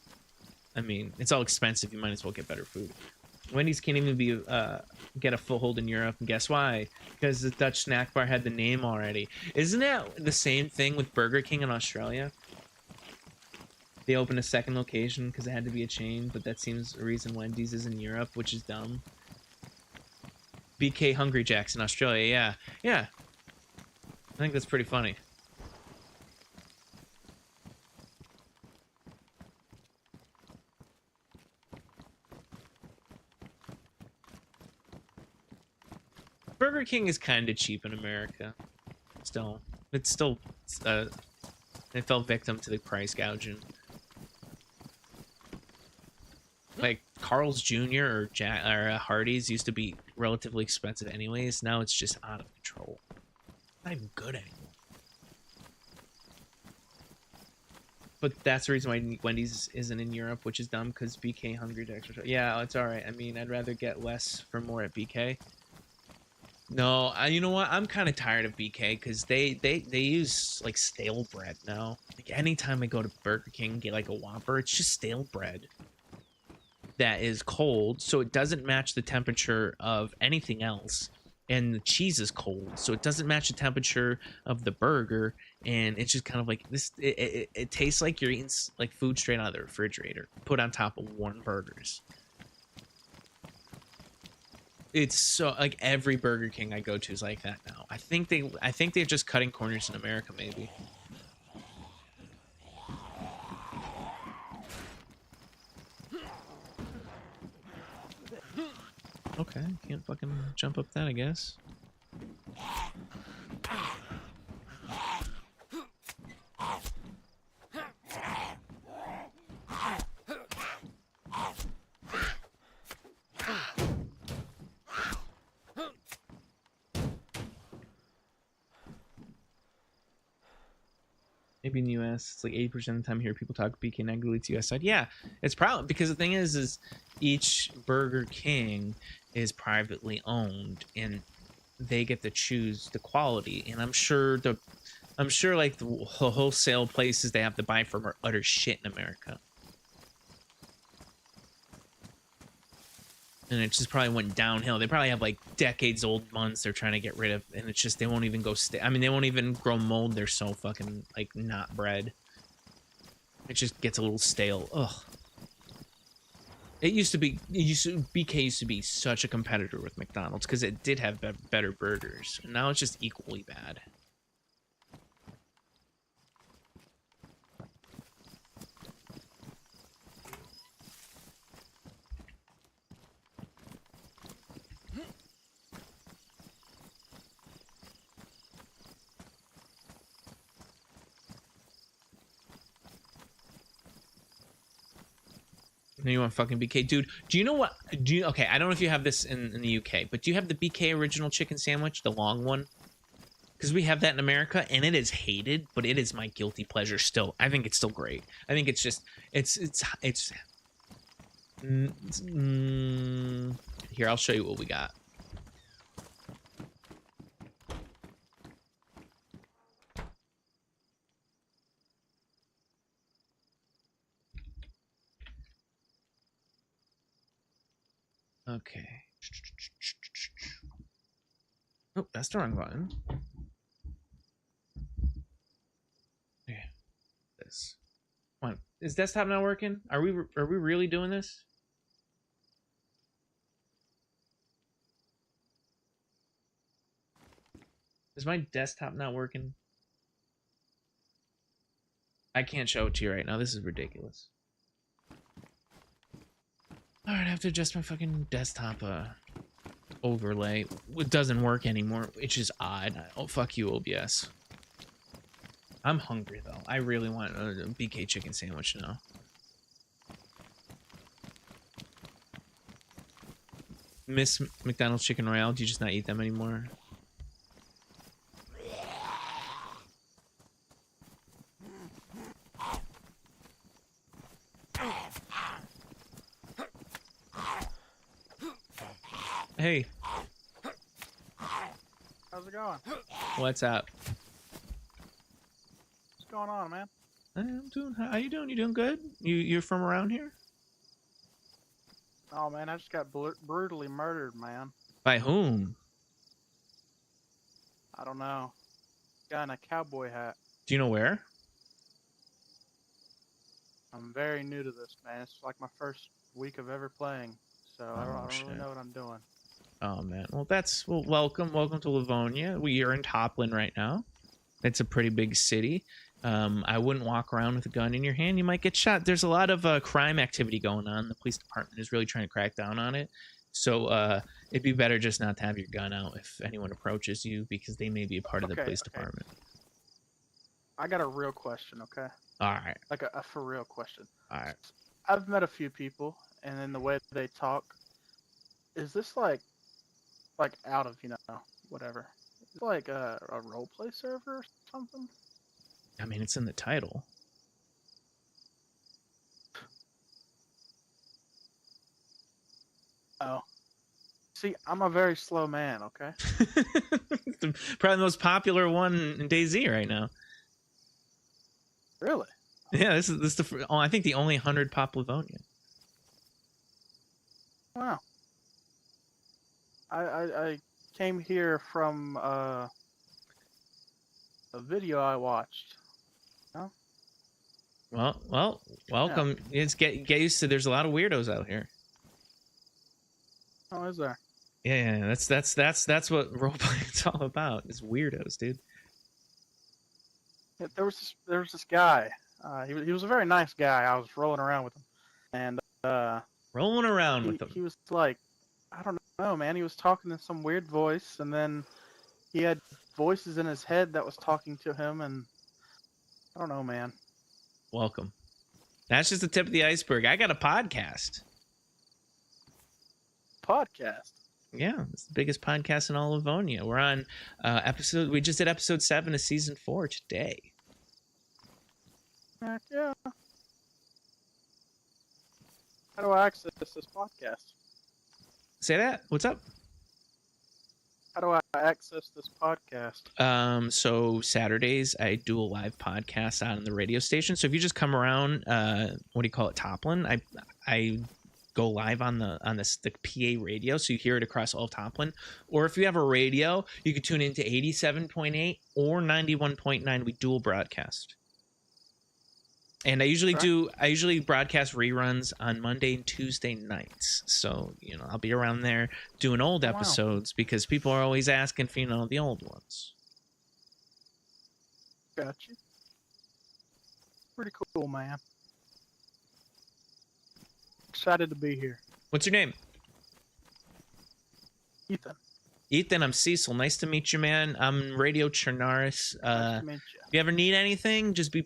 I mean it's all expensive. You might as well get better food. Wendy's can't even be get a foothold in Europe, and guess why? Because the Dutch snack bar had the name already. Isn't that the same thing with Burger King in Australia? They opened a second location because it had to be a chain, but that seems a reason Wendy's is in Europe, which is dumb. BK Hungry Jacks in Australia, yeah, yeah. I think that's pretty funny. Burger King is kind of cheap in America. Still, it's still, it fell victim to the price gouging. Like Carl's Jr. or Hardee's used to be relatively expensive anyways. Now it's just out of control. Not even good anymore. But that's the reason why Wendy's isn't in Europe, which is dumb because BK Hungry Jacks. Yeah, it's all right. I mean, I'd rather get less for more at BK. No, you know what? I'm kind of tired of BK because they use like stale bread now. Like anytime I go to Burger King and get like a Whopper, it's just stale bread that is cold, so it doesn't match the temperature of anything else. And the cheese is cold, so it doesn't match the temperature of the burger. And it's just kind of like this. It tastes like you're eating like food straight out of the refrigerator, put on top of warm burgers. It's so like every Burger King I go to is like that now. I think they're just cutting corners in America, maybe. Okay, can't fucking jump up that, I guess. Maybe in the US, it's like 80% of the time here people talk BK negatively to US side. Yeah, it's probably because the thing is each Burger King is privately owned and they get to choose the quality. And I'm sure like the wholesale places they have to buy from are utter shit in America. And it just probably went downhill. They probably have like decades old buns they're trying to get rid of, and it's just they won't even go I mean, they won't even grow mold. They're so fucking like not bred. It just gets a little stale. Ugh. BK used to be such a competitor with McDonald's because it did have better burgers, and now it's just equally bad. You want fucking BK, dude? Do you know what? Okay, I don't know if you have this in the UK, but do you have the BK original chicken sandwich, the long one? Because we have that in America, and it is hated, but it is my guilty pleasure still. I think it's still great. I think it's just here, I'll show you what we got. Okay. Oh, that's the wrong button. Okay. This. Come on. Is desktop not working? Are we really doing this? Is my desktop not working? I can't show it to you right now. This is ridiculous. Alright, I have to adjust my fucking desktop overlay. It doesn't work anymore, which is odd. Oh, fuck you, OBS. I'm hungry, though. I really want a BK chicken sandwich now. Miss McDonald's Chicken Royale? Do you just not eat them anymore? Hey. How's it going? What's up? going on, man? I'm doing. How you doing? You doing good? You're from around here? Oh man, I just got brutally murdered, man. By whom? I don't know. Guy in a cowboy hat. Do you know where? I'm very new to this, man. It's like my first week of ever playing, so I don't really know what I'm doing. Oh man. Well, welcome to Livonia. We are in Toplin right now. It's a pretty big city. I wouldn't walk around with a gun in your hand. You might get shot. There's a lot of crime activity going on. The police department is really trying to crack down on it. So it'd be better just not to have your gun out if anyone approaches you, because they may be a part of the police department. I got a real question, okay? All right. Like a for real question. All right. I've met a few people, and then the way they talk, is this like out of, whatever? Is it like a roleplay server or something? I mean, it's in the title. Oh. See, I'm a very slow man, okay? Probably the most popular one in DayZ right now. Really? Yeah, this is I think the only 100 pop Livonia. Wow. I came here from a video I watched. No? Well, welcome. Yeah. It's get used to. There's a lot of weirdos out here. Oh, is there? Yeah, that's what roleplaying's all about. Is weirdos, dude. Yeah, there was this guy. He was a very nice guy. I was rolling around with him, and rolling around with him. He was like, I don't know, man. He was talking in some weird voice, and then he had voices in his head that was talking to him, and I don't know, man. Welcome. That's just the tip of the iceberg. I got a podcast. Podcast? Yeah, it's the biggest podcast in all of Livonia. We're on we just did episode 7 of season 4 today. Heck yeah. How do I access this podcast? Say that? What's up? How do I access this podcast? So Saturdays I do a live podcast on the radio station. So if you just come around, what do you call it, Toplin? I go live on the PA radio, so you hear it across all of Toplin. Or if you have a radio, you can tune into 87.8 or 91.9. We dual broadcast. And I usually broadcast reruns on Monday and Tuesday nights. So, I'll be around there doing old episodes because people are always asking for, the old ones. Gotcha. Pretty cool, man. Excited to be here. What's your name? Ethan. Ethan, I'm Cecil. Nice to meet you, man. I'm Radio Chernaris. Nice to meet you. If you ever need anything, just be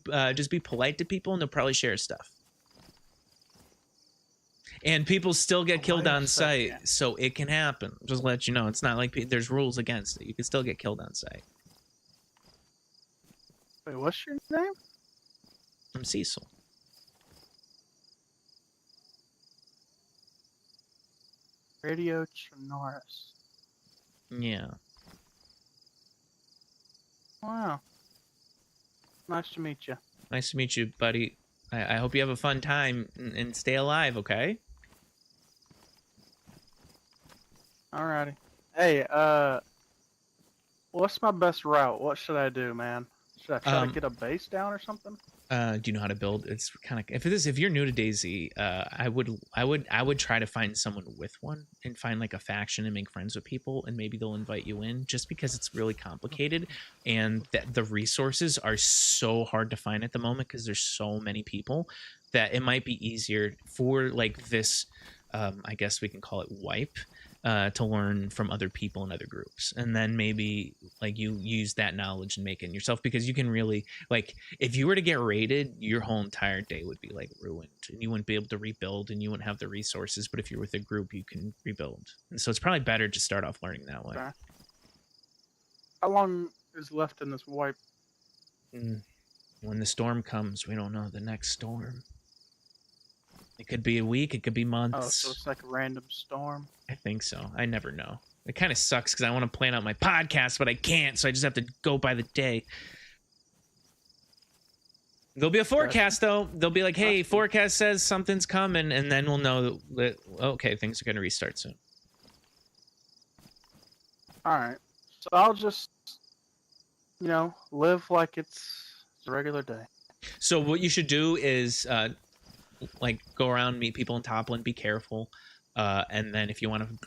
polite to people, and they'll probably share stuff. And people still get killed on site, so it can happen. Just let you know, it's not like there's rules against it. You can still get killed on site. Wait, what's your name? I'm Cecil. Radio Chernaris. Yeah. Wow. Nice to meet you. Nice to meet you, buddy. I hope you have a fun time and stay alive, okay? Alrighty. Hey, what's my best route? What should I do, man? Should I try to get a base down or something? Do you know how to build? It's kind of if you're new to DayZ, I would try to find someone with one and find like a faction and make friends with people, and maybe they'll invite you in, just because it's really complicated and the resources are so hard to find at the moment because there's so many people that it might be easier for like this. I guess we can call it wipe. To learn from other people and other groups, and then maybe like you use that knowledge and make it yourself, because you can really, like, if you were to get raided, your whole entire day would be like ruined and you wouldn't be able to rebuild and you wouldn't have the resources. But if you're with a group, you can rebuild, and so it's probably better to start off learning that way. How long is left in this wipe? When the storm comes, we don't know the next storm. It could be a week, it could be months. Oh, so it's like a random storm? I think so. I never know. It kind of sucks because I want to plan out my podcast, but I can't, so I just have to go by the day. There'll be a forecast though. They'll be like, "Hey, forecast says something's coming," and then we'll know that okay, things are gonna restart soon. All right. So I'll just, live like it's a regular day. So what you should do is like go around, meet people in Toplin, be careful, and then if you want to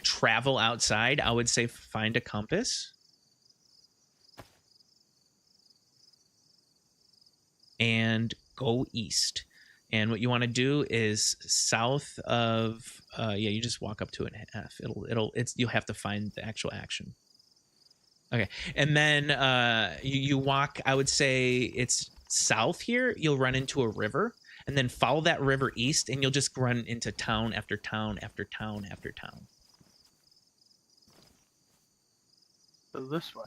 travel outside, I would say find a compass. And go east. And what you want to do is south of you just walk up 2.5. You'll have to find the actual action. Okay. And then you walk, I would say it's south here, you'll run into a river, and then follow that river east, and you'll just run into town after town after town after town. So this way.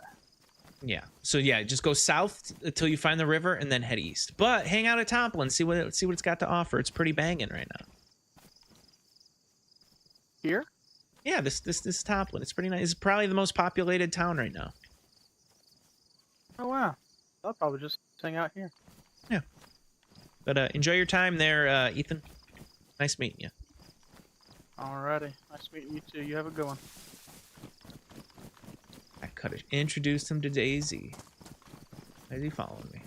Yeah. So yeah, just go south until you find the river, and then head east. But hang out at Toplin, see what it's got to offer. It's pretty banging right now. Here? Yeah, this Toplin. It's pretty nice. It's probably the most populated town right now. Oh wow. I'll probably just hang out here. Yeah. But enjoy your time there, Ethan. Nice meeting you. Alrighty. Nice meeting you too. You have a good one. I could have introduced him to DAYZ. Why is he following me?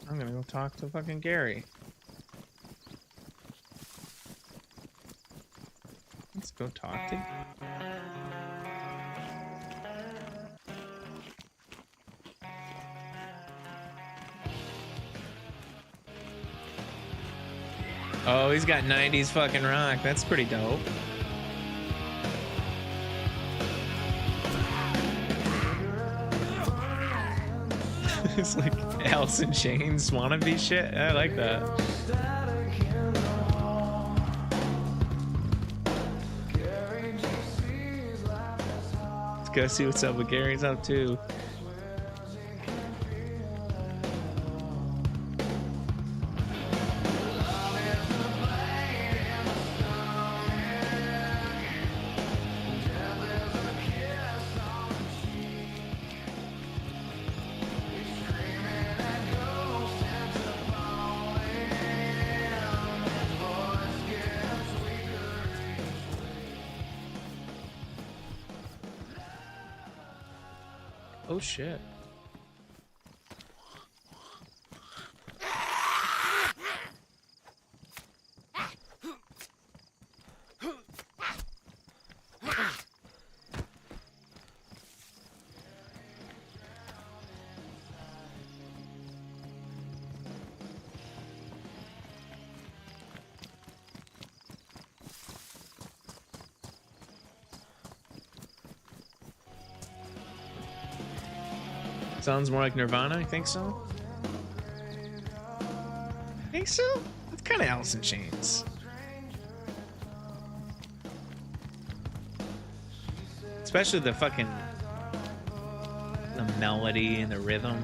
I'm gonna go talk to fucking Gary. Let's go talk to. Oh, he's got 90s fucking rock. That's pretty dope. It's like Alice in Chains wannabe shit. I like that. Let's go see what's up with Gary's up too. Oh shit. Sounds more like Nirvana, I think so. Think so? That's kind of Alice in Chains. Especially the fucking melody and the rhythm.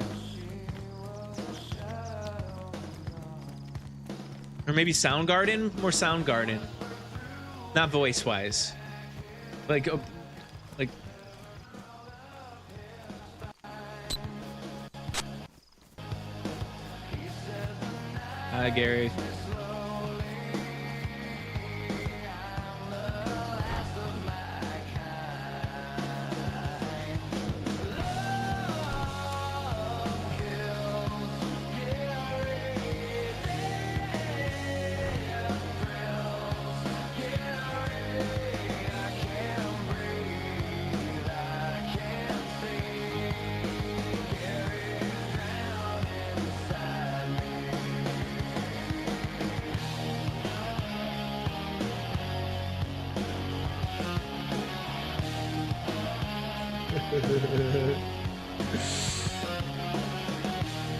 Or maybe Soundgarden? More Soundgarden. Not voice-wise. Like Hi, Gary.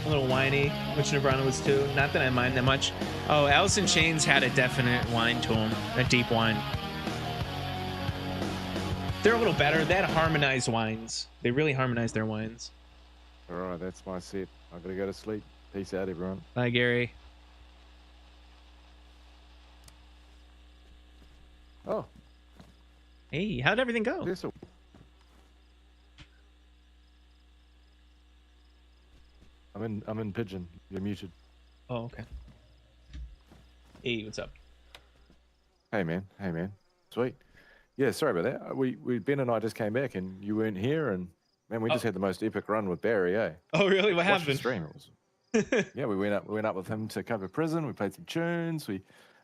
A little whiny, which Nebrana was too. Not that I mind that much. Oh, Alice in Chains had a definite whine to them, a deep whine. They're a little better. They had harmonized whines. They really harmonized their whines. All right, that's my set. I'm gonna go to sleep. Peace out, everyone. Bye, Gary. Oh. Hey, how'd everything go? I'm in pigeon. You're muted. Oh, okay. Hey, what's up? Hey man. Sweet. Yeah, sorry about that. We Ben and I just came back and you weren't here, and man, we just had the most epic run with Barry, eh? Oh really? What Watch happened? the stream. It was yeah, we went up with him to cover prison. We played some tunes. We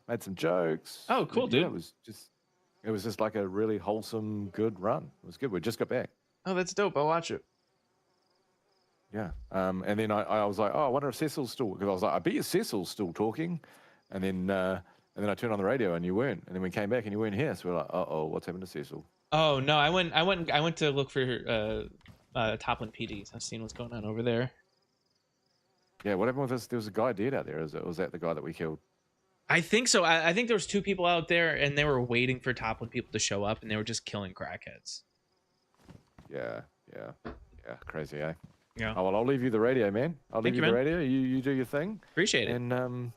made some jokes. Oh, cool, dude. Yeah, it was just like a really wholesome, good run. It was good. We just got back. Oh, that's dope. I'll watch it. Yeah. And then I was like, oh, I wonder if Cecil's still, because I was like, I bet you Cecil's still talking. And then I turned on the radio and you weren't. And then we came back and you weren't here. So we're like, oh, what's happened to Cecil? Oh no, I went to look for Toplin PDs. I've seen what's going on over there. Yeah, what happened with this? There was a guy dead out there. Was that the guy that we killed? I think so. I think there was 2 people out there, and they were waiting for Toplin people to show up, and they were just killing crackheads. Yeah, crazy, eh? Yeah. Oh well, I'll leave you the radio, man. I'll leave you the radio. You do your thing. Appreciate it. And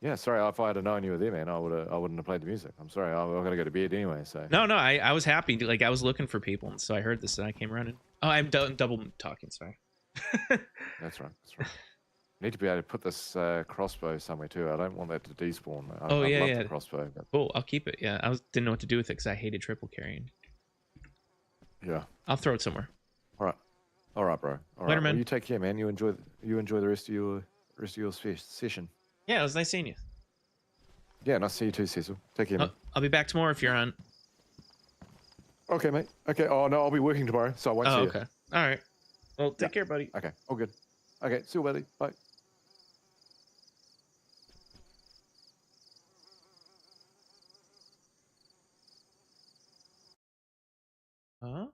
yeah, sorry if I had known you were there, man. I wouldn't have played the music. I'm sorry. I'm gonna go to bed anyway. So. No, I was happy. Like I was looking for people, and so I heard this, and I came running. Oh, I'm double talking. Sorry. That's right. Need to be able to put this crossbow somewhere too. I don't want that to despawn. I love the crossbow. But... Cool. I'll keep it. Yeah, didn't know what to do with it because I hated triple carrying. Yeah. I'll throw it somewhere. All right, bro. All Later, right. man. Well, you take care, man. You enjoy the rest of your session. Yeah, it was nice seeing you. Yeah, nice to see you too, Cecil. Take care, man. I'll be back tomorrow if you're on. Okay, mate. Okay. Oh no, I'll be working tomorrow, so I won't see you. Okay. All right. Well, take care, buddy. Okay. All good. Okay. See you, buddy. Bye. Huh?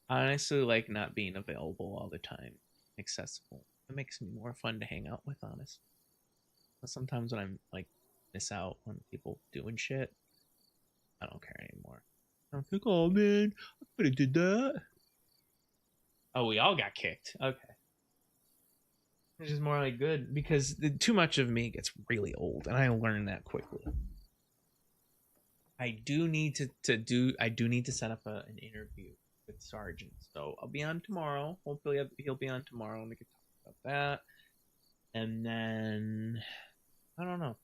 I honestly like not being available all the time, accessible. It makes me more fun to hang out with, honestly. But sometimes when I'm like miss out on people doing shit, I don't care anymore. I'm like, oh man, I could have did that. Oh, we all got kicked. Okay. It's just more like good because too much of me gets really old, and I learned that quickly. I do need to set up an interview with Sergeant, so I'll be on tomorrow. Hopefully he'll be on tomorrow and we can talk about that. And then I don't know.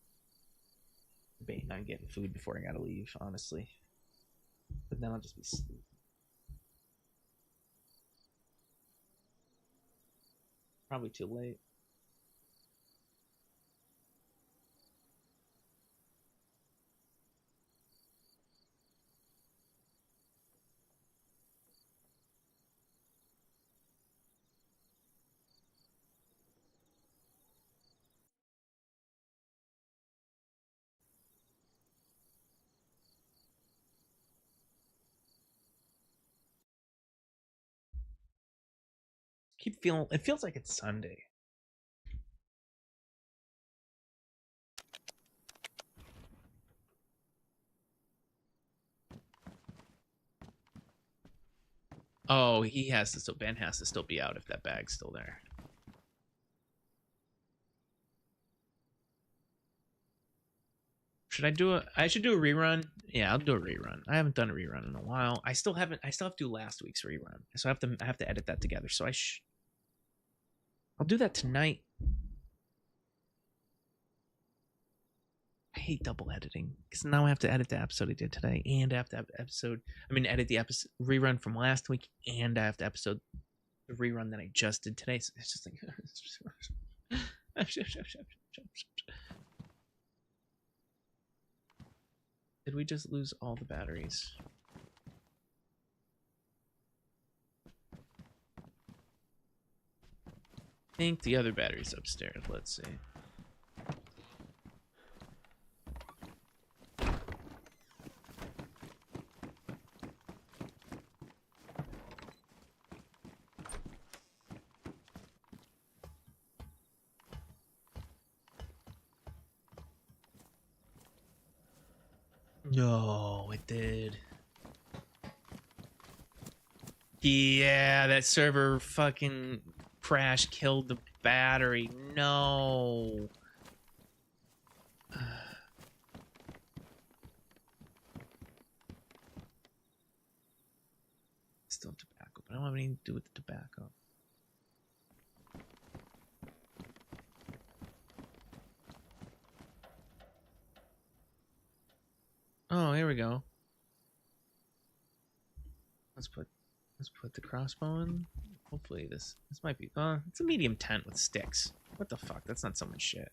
Debating on getting food before I gotta leave, honestly. But then I'll just be sleeping. Probably too late. It feels like it's Sunday. Oh, Ben has to still be out if that bag's still there. I should do a rerun. Yeah, I'll do a rerun. I haven't done a rerun in a while. I still have to do last week's rerun. So I have to edit that together. So I'll do that tonight. I hate double editing because now I have to edit the episode I did today, and I have to edit the episode rerun from last week, and I have to the rerun that I just did today. So it's just like did we just lose all the batteries? I think the other battery's upstairs. Let's see. No, it did. Yeah, that server fucking crash killed the battery. No. Still tobacco, but I don't have anything to do with the tobacco. Oh, here we go. Let's put the crossbow in. Hopefully this might be it's a medium tent with sticks. What the fuck? That's not so much shit.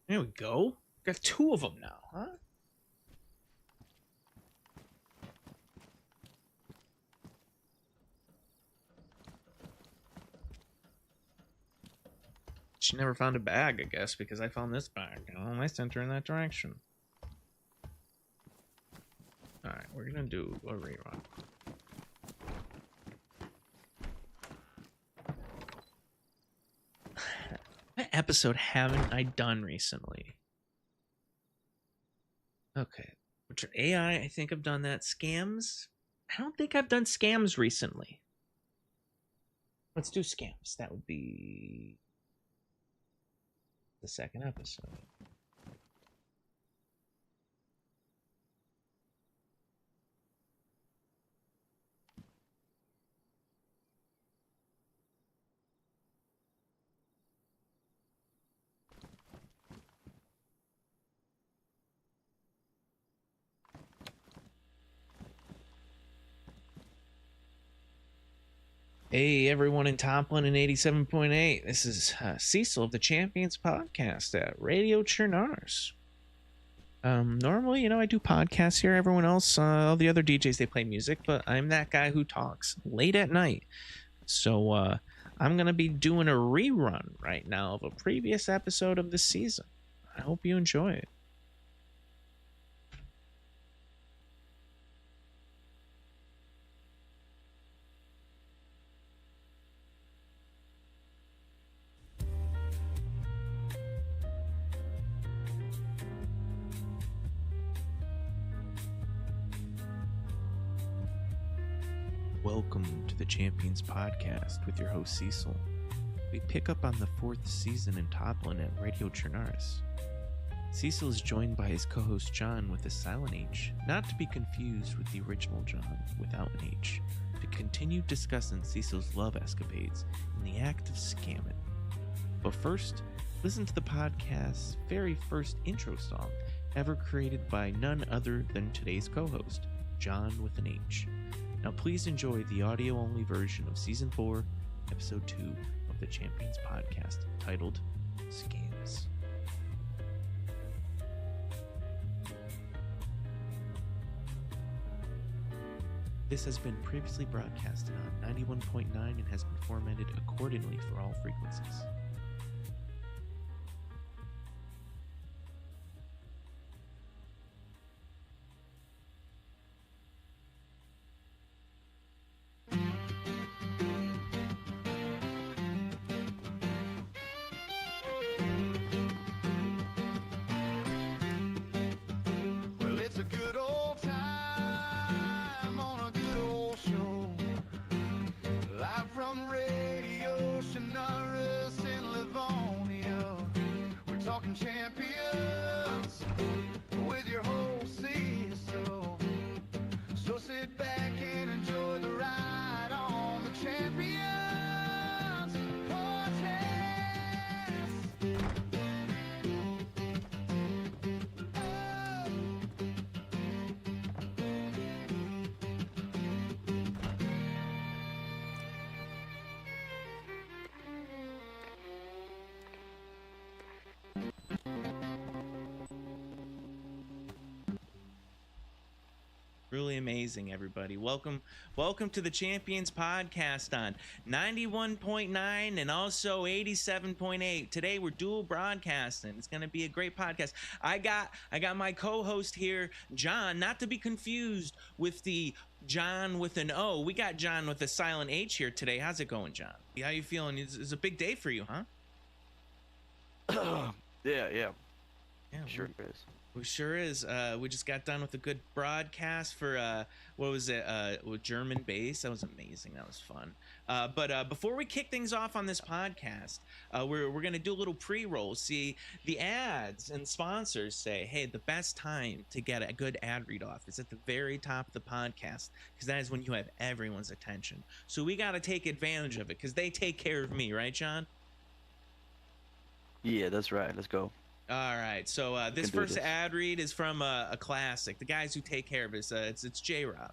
There we go. Got 2 of them now, huh? She never found a bag, I guess, because I found this bag. Oh, I sent her in that direction. Alright, we're gonna do a rerun. What episode haven't I done recently? Okay. Which are AI? I think I've done that. Scams? I don't think I've done scams recently. Let's do scams. That would be the second episode. Hey, everyone in Toplin and 87.8. This is Cecil of the Champions Podcast at Radio Chernars. Normally, I do podcasts here. Everyone else, all the other DJs, they play music, but I'm that guy who talks late at night. So I'm going to be doing a rerun right now of a previous episode of this season. I hope you enjoy it. Welcome to the Champions Podcast with your host Cecil. We pick up on the 4th season in Toplin at Radio Chernars. Cecil is joined by his co-host John with a silent H, not to be confused with the original John without an H, to continue discussing Cecil's love escapades and the act of scamming. But first, listen to the podcast's very first intro song, ever created by none other than today's co-host, John with an H. Now please enjoy the audio-only version of Season 4, Episode 2 of the Champions Podcast, titled Scams. This has been previously broadcasted on 91.9 and has been formatted accordingly for all frequencies. Well, it's a good old time on a good old show. Live from Radio Sonoris in Livonia. We're talking champions with your host CECIL. So sit back and enjoy the ride on the Champions Podcast. Really amazing, everybody. Welcome to the Champions Podcast on 91.9 and also 87.8. Today we're dual broadcasting. It's going to be a great podcast. I got my co-host here, John, not to be confused with the John with an O. We got John with a silent H here today. How's it going, John? How you feeling? It's a big day for you, huh? Yeah. Sure it is. We sure is. We just got done with a good broadcast for what was it? With German bass. That was amazing. That was fun. But before we kick things off on this podcast, we're gonna do a little pre-roll. See, the ads and sponsors say, hey, the best time to get a good ad read off is at the very top of the podcast, because that is when you have everyone's attention. So we got to take advantage of it because they take care of me, right, John? Yeah, that's right. Let's go. All right, so this first ad read is from a classic. The guys who take care of us, it's J-Rob.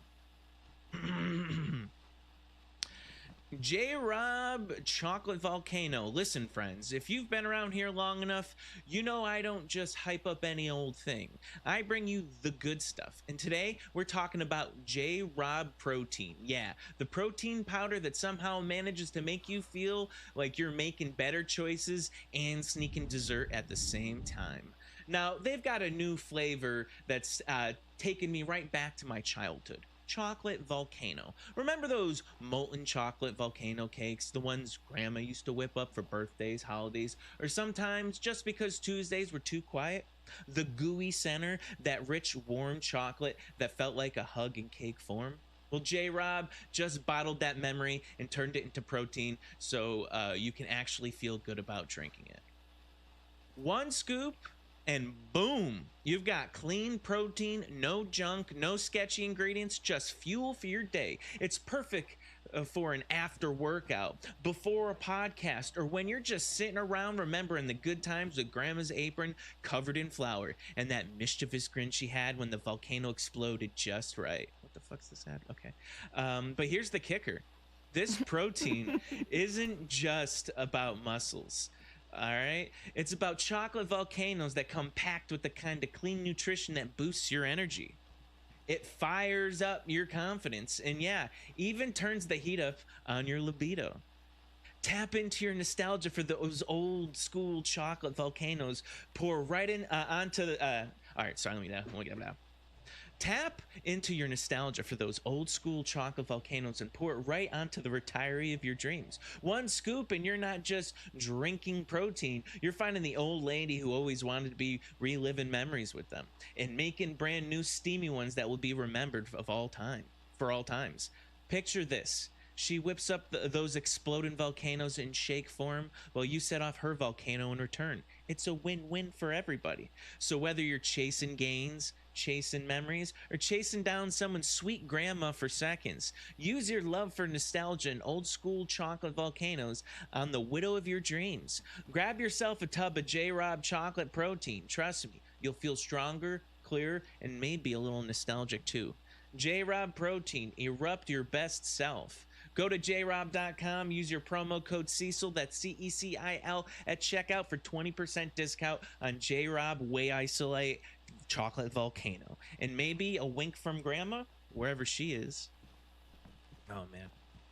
J-Rob Chocolate Volcano. Listen, friends, if you've been around here long enough, you know I don't just hype up any old thing. I bring you the good stuff. And today, we're talking about J-Rob Protein. Yeah, the protein powder that somehow manages to make you feel like you're making better choices and sneaking dessert at the same time. Now, they've got a new flavor that's taken me right back to my childhood. Chocolate Volcano. Remember those molten chocolate volcano cakes, the ones Grandma used to whip up for birthdays, holidays, or sometimes just because Tuesdays were too quiet? The gooey center, that rich, warm chocolate that felt like a hug in cake form? Well, J-Rob just bottled that memory and turned it into protein so you can actually feel good about drinking it. One scoop, and boom, you've got clean protein, no junk, no sketchy ingredients, just fuel for your day. It's perfect for an after workout, before a podcast, or when you're just sitting around remembering the good times with Grandma's apron covered in flour and that mischievous grin she had when the volcano exploded just right. What the fuck's this ad? Okay. But here's the kicker. This protein isn't just about muscles. All right, it's about chocolate volcanoes that come packed with the kind of clean nutrition that boosts your energy. It fires up your confidence and, yeah, even turns the heat up on your libido. Tap into your nostalgia for those old school chocolate volcanoes. Pour right in onto the all right, sorry, let me get it out. Tap into your nostalgia for those old school chocolate volcanoes and pour it right onto the retiree of your dreams. One scoop and you're not just drinking protein, you're finding the old lady who always wanted to be reliving memories with them and making brand new steamy ones that will be remembered for all times. Picture this. She whips up those exploding volcanoes in shake form while you set off her volcano in return. It's a win-win for everybody. So whether you're chasing gains, chasing memories, or chasing down someone's sweet grandma for seconds? Use your love for nostalgia and old school chocolate volcanoes on the widow of your dreams. Grab yourself a tub of J-Rob chocolate protein. Trust me, you'll feel stronger, clearer, and maybe a little nostalgic too. J-Rob protein, erupt your best self. Go to jrob.com, use your promo code CECIL, that's CECIL, at checkout for 20% discount on J-Rob Whey Isolate Chocolate Volcano. And maybe a wink from Grandma, wherever she is. Oh, man.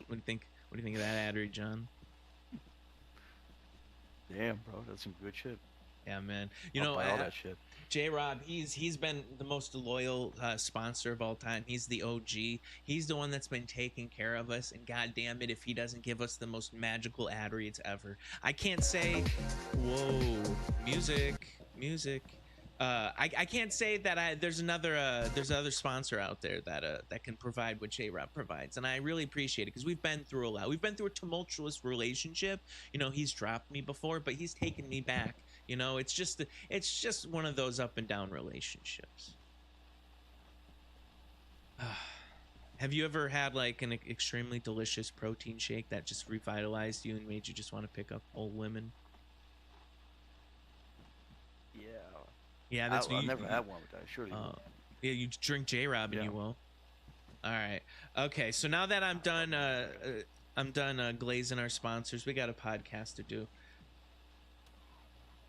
What do you think? What do you think of that ad read, John? Damn, bro, that's some good shit. Yeah, man. I'll buy all that shit. J-Rob, he's been the most loyal sponsor of all time. He's the OG. He's the one that's been taking care of us, and god damn it if he doesn't give us the most magical ad reads ever. I can't say, whoa, music. I can't say that there's another sponsor out there that can provide what J-Rob provides, and I really appreciate it because we've been through a lot. We've been through a tumultuous relationship. You know, he's dropped me before, but he's taken me back. You know, it's just one of those up and down relationships. Have you ever had like an extremely delicious protein shake that just revitalized you and made you just want to pick up old women? Yeah, that's I've never had one with that. Surely. Yeah, you drink J-Rob and you will. All right. Okay. So now that I'm done glazing our sponsors, we got a podcast to do.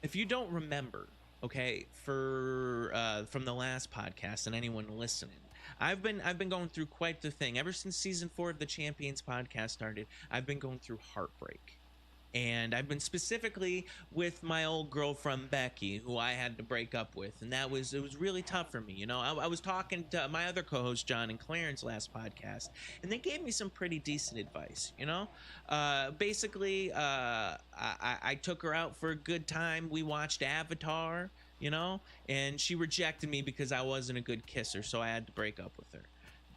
If you don't remember, okay, from the last podcast and anyone listening, I've been going through quite the thing ever since season 4 of the Champions podcast started. I've been going through heartbreak. And I've been specifically with my old girlfriend Becky, who I had to break up with, and it was really tough for me. You know, I was talking to my other co-hosts John and Clarence last podcast, and they gave me some pretty decent advice. You know, basically, I took her out for a good time. We watched Avatar, you know, and she rejected me because I wasn't a good kisser, so I had to break up with her,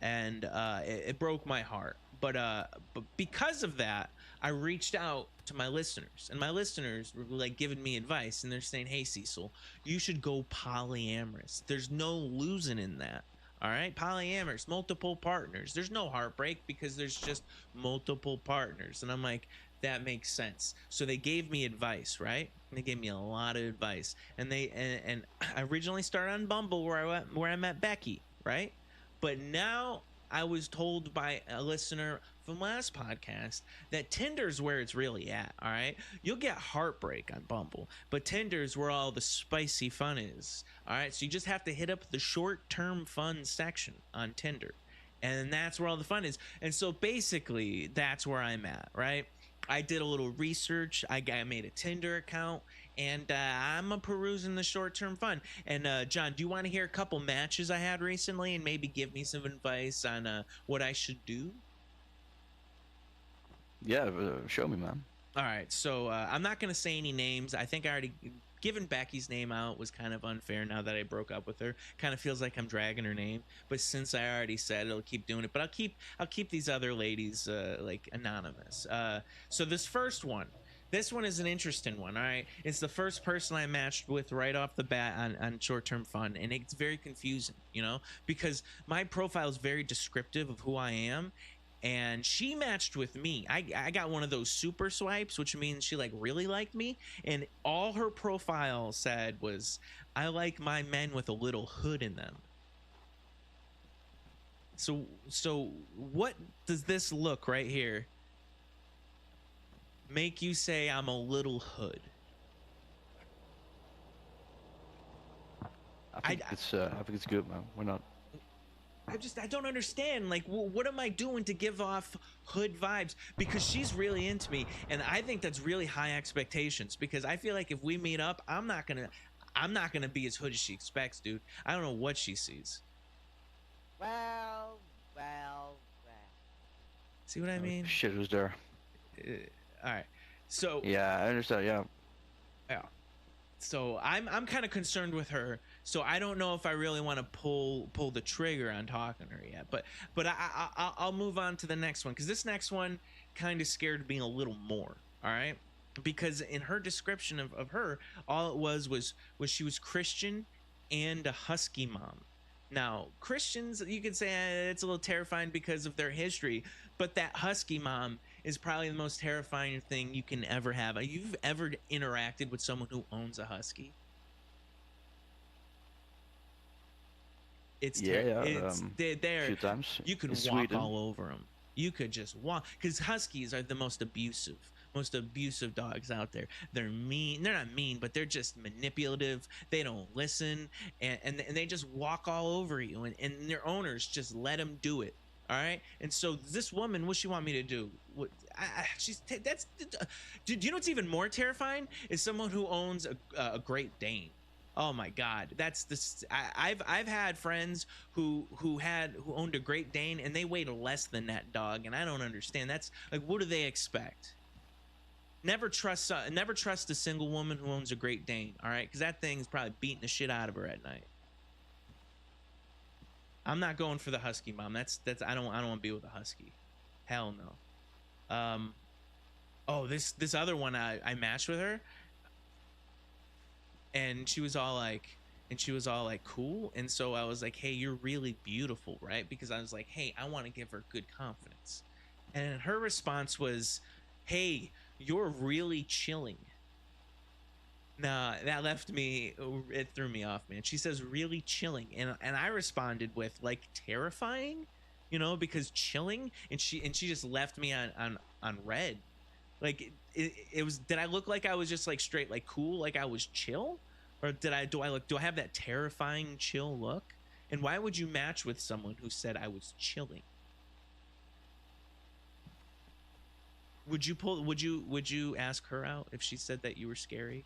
and it broke my heart. But because of that, I reached out to my listeners, and my listeners were like giving me advice, and they're saying, hey, Cecil, you should go polyamorous. There's no losing in that. All right, polyamorous, multiple partners. There's no heartbreak because there's just multiple partners. And I'm like, that makes sense. So they gave me advice, right? They gave me a lot of advice, and I originally started on Bumble where I met Becky, right? But now I was told by a listener from last podcast that Tinder's where it's really at. All right, you'll get heartbreak on Bumble, but Tinder's where all the spicy fun is. All right, so you just have to hit up the short-term fun section on Tinder, and that's where all the fun is. And so basically, that's where I'm at. Right, I did a little research. I made a Tinder account, and I'm perusing the short-term fun. And John, do you want to hear a couple matches I had recently and maybe give me some advice on what I should do? Yeah, show me, man. All right, so I'm not going to say any names. I think I already given Becky's name out was kind of unfair now that I broke up with her. Kind of feels like I'm dragging her name, but since I already said it, I'll keep doing it. But I'll keep these other ladies like anonymous. So this first one. This one is an interesting one, all right? It's the first person I matched with right off the bat on short-term fun, and it's very confusing, you know, because my profile is very descriptive of who I am, and she matched with me. I got one of those super swipes, which means she like really liked me, and all her profile said was, I like my men with a little hood in them. So what does this look right here make you say I'm a little hood? I think it's good, man. We're not. I don't understand. Like, what am I doing to give off hood vibes? Because she's really into me, and I think that's really high expectations. Because I feel like if we meet up, I'm not gonna be as hood as she expects, dude. I don't know what she sees. Well. See what I mean? Shit, who's there? All right. So. Yeah, I understand. Yeah. Yeah. So I'm kind of concerned with her. So I don't know if I really want to pull the trigger on talking to her yet. But I'll move on to the next one, because this next one kind of scared me a little more. All right. Because in her description of her, all it was she was Christian and a husky mom. Now, Christians, you could say it's a little terrifying because of their history, but that husky mom is probably the most terrifying thing you can ever have. You've ever interacted with someone who owns a husky? It's they're few times. You could in walk Sweden. all over them. You could just walk, because huskies are the most abusive dogs out there. They're mean. They're not mean, but they're just manipulative. They don't listen, and they just walk all over you, and their owners just let them do it. All right. And so this woman, what she want me to do? Do you know what's even more terrifying is someone who owns a Great Dane. Oh my God, that's this. I've had friends who owned a Great Dane, and they weighed less than that dog, and I don't understand. That's like, what do they expect? Never trust a single woman who owns a Great Dane. All right, because that thing's probably beating the shit out of her at night. I'm not going for the husky mom. That's I don't want to be with a husky. Hell no. Oh, this other one, I matched with her. And she was all like, cool. And so I was like, hey, you're really beautiful, right? Because I was like, hey, I want to give her good confidence. And her response was, hey, you're really chilling. Nah, that it threw me off, man. She says really chilling. And I responded with like terrifying, because chilling, and she just left me on red. Like it was, did I look like I was just like straight, like cool, like I was chill? Or do I have that terrifying chill look? And why would you match with someone who said I was chilling? Would you ask her out if she said that you were scary?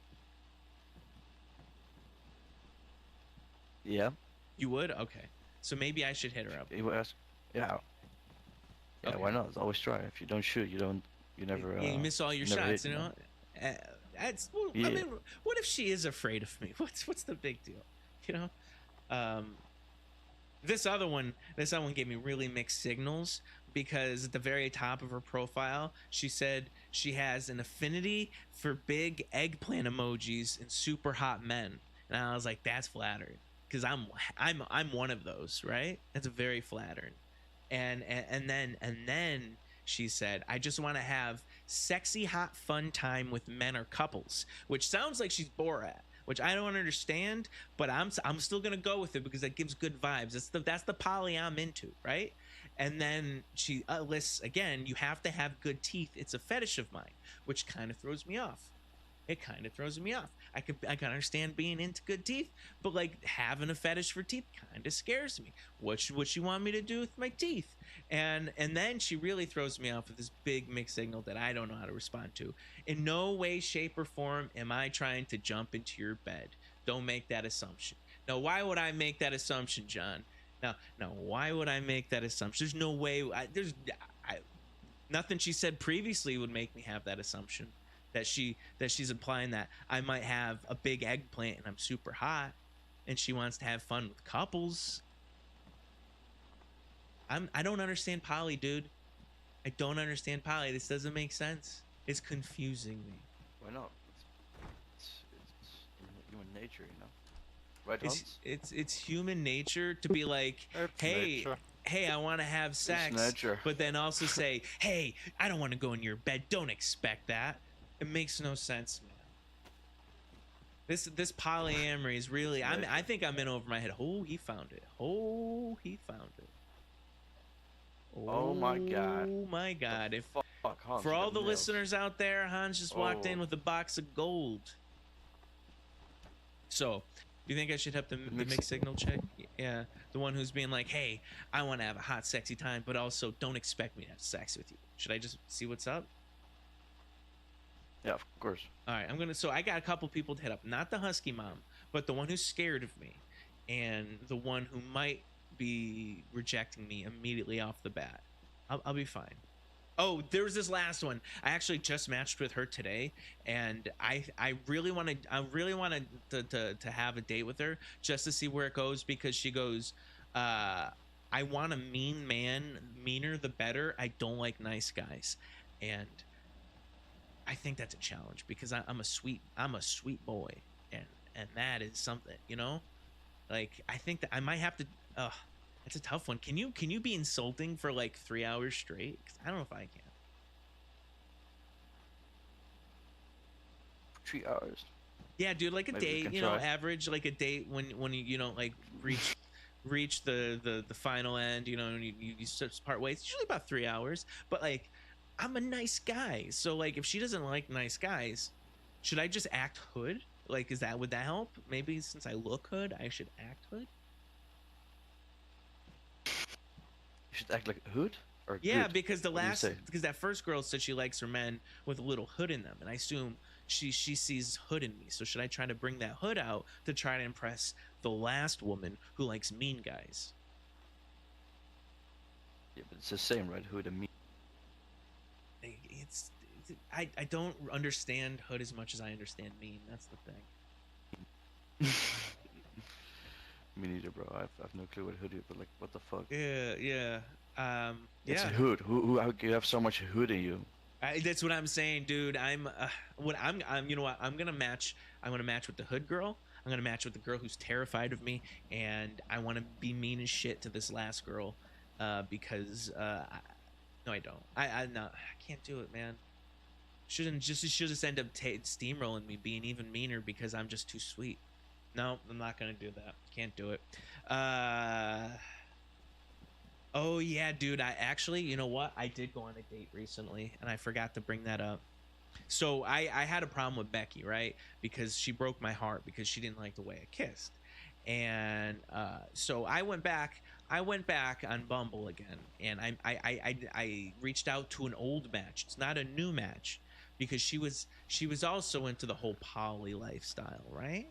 Yeah. You would? Okay. So maybe I should hit her up. You ask? Yeah. Yeah, Okay. why not? Let's always try. If you don't shoot, you never. You miss all your never shots, hit, you know. Yeah. I mean, what if she is afraid of me? What's the big deal? This other one gave me really mixed signals, because at the very top of her profile, she said she has an affinity for big eggplant emojis and super hot men, and I was like, that's flattering, because I'm one of those, right? That's very flattering. And then she said, I just want to have sexy, hot, fun time with men or couples, which sounds like she's Borat, which I don't understand, but I'm still going to go with it because that gives good vibes. That's the poly I'm into, right? And then she lists, again, you have to have good teeth. It's a fetish of mine, which kind of throws me off. It kind of throws me off. I can understand being into good teeth, but like having a fetish for teeth kind of scares me. What you want me to do with my teeth? And then she really throws me off with this big mixed signal that I don't know how to respond to. In no way, shape, or form am I trying to jump into your bed. Don't make that assumption. Now, why would I make that assumption, John? Now, why would I make that assumption? There's no way. Nothing she said previously would make me have that assumption. That she's implying that I might have a big eggplant and I'm super hot, and she wants to have fun with couples. I don't understand poly, dude. I don't understand poly. This doesn't make sense. It's confusing me. Why not? It's human nature, Right, Hans? It's human nature to be like, hey, I want to have sex, but then also say, hey, I don't want to go in your bed. Don't expect that. It makes no sense, man. This polyamory is really. I think I'm in over my head. Oh, he found it. Oh, he found it. Oh my God. Oh my God. If Hans, for all the nails. listeners out there, Hans just walked in with a box of gold. So, do you think I should help the mixed signal chick? Yeah, the one who's being like, hey, I want to have a hot, sexy time, but also don't expect me to have sex with you. Should I just see what's up? Yeah, of course. All right, so I got a couple people to hit up. Not the husky mom, but the one who's scared of me, and the one who might be rejecting me immediately off the bat. I'll be fine. Oh, there's this last one. I actually just matched with her today, and I really wanted to have a date with her just to see where it goes, because she goes, I want a mean man, meaner the better. I don't like nice guys. And I think that's a challenge, because I'm a sweet boy, and that is something, Like, I think that I might have to Oh, it's a tough one. Can you be insulting for like 3 hours straight? 'Cause I don't know if I can. 3 hours. Yeah, dude, like a Maybe we date, can you know, try. average like a date when you know like reach the final end, you know, and you part ways. It's usually about 3 hours. But like, I'm a nice guy, so like if she doesn't like nice guys, should I just act hood? Like, would that help? Maybe since I look hood, I should act hood. You should act like a hood or Yeah, good? because What do you say? because that first girl said she likes her men with a little hood in them, and I assume she sees hood in me. So should I try to bring that hood out to try to impress the last woman who likes mean guys? Yeah, but it's the same, right? Hood and me. I don't understand hood as much as I understand mean. That's the thing. Me neither, bro. I've no clue what hood is, but like, what the fuck? Yeah. It's Yeah. a hood. How can you have so much hood in you? That's what I'm saying, dude. I'm you know what? I'm gonna match with the hood girl. I'm gonna match with the girl who's terrified of me, and I want to be mean as shit to this last girl, because no, I don't. I can't do it, man. She'll just end up steamrolling me, being even meaner because I'm just too sweet. No, I'm not gonna do that. Can't do it. Oh yeah, dude. I actually, you know what? I did go on a date recently, and I forgot to bring that up. So I had a problem with Becky, right? Because she broke my heart because she didn't like the way I kissed, and so I went back on Bumble again, and I reached out to an old match. It's not a new match, because she was also into the whole poly lifestyle, right?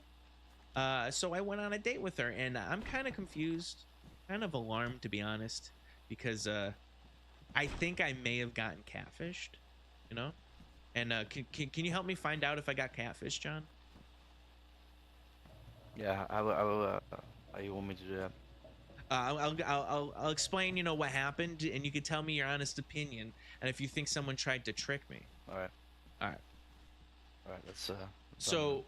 So I went on a date with her, and I'm kind of confused, kind of alarmed, to be honest, because I think I may have gotten catfished, you know? And can you help me find out if I got catfished, John? Yeah, I will. How you want me to do that? I'll explain, you know, what happened, and you can tell me your honest opinion, and if you think someone tried to trick me. All right. All right. Let's. So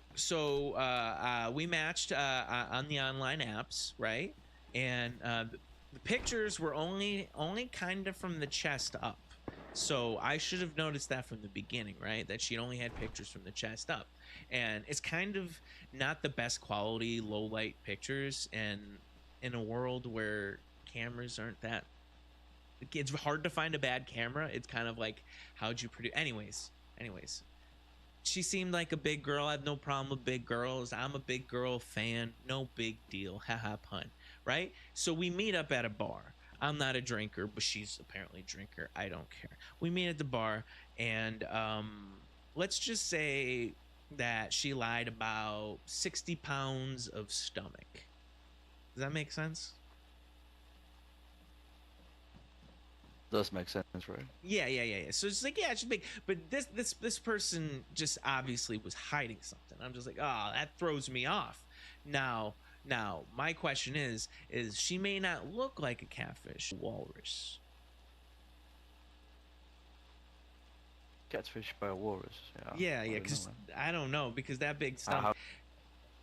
we matched on the online apps, right? And the pictures were only kind of from the chest up. So I should have noticed that from the beginning, right? That she only had pictures from the chest up. And it's kind of not the best quality, low light pictures. And in a world where cameras aren't that, it's hard to find a bad camera. It's kind of like, how'd you produce? Anyways. She seemed like a big girl. I have no problem with big girls. I'm a big girl fan. No big deal. Haha, pun. Right? So we meet up at a bar. I'm not a drinker, but she's apparently a drinker. I don't care. We meet at the bar, and let's just say that she lied about 60 pounds of stomach. Does that make sense? Does make sense, right? Yeah. So it's like, yeah, she's big, but this person just obviously was hiding something. I'm just like, oh, that throws me off. Now, my question is she may not look like a catfish walrus. Catfish by a walrus. Yeah, because I don't know, because that big stomach.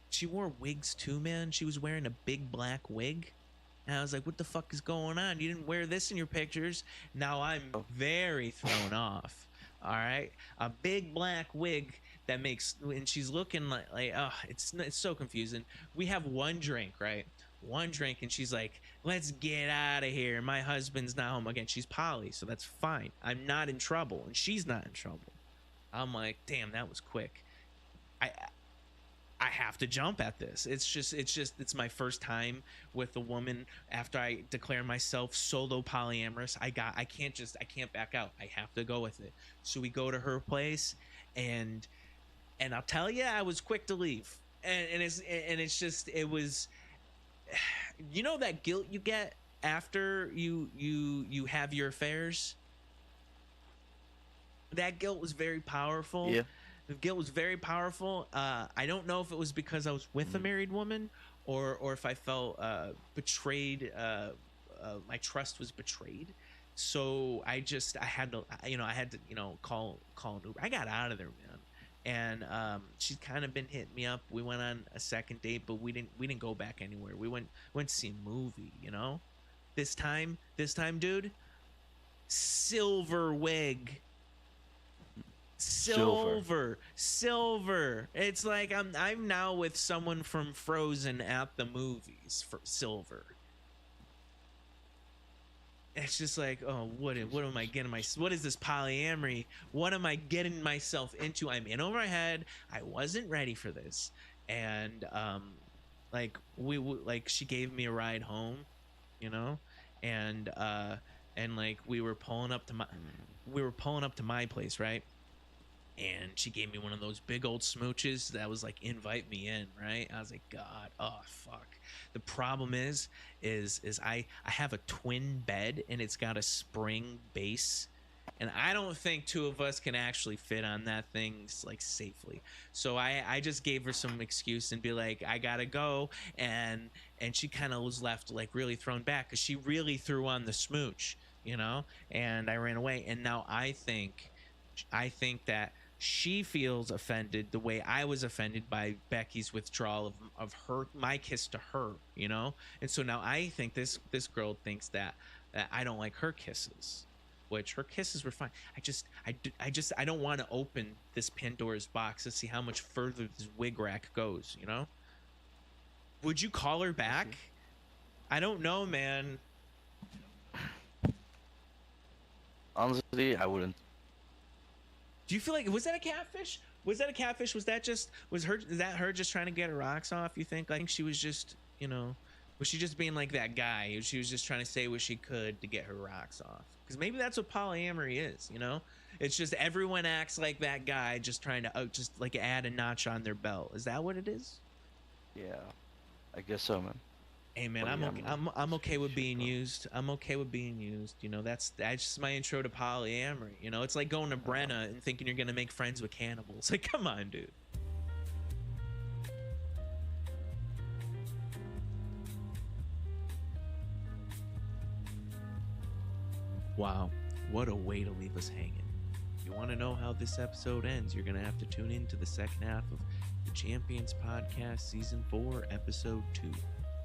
She wore wigs too, man. She was wearing a big black wig. And I was like, what the fuck is going on? You didn't wear this in your pictures. Now I'm very thrown off. All right. A big black wig that makes, and she's looking like oh, it's so confusing. We have one drink, right? One drink, and she's like, let's get out of here. My husband's not home. Again, she's poly, so that's fine. I'm not in trouble, and she's not in trouble. I'm like, damn, that was quick. I have to jump at this. It's my first time with a woman after I declare myself solo polyamorous. I can't back out. I have to go with it. So we go to her place, and I'll tell you, I was quick to leave. It was, you know, that guilt you get after you have your affairs. That guilt was very powerful. Yeah. The guilt was very powerful. I don't know if it was because I was with a married woman, or if I felt betrayed. My trust was betrayed. So I had to call an Uber. I got out of there, man. and she's kind of been hitting me up. We went on a second date, but we didn't go back anywhere. We went to see a movie, you know. This time, dude, silver wig. Silver. It's like I'm now with someone from Frozen at the movies for silver. It's just like, oh, what am I getting what is this polyamory? What am I getting myself into? I'm in over my head. I wasn't ready for this. And like she gave me a ride home, you know? And like we were pulling up to my place, right? And she gave me one of those big old smooches that was like, invite me in, right? I was like, God, oh fuck. The problem is I have a twin bed and it's got a spring base, and I don't think two of us can actually fit on that thing like safely. So I just gave her some excuse and be like, I gotta go, and she kind of was left like really thrown back because she really threw on the smooch, you know, and I ran away. And now I think that she feels offended the way I was offended by Becky's withdrawal of my kiss to her, you know? And so now I think this girl thinks that I don't like her kisses, which her kisses were fine. I don't want to open this Pandora's box to see how much further this wig rack goes, you know? Would you call her back? I don't know, man. Honestly, I wouldn't. Do you feel like, was that a catfish? Was that her just trying to get her rocks off, you think? I think she was just, you know, was she just being like that guy? She was just trying to say what she could to get her rocks off. Because maybe that's what polyamory is, you know? It's just everyone acts like that guy, just trying to just like add a notch on their belt. Is that what it is? Yeah, I guess so, man. Hey man, I'm okay with being used. I'm okay with being used. You know, that's just my intro to polyamory. You know, it's like going to Brenna and thinking you're gonna make friends with cannibals. Like, come on, dude. Wow, what a way to leave us hanging. If you want to know how this episode ends, you're gonna have to tune in to the second half of the Champions Podcast Season 4, Episode 2.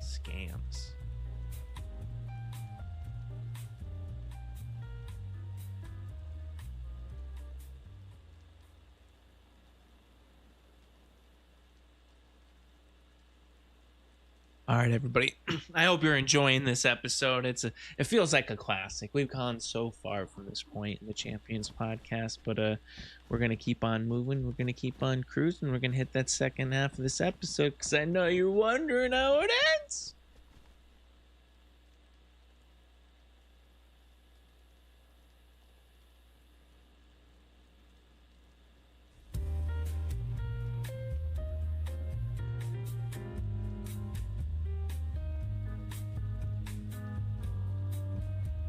Scams. All right, everybody. I hope you're enjoying this episode. It feels like a classic. We've gone so far from this point in the Champions Podcast, but we're gonna keep on moving. We're gonna keep on cruising. We're gonna hit that second half of this episode because I know you're wondering how it ends.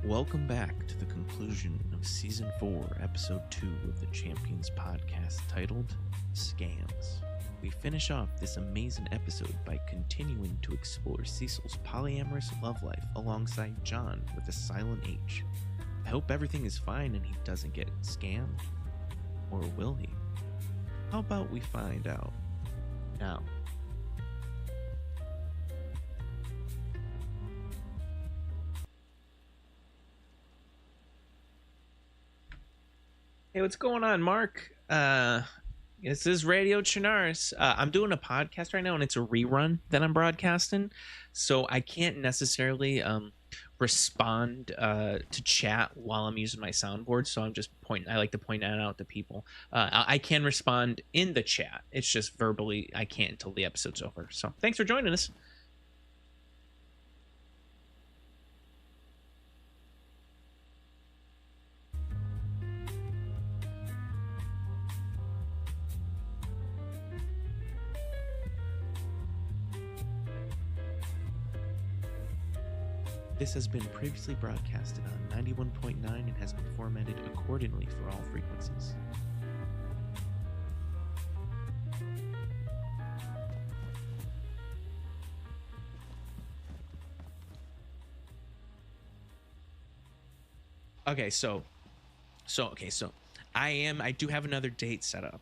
Welcome back to the conclusion of Season 4, Episode 2 of the Champions Podcast, titled Scams. We finish off this amazing episode by continuing to explore Cecil's polyamorous love life alongside John with a silent H. I hope everything is fine and he doesn't get scammed. Or will he? How about we find out now? Hey, what's going on, Mark? This is Radio Chinaris. I'm doing a podcast right now, and it's a rerun that I'm broadcasting, so I can't necessarily respond to chat while I'm using my soundboard. So I like to point that out to people. I can respond in the chat. It's just verbally I can't until the episode's over. So thanks for joining us. This has been previously broadcasted on 91.9 and has been formatted accordingly for all frequencies. Okay, so I do have another date set up.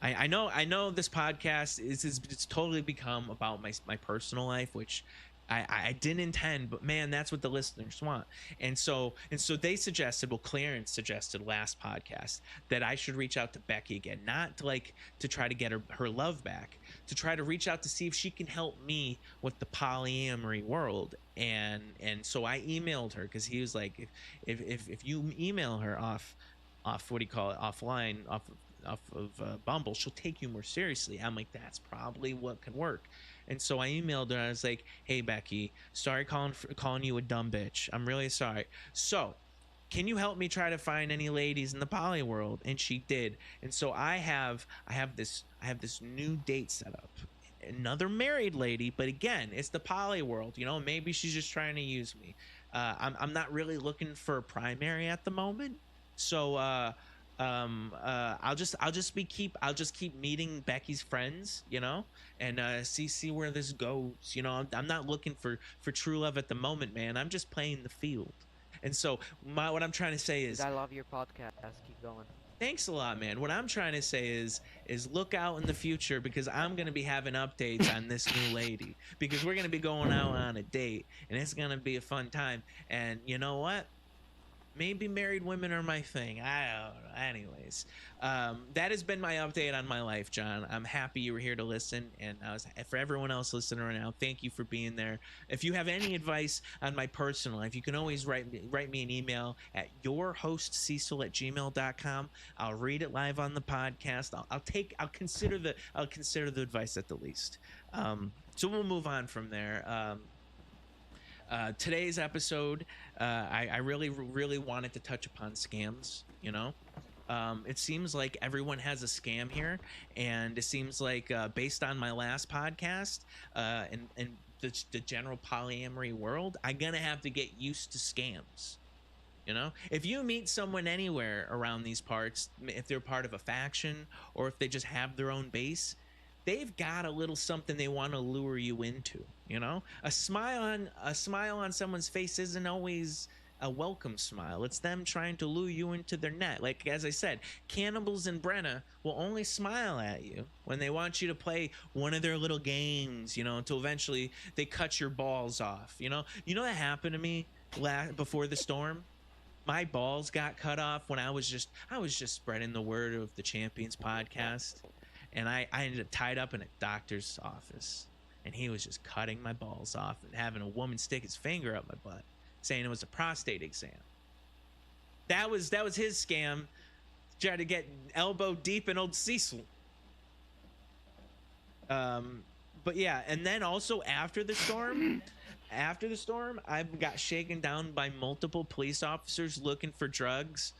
I know this podcast it's totally become about my personal life, which I didn't intend, but man, that's what the listeners want. And so they suggested, well, Clarence suggested last podcast that I should reach out to Becky again, not to try to get her love back, to try to reach out to see if she can help me with the polyamory world. And so I emailed her, because he was like, if you email her off what do you call it, offline, off of Bumble, she'll take you more seriously. I'm like, that's probably what could work. And so I emailed her. I was like, hey, Becky, sorry calling you a dumb bitch. I'm really sorry. So can you help me try to find any ladies in the poly world? And she did. And so I have this new date set up. Another married lady, but again, it's the poly world. You know, maybe she's just trying to use me. I'm not really looking for a primary at the moment. So I'll just keep meeting Becky's friends, you know, and see where this goes. You know, I'm not looking for true love at the moment, man. I'm just playing the field. And so what I'm trying to say is, I love your podcast. Keep going. Thanks a lot, man. What I'm trying to say is look out in the future, because I'm going to be having updates on this new lady, because we're going to be going out on a date, and it's going to be a fun time. And you know what? Maybe married women are my thing. I don't know. Anyways, that has been my update on my life, John. I'm happy you were here to listen, and for everyone else listening right now, thank you for being there. If you have any advice on my personal life, you can always write me an email at YourHostCecil@gmail.com. I'll read it live on the podcast. I'll consider the advice at the least. So we'll move on from there. Today's episode, I really wanted to touch upon scams. You know, it seems like everyone has a scam here, and it seems like based on my last podcast and the general polyamory world, I'm gonna have to get used to scams. You know, if you meet someone anywhere around these parts, if they're part of a faction or if they just have their own base, they've got a little something they want to lure you into. You know, a smile on someone's face isn't always a welcome smile. It's them trying to lure you into their net. Like, as I said, cannibals in Brenna will only smile at you when they want you to play one of their little games, you know, until eventually they cut your balls off. You know that happened to me before the storm. My balls got cut off when I was just spreading the word of the Champions podcast. And I ended up tied up in a doctor's office, and he was just cutting my balls off and having a woman stick his finger up my butt, saying it was a prostate exam. That was his scam. Tried to get elbow deep in old Cecil. But yeah, and then also after the storm, I got shaken down by multiple police officers looking for drugs,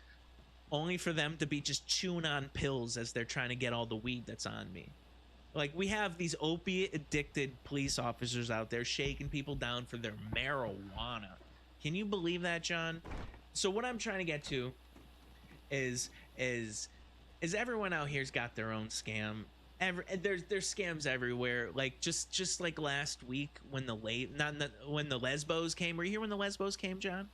only for them to be just chewing on pills as they're trying to get all the weed that's on me. Like, we have these opiate addicted police officers out there shaking people down for their marijuana. Can you believe that, John? So what I'm trying to get to is everyone out here's got their own scam. There's scams everywhere. Like just like last week when when the lesbos came. Were you here when the lesbos came, John?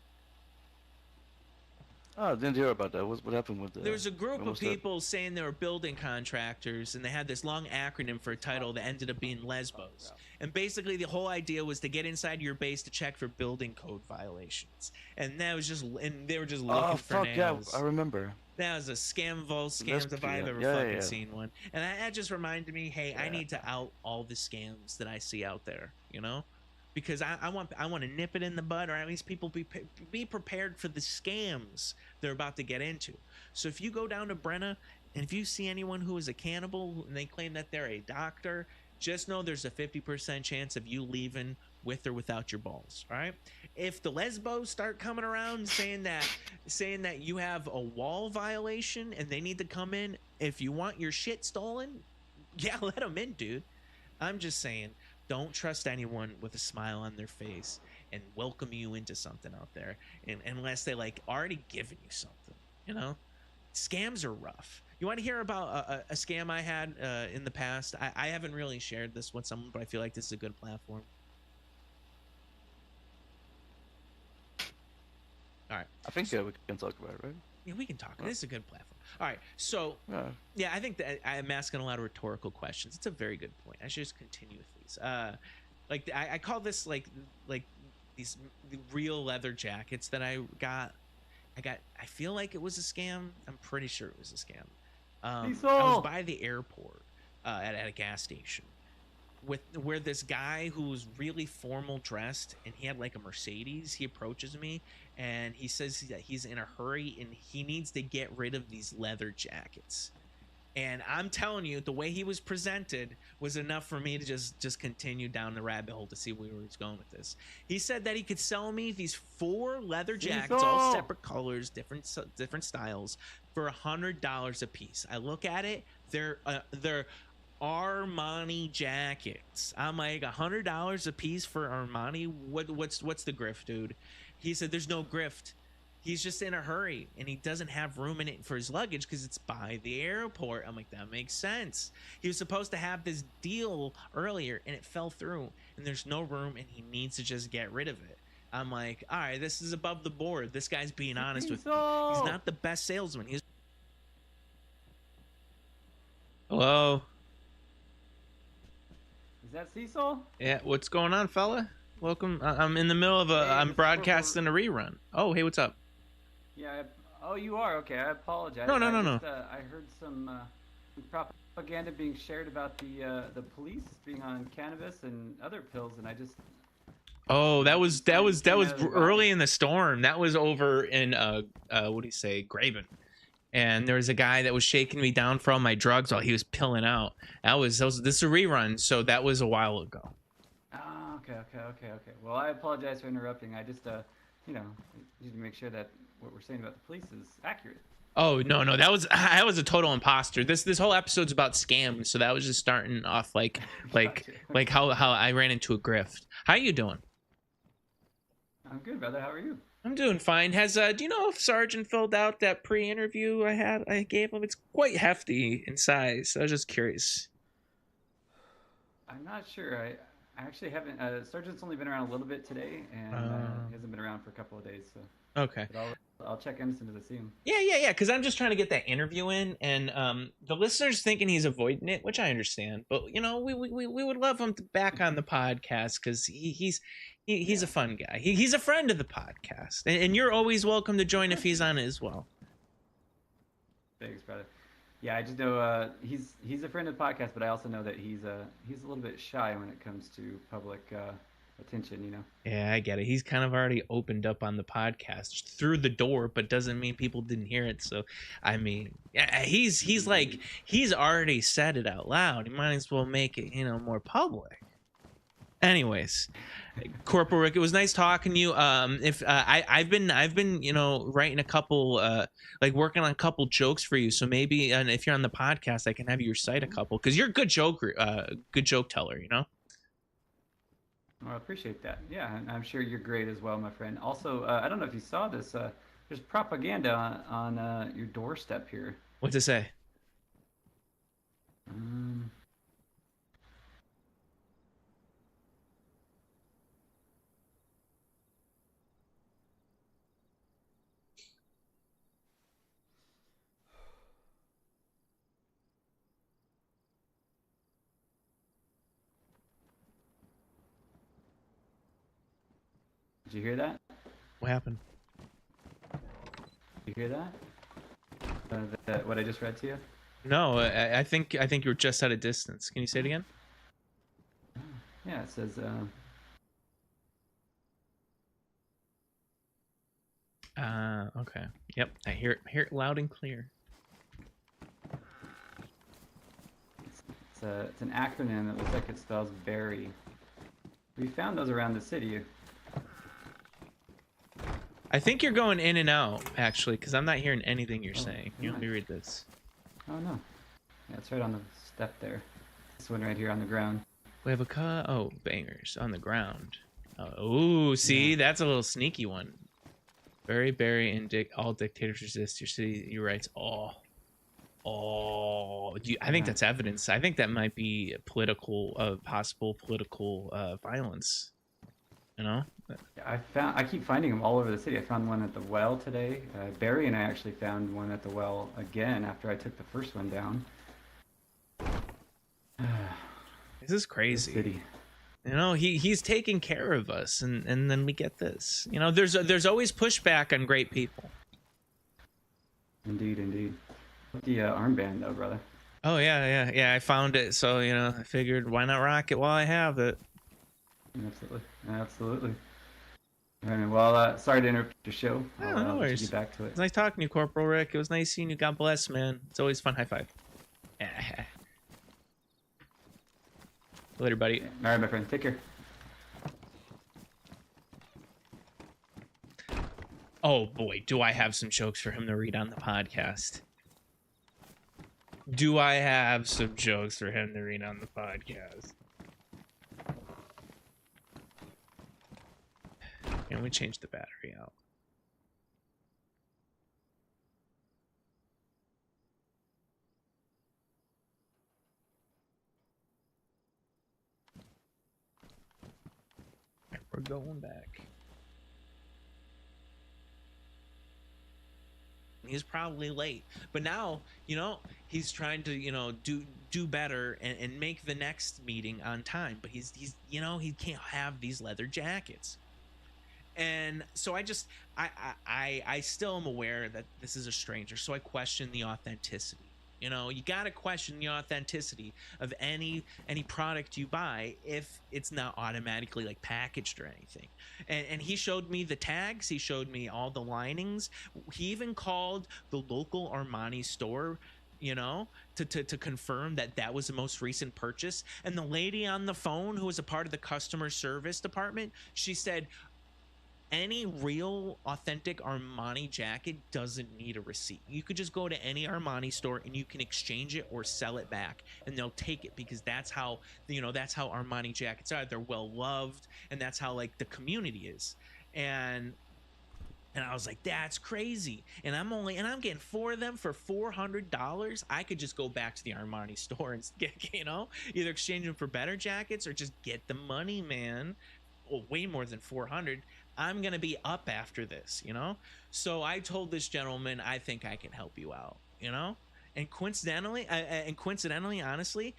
Oh, I didn't hear about that. What happened with that? There was a group of people saying they were building contractors, and they had this long acronym for a title that ended up being Lesbos. And basically, the whole idea was to get inside your base to check for building code violations. And they were just looking for nails. Yeah, I remember. That was a scam of all scams if I've ever seen one. And that just reminded me, hey, I need to out all the scams that I see out there, you know? Because I want to nip it in the bud, or at least people be prepared for the scams they're about to get into. So if you go down to Brenna, and if you see anyone who is a cannibal and they claim that they're a doctor, just know there's a 50% chance of you leaving with or without your balls. All right. If the lesbos start coming around saying that you have a wall violation and they need to come in, if you want your shit stolen, yeah, let them in, dude. I'm just saying. Don't trust anyone with a smile on their face and welcome you into something out there, and unless they like already given you something, you know. Scams are rough. You want to hear about a scam I had in the past? I haven't really shared this with someone, but I feel like this is a good platform. All right. I think we can talk about it, right? Yeah, we can talk. This is a good platform. All right, so yeah, I think that I'm asking a lot of rhetorical questions. It's a very good point. I should just continue with these. Like I call this like these real leather jackets that I got. I feel like it was a scam. I'm pretty sure it was a scam. I was by the airport at a gas station where this guy who's really formal dressed and he had like a Mercedes. He approaches me and he says that he's in a hurry and he needs to get rid of these leather jackets. And I'm telling you, the way he was presented was enough for me to just continue down the rabbit hole to see where he was going with this. He said that he could sell me these 4 leather jackets, all separate colors, different styles, for $100 a piece. I look at it, they're Armani jackets. I'm like, $100 a piece for Armani? What's the grift, dude? He said there's no grift. He's just in a hurry and he doesn't have room in it for his luggage because it's by the airport. I'm like, that makes sense. He was supposed to have this deal earlier and it fell through and there's no room and he needs to just get rid of it. I'm like, all right, this is above the board. This guy's being honest with me. He's not the best salesman. Hello. Is that Cecil? Yeah, what's going on, fella? Welcome. I'm in the middle of I'm broadcasting a rerun. Oh, hey, what's up? Yeah. Oh, you are? Okay, I apologize. No. I heard some propaganda being shared about the police being on cannabis and other pills, and I just. Oh, that was early in the storm. That was over in what do you say, Graven. And there was a guy that was shaking me down for all my drugs while he was pilling out. This is a rerun, so that was a while ago. Okay. Well, I apologize for interrupting. I just, need to make sure that what we're saying about the police is accurate. Oh no, that was a total imposter. This whole episode's about scams, so that was just starting off like how I ran into a grift. How you doing? I'm good, brother. How are you? I'm doing fine. Do you know if Sergeant filled out that pre-interview I gave him? It's quite hefty in size. So I was just curious. I'm not sure. I actually haven't. Sergeant's only been around a little bit today, and he hasn't been around for a couple of days. So okay. I'll check in as soon as I see him. Yeah. Because I'm just trying to get that interview in, and the listeners thinking he's avoiding it, which I understand. But we would love him back on the podcast because he's a fun guy. He's a friend of the podcast, and you're always welcome to join if he's on it as well. Thanks, brother. Yeah, I just know he's a friend of the podcast, but I also know that he's a little bit shy when it comes to public attention, Yeah, I get it. He's kind of already opened up on the podcast through the door, but doesn't mean people didn't hear it. So, I mean, yeah, he's like he's already said it out loud. He might as well make it, more public. Anyways, Corporal Rick, it was nice talking to you. I've been writing a couple working on a couple jokes for you. So maybe if you're on the podcast, I can have you recite a couple because you're a good joke teller. Well, I appreciate that. Yeah, and I'm sure you're great as well, my friend. Also, I don't know if you saw this. There's propaganda on your doorstep here. What's it say? Did you hear that? What happened? Did you hear that? What I just read to you? No, I think you were just at a distance. Can you say it again? Yeah, it says. Okay. Yep, I hear it loud and clear. It's an acronym that looks like it spells berry. We found those around the city. I think you're going in and out, actually, because I'm not hearing anything you're saying. Let me read this. Oh, no. Yeah, it's right on the step there. This one right here on the ground. We have a bangers on the ground. Oh, see, that's a little sneaky one. Very berry and all dictators resist. Your city, your rights. I think that's evidence. I think that might be possible political violence. You know. Yeah, I keep finding them all over the city. I found one at the well today. Barry and I actually found one at the well again after I took the first one down. This is crazy. City. You know, he's taking care of us, and then we get this. You know, there's always pushback on great people. Indeed, indeed. The armband though, brother. Oh yeah. I found it, so you know, I figured why not rock it while I have it. Absolutely. All right, well, sorry to interrupt your show. No Let you worries. get back to it. It's nice talking to you, Corporal Rick. It was nice seeing you. God bless, man. It's always fun. High five. Later, buddy. All right, my friend. Take care. Oh boy, do I have some jokes for him to read on the podcast. Do I have some jokes for him to read on the podcast? Can we change the battery out? We're going back. He's probably late, but now, you know, he's trying to, you know, do better and make the next meeting on time, but he's you know, he can't have these leather jackets. And so I still am aware that this is a stranger, so I question the authenticity. You know, you got to question the authenticity of any product you buy if it's not automatically like packaged or anything. And he showed me the tags. He showed me all the linings. He even called the local Armani store, you know, to confirm that was the most recent purchase. And the lady on the phone who was a part of the customer service department, she said, any real authentic Armani jacket doesn't need a receipt. You could just go to any Armani store and you can exchange it or sell it back and they'll take it, because that's how, you know, that's how Armani jackets are. They're well loved, and that's how like the community is. And I was like, that's crazy. And I'm getting 4 of them for $400. I could just go back to the Armani store and get, you know, either exchange them for better jackets or just get the money, man. Oh, way more than 400. I'm going to be up after this, you know? So I told this gentleman, I think I can help you out, you know? And coincidentally, honestly,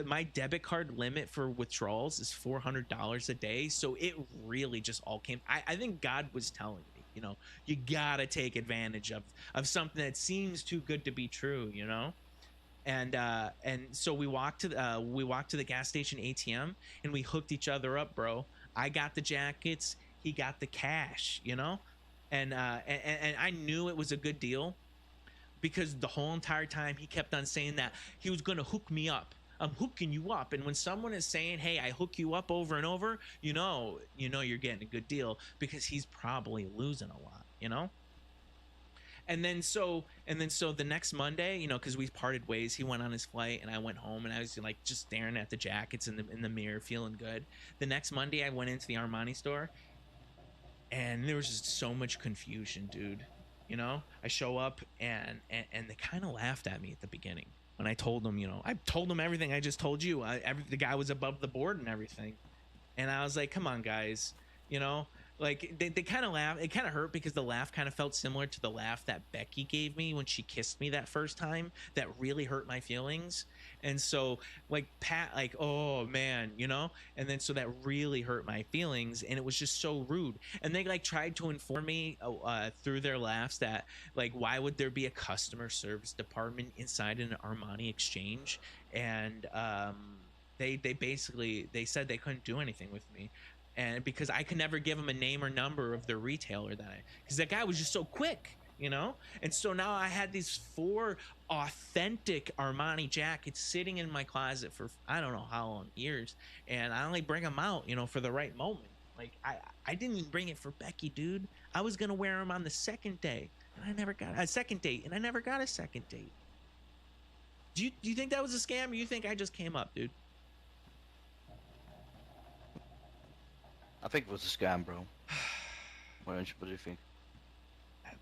my debit card limit for withdrawals is $400 a day. So it really just all came. I think God was telling me, you know, you got to take advantage of something that seems too good to be true, you know? And so we walked to the gas station ATM and we hooked each other up, bro. I got the jackets, he got the cash, you know? And I knew it was a good deal because the whole entire time he kept on saying that he was going to hook me up. I'm hooking you up. And when someone is saying, hey, I hook you up over and over, you know you're getting a good deal, because he's probably losing a lot, you know? And then so the next Monday, you know, because we parted ways, he went on his flight and I went home, and I was like just staring at the jackets in the mirror, feeling good. The next Monday I went into the Armani store and there was just so much confusion, dude. You know, I show up and they kind of laughed at me at the beginning when I told them, you know, I told them everything I just told you. The guy was above the board and everything. And I was like, come on, guys, you know, like they kind of laughed. It kind of hurt because the laugh kind of felt similar to the laugh that Becky gave me when she kissed me that first time. That really hurt my feelings. And so like Pat, like, oh man, you know, and then so that really hurt my feelings, and it was just so rude. And they like tried to inform me through their laughs that like, why would there be a customer service department inside an Armani exchange? And they basically said they couldn't do anything with me. And because I could never give them a name or number of the retailer because that guy was just so quick, you know? And so now I had these 4 authentic Armani jackets sitting in my closet for I don't know how long, years, and I only bring them out, you know, for the right moment. Like I didn't even bring it for Becky, dude. I was gonna wear them on the second day, and I never got a second date, and I never got a second date. Do you think that was a scam, or you think I just came up, dude? I think it was a scam, bro. What do you think?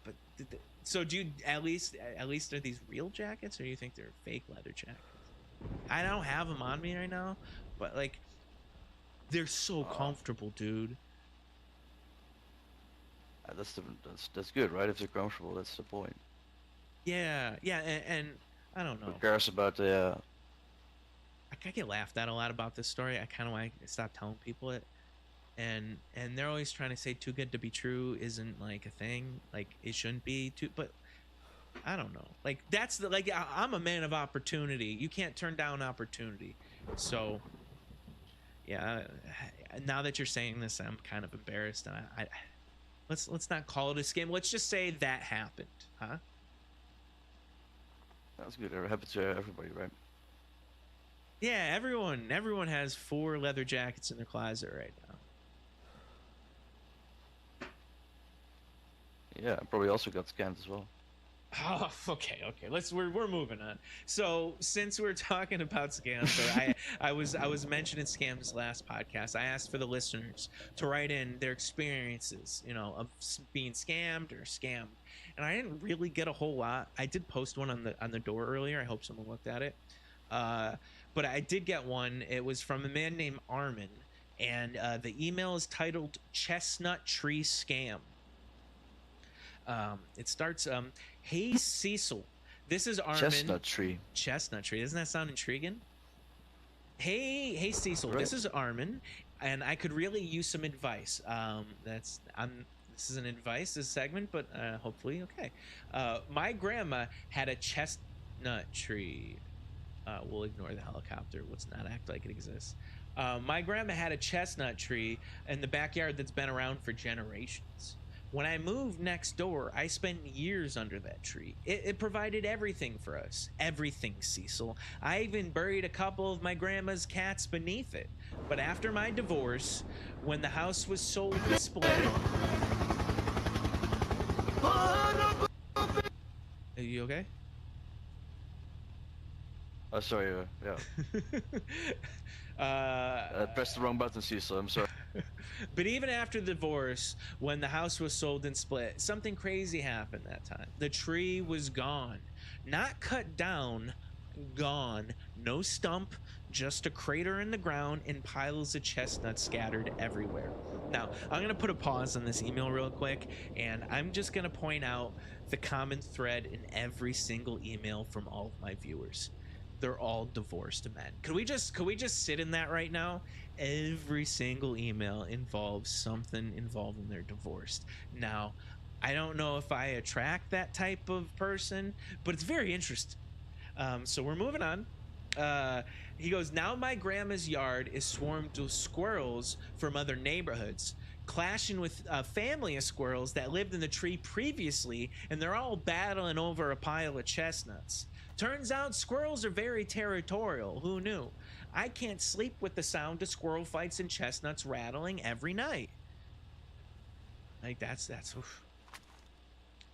But so do you at least are these real jackets, or do you think they're fake leather jackets? I don't have them on me right now, but like they're so comfortable, dude. That's good, right? If they're comfortable, that's the point. Yeah, yeah, and I don't know. Who cares about the? I get laughed at a lot about this story. I kind of want to stop telling people it, and they're always trying to say too good to be true isn't like a thing. Like it shouldn't be too, but I don't know. Like that's the like I'm a man of opportunity. You can't turn down opportunity. So yeah, now that you're saying this, I'm kind of embarrassed. And I let's not call it a scam. Let's just say that happened, huh? That's good. It happens to everybody, right? Yeah, everyone has 4 leather jackets in their closet right now. Yeah, I probably also got scammed as well. Oh, okay. We're moving on. So since we're talking about scams, or I was mentioning scams last podcast. I asked for the listeners to write in their experiences, of being scammed or scammed, and I didn't really get a whole lot. I did post one on the door earlier. I hope someone looked at it. But I did get one. It was from a man named Armin, and the email is titled "Chestnut Tree Scam." It starts, "Hey Cecil, this is Armin." Chestnut tree. Chestnut tree. Doesn't that sound intriguing? Hey Cecil, Right. this is Armin, and I could really use some advice. This is an advice, this segment, but hopefully okay. My grandma had a chestnut tree. We'll ignore the helicopter. Let's not act like it exists. My grandma had a chestnut tree in the backyard that's been around for generations. When I moved next door, I spent years under that tree. It provided everything for us. Everything, Cecil. I even buried a couple of my grandma's cats beneath it. But after my divorce, when the house was sold and split... Are you okay? Oh, sorry. Yeah. I pressed the wrong button, Cecil. I'm sorry. But even after the divorce, when the house was sold and split, something crazy happened that time. The tree was gone. Not cut down, gone. No stump, just a crater in the ground and piles of chestnuts scattered everywhere. Now, I'm going to put a pause on this email real quick, and I'm just going to point out the common thread in every single email from all of my viewers. They're all divorced men. Could we just sit in that right now? Every single email involves something involving their divorced. Now, I don't know if I attract that type of person, but it's very interesting. So we're moving on. He goes, now my grandma's yard is swarmed with squirrels from other neighborhoods, clashing with a family of squirrels that lived in the tree previously, and they're all battling over a pile of chestnuts. Turns out squirrels are very territorial. Who knew? I can't sleep with the sound of squirrel fights and chestnuts rattling every night. Like that's oof.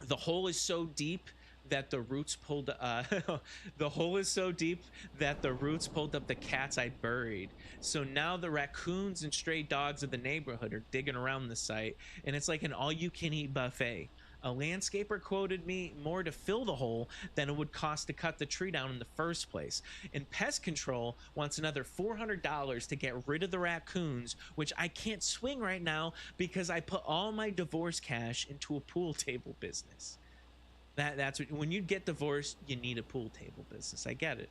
The hole is so deep that the roots pulled the hole is so deep that the roots pulled up the cats I buried. So now the raccoons and stray dogs of the neighborhood are digging around the site, and it's like an all-you-can-eat buffet. A landscaper quoted me more to fill the hole than it would cost to cut the tree down in the first place. And pest control wants another $400 to get rid of the raccoons, which I can't swing right now because I put all my divorce cash into a pool table business. That's what, when you get divorced, you need a pool table business. I get it.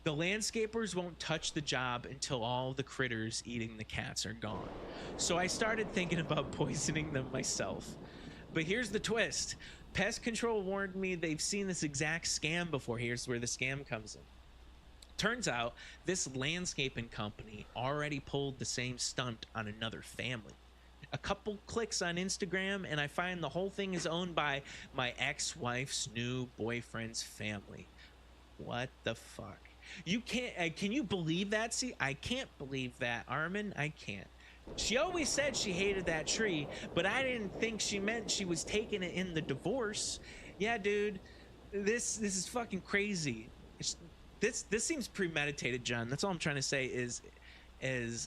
The landscapers won't touch the job until all the critters eating the cats are gone. So I started thinking about poisoning them myself. But here's the twist. Pest control warned me they've seen this exact scam before. Here's where the scam comes in. Turns out this landscaping company already pulled the same stunt on another family. A couple clicks on Instagram and I find the whole thing is owned by my ex-wife's new boyfriend's family. What the fuck? You can't, can you believe that? See, I can't believe that, Armin. I can't. She always said she hated that tree, but I didn't think she meant she was taking it in the divorce. Yeah, dude, this is fucking crazy. This seems premeditated, John. That's all I'm trying to say is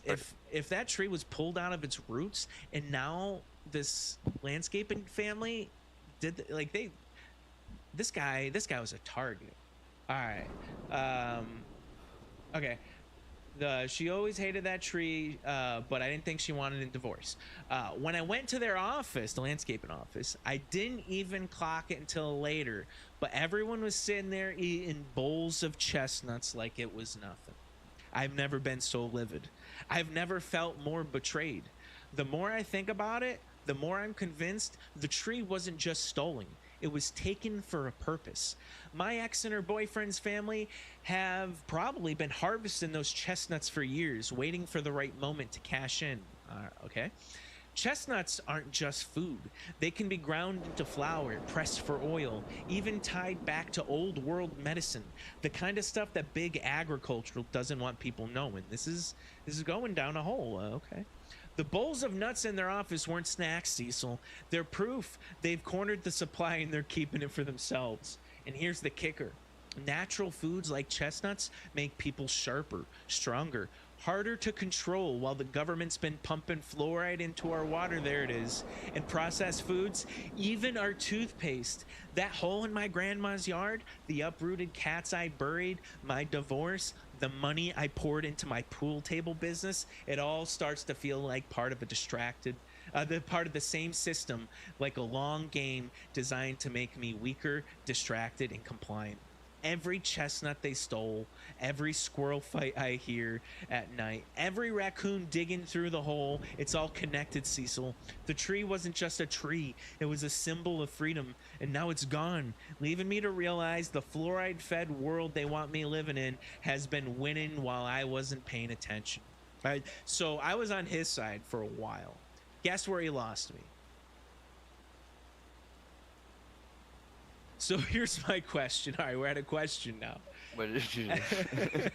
if that tree was pulled out of its roots and now this landscaping family did this guy was a target. All right. Okay. She always hated that tree, but I didn't think she wanted a divorce. When I went to their office, the landscaping office, I didn't even clock it until later, but everyone was sitting there eating bowls of chestnuts like it was nothing. I've never been so livid. I've never felt more betrayed. The more I think about it, the more I'm convinced the tree wasn't just stolen. It was taken for a purpose. My ex and her boyfriend's family have probably been harvesting those chestnuts for years, waiting for the right moment to cash in. Okay? Chestnuts aren't just food. They can be ground into flour, pressed for oil, even tied back to old world medicine. The kind of stuff that big agriculture doesn't want people knowing. This is going down a hole. Okay. The bowls of nuts in their office weren't snacks, Cecil. They're proof they've cornered the supply and they're keeping it for themselves. And here's the kicker. Natural foods like chestnuts make people sharper, stronger, harder to control, while the government's been pumping fluoride into our water, there it is, and processed foods, even our toothpaste. That hole in my grandma's yard, the uprooted cats I buried, my divorce, the money I poured into my pool table business, it all starts to feel like part of a part of the same system, like a long game designed to make me weaker, distracted, and compliant. Every chestnut they stole, every squirrel fight I hear at night, every raccoon digging through the hole, it's all connected, Cecil. The tree wasn't just a tree, it was a symbol of freedom, and now it's gone, leaving me to realize the fluoride-fed world they want me living in has been winning while I wasn't paying attention. All right, so I was on his side for a while. Guess where he lost me? So here's my question. All right, we're at a question now. What did you do?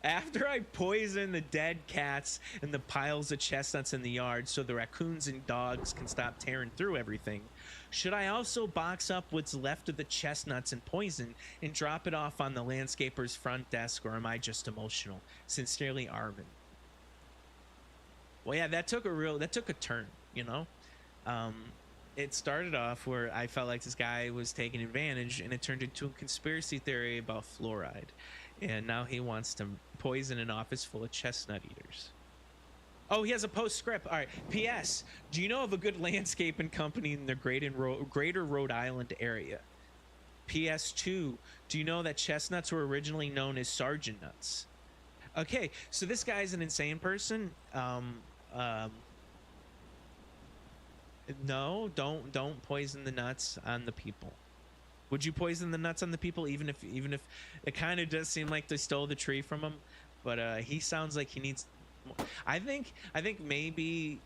After I poison the dead cats and the piles of chestnuts in the yard so the raccoons and dogs can stop tearing through everything, should I also box up what's left of the chestnuts and poison and drop it off on the landscaper's front desk, or am I just emotional? Sincerely, Armin. Well, yeah, that took a turn, you know? It started off where I felt like this guy was taking advantage, and it turned into a conspiracy theory about fluoride. And now he wants to poison an office full of chestnut eaters. Oh, he has a postscript. All right. P.S. Do you know of a good landscaping company in the greater Rhode Island area? P.S. 2. Do you know that chestnuts were originally known as sergeant nuts? Okay, so this guy's an insane person. No, don't poison the nuts on the people. Would you poison the nuts on the people, even if it kind of does seem like they stole the tree from him? But he sounds like he needs. I think maybe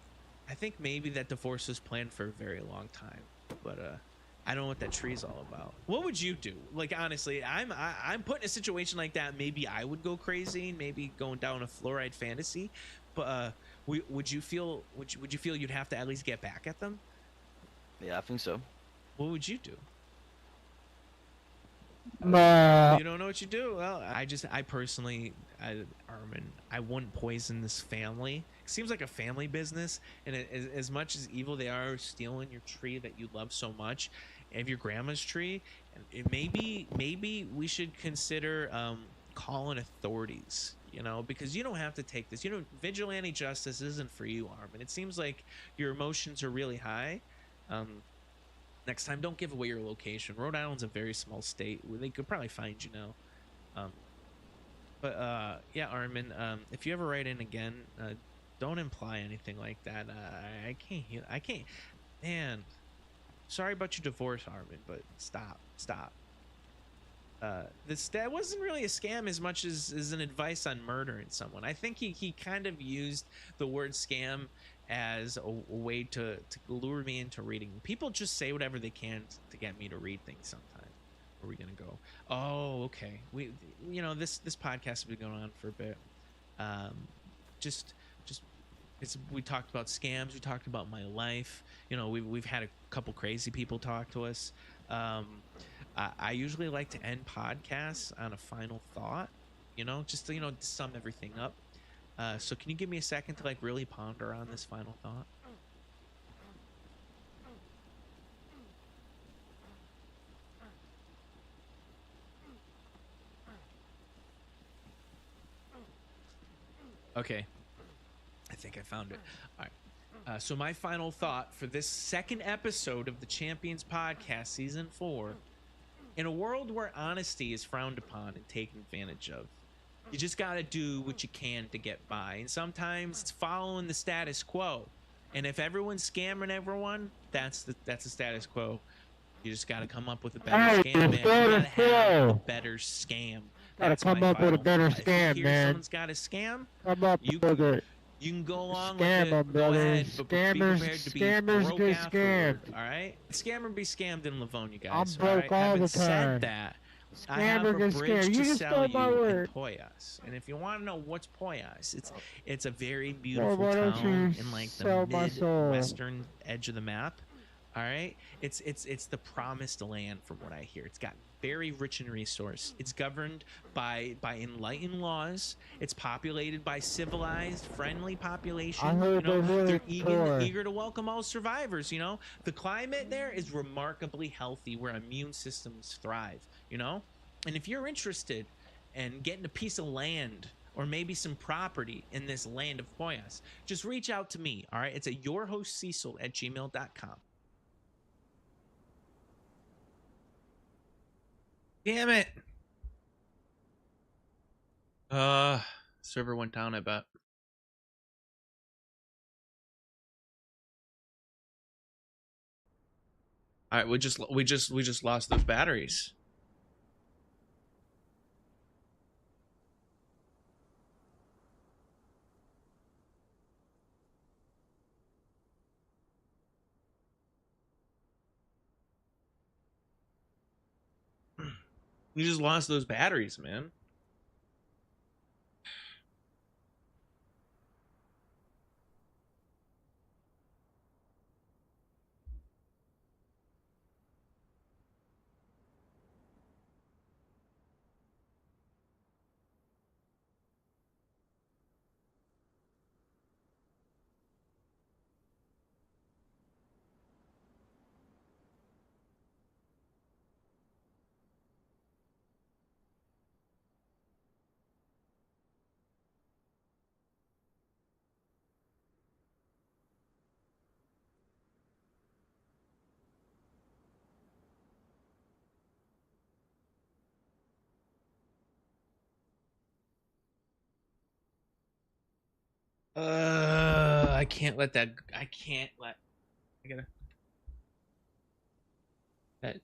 that divorce was planned for a very long time. But I don't know what that tree's all about. What would you do? Like, honestly, I'm put in a situation like that. Maybe I would go crazy, maybe going down a fluoride fantasy. But would you feel you'd have to at least get back at them? Yeah, I think so. What would you do? You don't know what you do? Well, I personally, Armin, I wouldn't poison this family. It seems like a family business, and as much as evil they are stealing your tree that you love so much, and your grandma's tree, maybe we should consider calling authorities. You know, because you don't have to take this. You know, vigilante justice isn't for you, Armin. It seems like your emotions are really high. Next time, don't give away your location. Rhode Island's a very small state. They could probably find you now. Yeah, Armin, if you ever write in again, don't imply anything like that. I can't. Man, sorry about your divorce, Armin, but stop. That wasn't really a scam as much as an advice on murdering someone. I think he kind of used the word scam as a way to lure me into reading. People just say whatever they can to get me to read things sometimes. Where are we gonna go? Oh, okay. This podcast has been going on for a bit. We talked about scams. We talked about my life. We've had a couple crazy people talk to us. I usually like to end podcasts on a final thought, just to sum everything up. So can you give me a second to really ponder on this final thought? Okay. I think I found it. All right. So my final thought for this second episode of the Champions Podcast, Season 4. In a world where honesty is frowned upon and taken advantage of, you just got to do what you can to get by. And sometimes it's following the status quo. And if everyone's scamming everyone, that's the status quo. You just got to come up with a better scam, man. You got to have a better scam. Gotta That's come my up with a final better thought. If you scam, hear man. someone's got a scam, Come up you with it. you can go along Scam with 'em, it. Go brother. ahead, but be Scammers- prepared to be scammers broke get afterward. scammed. All right, scammer be scammed in Livonia, I'm guys. broke all right? all Having the time. said that, I have Scammer a gets bridge scammed. to You just sell stole you my in word. Poyas. And if you want to know what's Poyas, it's a very Well, beautiful why don't town you in like the sell my soul? mid-western edge of the map. All right, it's the promised land from what I hear. It's got very rich in resource. It's governed by enlightened laws. It's populated by civilized, friendly population. I heard you know, they're really they're poor. eager to welcome all survivors. You know, the climate there is remarkably healthy, where immune systems thrive. You know, and if you're interested in getting a piece of land or maybe some property in this land of Poyas, just reach out to me. All right, it's at YourHostCecil@gmail.com. Damn it. Server went down, I bet. All right, we just lost those batteries. You just lost those batteries, man. I can't let that. I can't let. I gotta. That.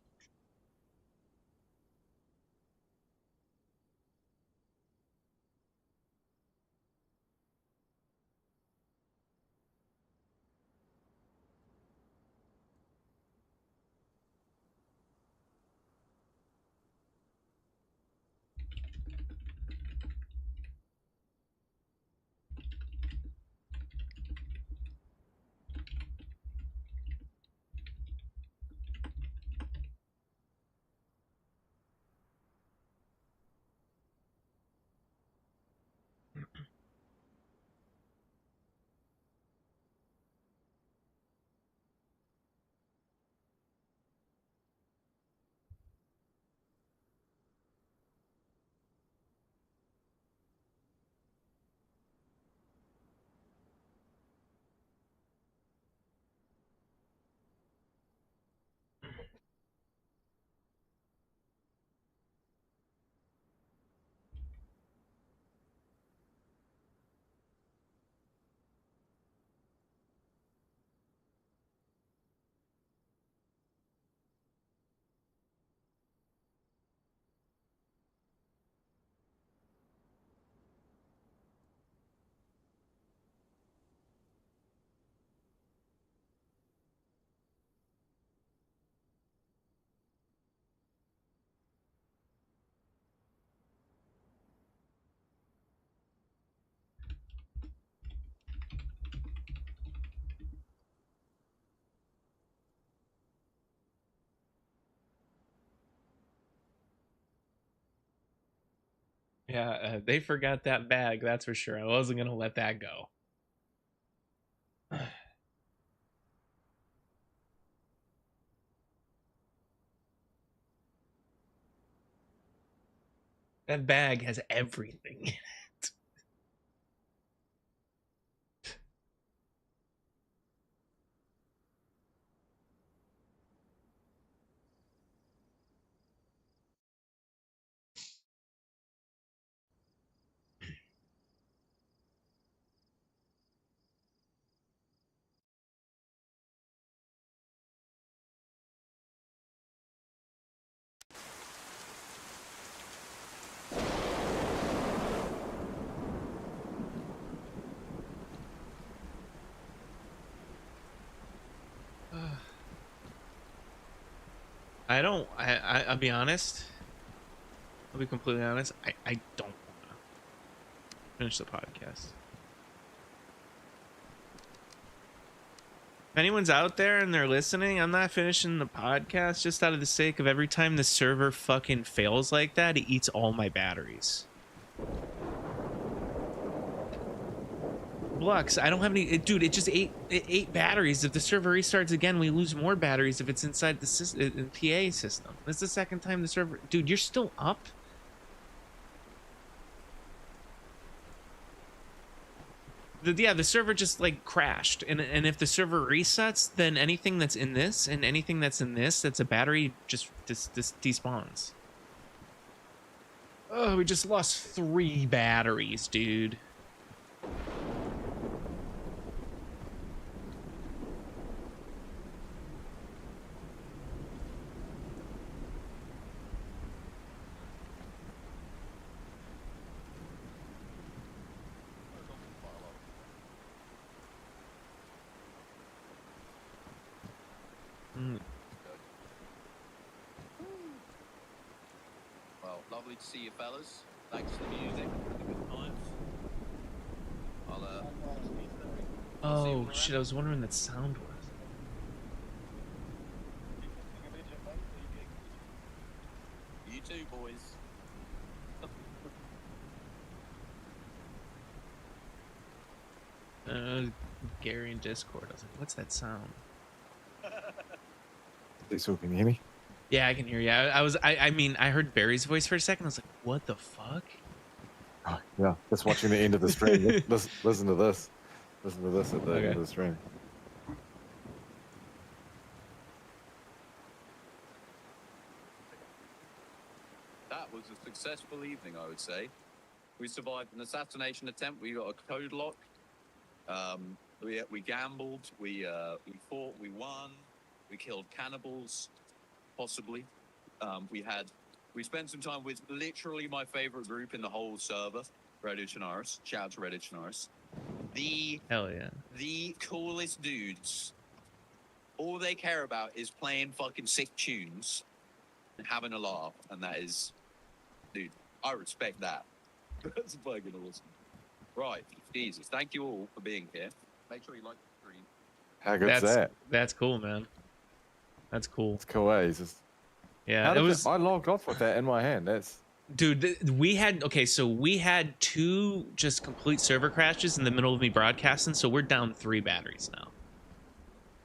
Yeah, they forgot that bag. That's for sure. I wasn't gonna let that go. That bag has everything in it. I'll be honest. I'll be completely honest. I don't want to finish the podcast. If anyone's out there and they're listening, I'm not finishing the podcast just out of the sake of every time the server fucking fails like that, it eats all my batteries. Blux, I don't have any. Dude, it just ate batteries. If the server restarts again, we lose more batteries if it's inside the PA system. This is the second time the server. Dude, you're still up? The server just like crashed, and if the server resets, then anything that's in this and anything that's in this that's a battery just despawns. Oh, we just lost 3 batteries, dude. Well, lovely to see you fellas. Thanks for the music. The good times. Oh shit! I was wondering what that sound was. You too, boys. Gary in Discord. I was like, "What's that sound?" So can you hear me? Yeah, I can hear you. I mean, I heard Barry's voice for a second. I was like, "What the fuck?" Oh, yeah, just watching the end of the stream. Listen to this. Listen to this at the end of the stream. That was a successful evening, I would say. We survived an assassination attempt. We got a code lock. We gambled. We fought. We won. We killed cannibals, possibly. We spent some time with literally my favorite group in the whole server, Reddit Chinaris. Shout out to Reddit Chinaris. Hell yeah. The coolest dudes. All they care about is playing fucking sick tunes and having a laugh, and that is, dude, I respect that. That's fucking awesome. Right, Jesus, thank you all for being here. Make sure you like the stream. How good's that? That's cool, man. That's cool. It's cool, eh? Yeah, it was. I logged off with that in my hand. That's. Dude, we had 2 just complete server crashes in the middle of me broadcasting, so we're down 3 batteries now.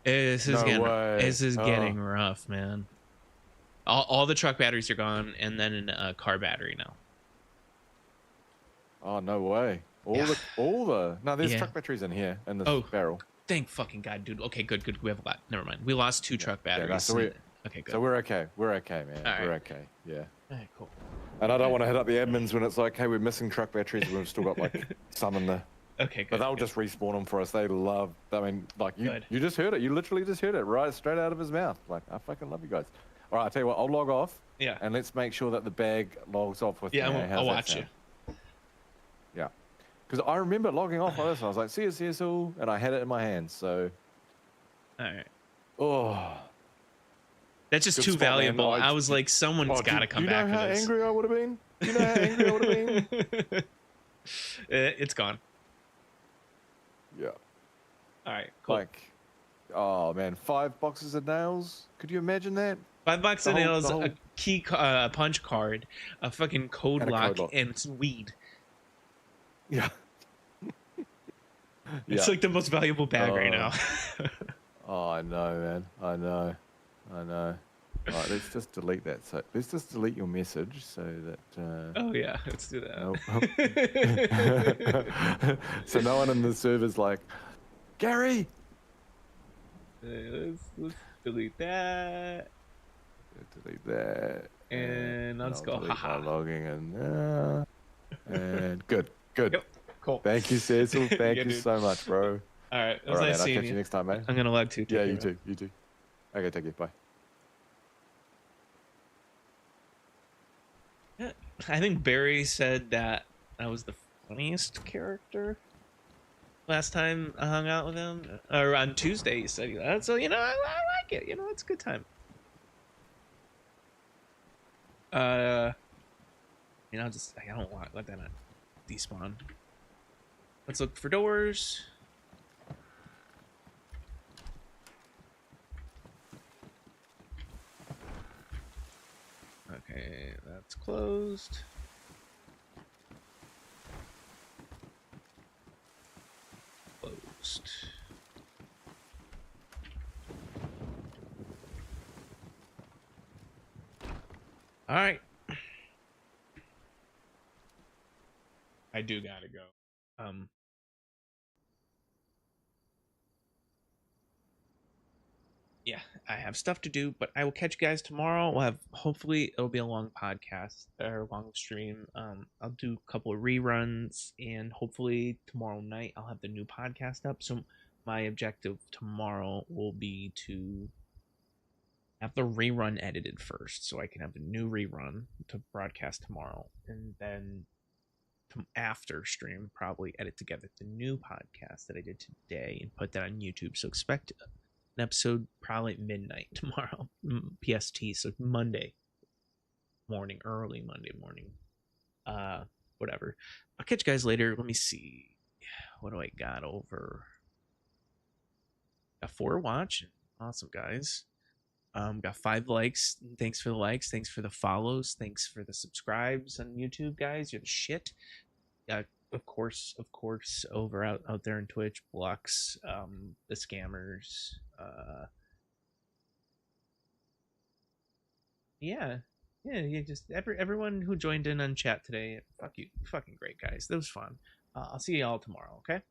This is getting rough, man. All the truck batteries are gone, and then a car battery now. Oh no way! No, there's truck batteries in here in this barrel. Thank fucking God, dude. Okay, good. We have a lot. Never mind. We lost 2 truck batteries. Okay, good. So we're okay. We're okay, man. All right. We're okay. Yeah. All right, cool. And I don't want to hit up the admins when it's like, hey, we're missing truck batteries. We've still got like some in there. Okay, good. But they'll just respawn them for us. They love. I mean, like you just heard it. You literally just heard it right straight out of his mouth. Like, I fucking love you guys. All right, I'll tell you what. I'll log off. Yeah. And let's make sure that the bag logs off with me. Yeah, I'll watch you. Yeah. Because I remember logging off on this. And I was like, see you, CECIL, and I had it in my hands. So. All right. Oh. That's just too valuable. I was like, someone's got to come back for this. Do you know how angry I would have been? Do you know how angry I would have been? It's gone. Yeah. All right, cool. Like, oh man, 5 boxes of nails. Could you imagine that? 5 boxes of nails, a key, punch card, a fucking code lock, and some weed. Yeah. It's like the most valuable bag right now. Oh, I know, man. I know. All right, let's just delete that. So let's just delete your message so that. Oh yeah, let's do that. Nope. So no one in the server's like, Gary. Let's delete that. Delete that. And let's go. Haha. Logging in. And good. Yep. Cool. Thank you, CECIL. Thank you so much, bro. All right. It All was right, nice man, seeing I'll catch you next time, man. I'm gonna log too. Yeah, you too. You too. Okay, take it. Bye. Yeah, I think Barry said that I was the funniest character last time I hung out with him. Or on Tuesday, he said that. So, I like it. It's a good time. I mean, I don't want let that not despawn. Let's look for doors. Okay, that's closed. Closed. All right. I do gotta go. Yeah, I have stuff to do, but I will catch you guys tomorrow. We'll have hopefully it'll be a long podcast or a long stream. I'll do a couple of reruns, and hopefully tomorrow night I'll have the new podcast up. So my objective tomorrow will be to have the rerun edited first, so I can have the new rerun to broadcast tomorrow, and then after stream probably edit together the new podcast that I did today and put that on YouTube. So expect an episode probably midnight tomorrow, PST, so Monday morning, early Monday morning. Whatever. I'll catch you guys later. Let me see. What do I got over? Got 4 watch. Awesome, guys. Got 5 likes. Thanks for the likes. Thanks for the follows. Thanks for the subscribes on YouTube, guys. You're the shit. Of course, over out there in Twitch, Blux, the scammers, yeah, just everyone who joined in on chat today. Fuck you, fucking great guys. That was fun. I'll see you all tomorrow. Okay,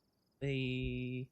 bye.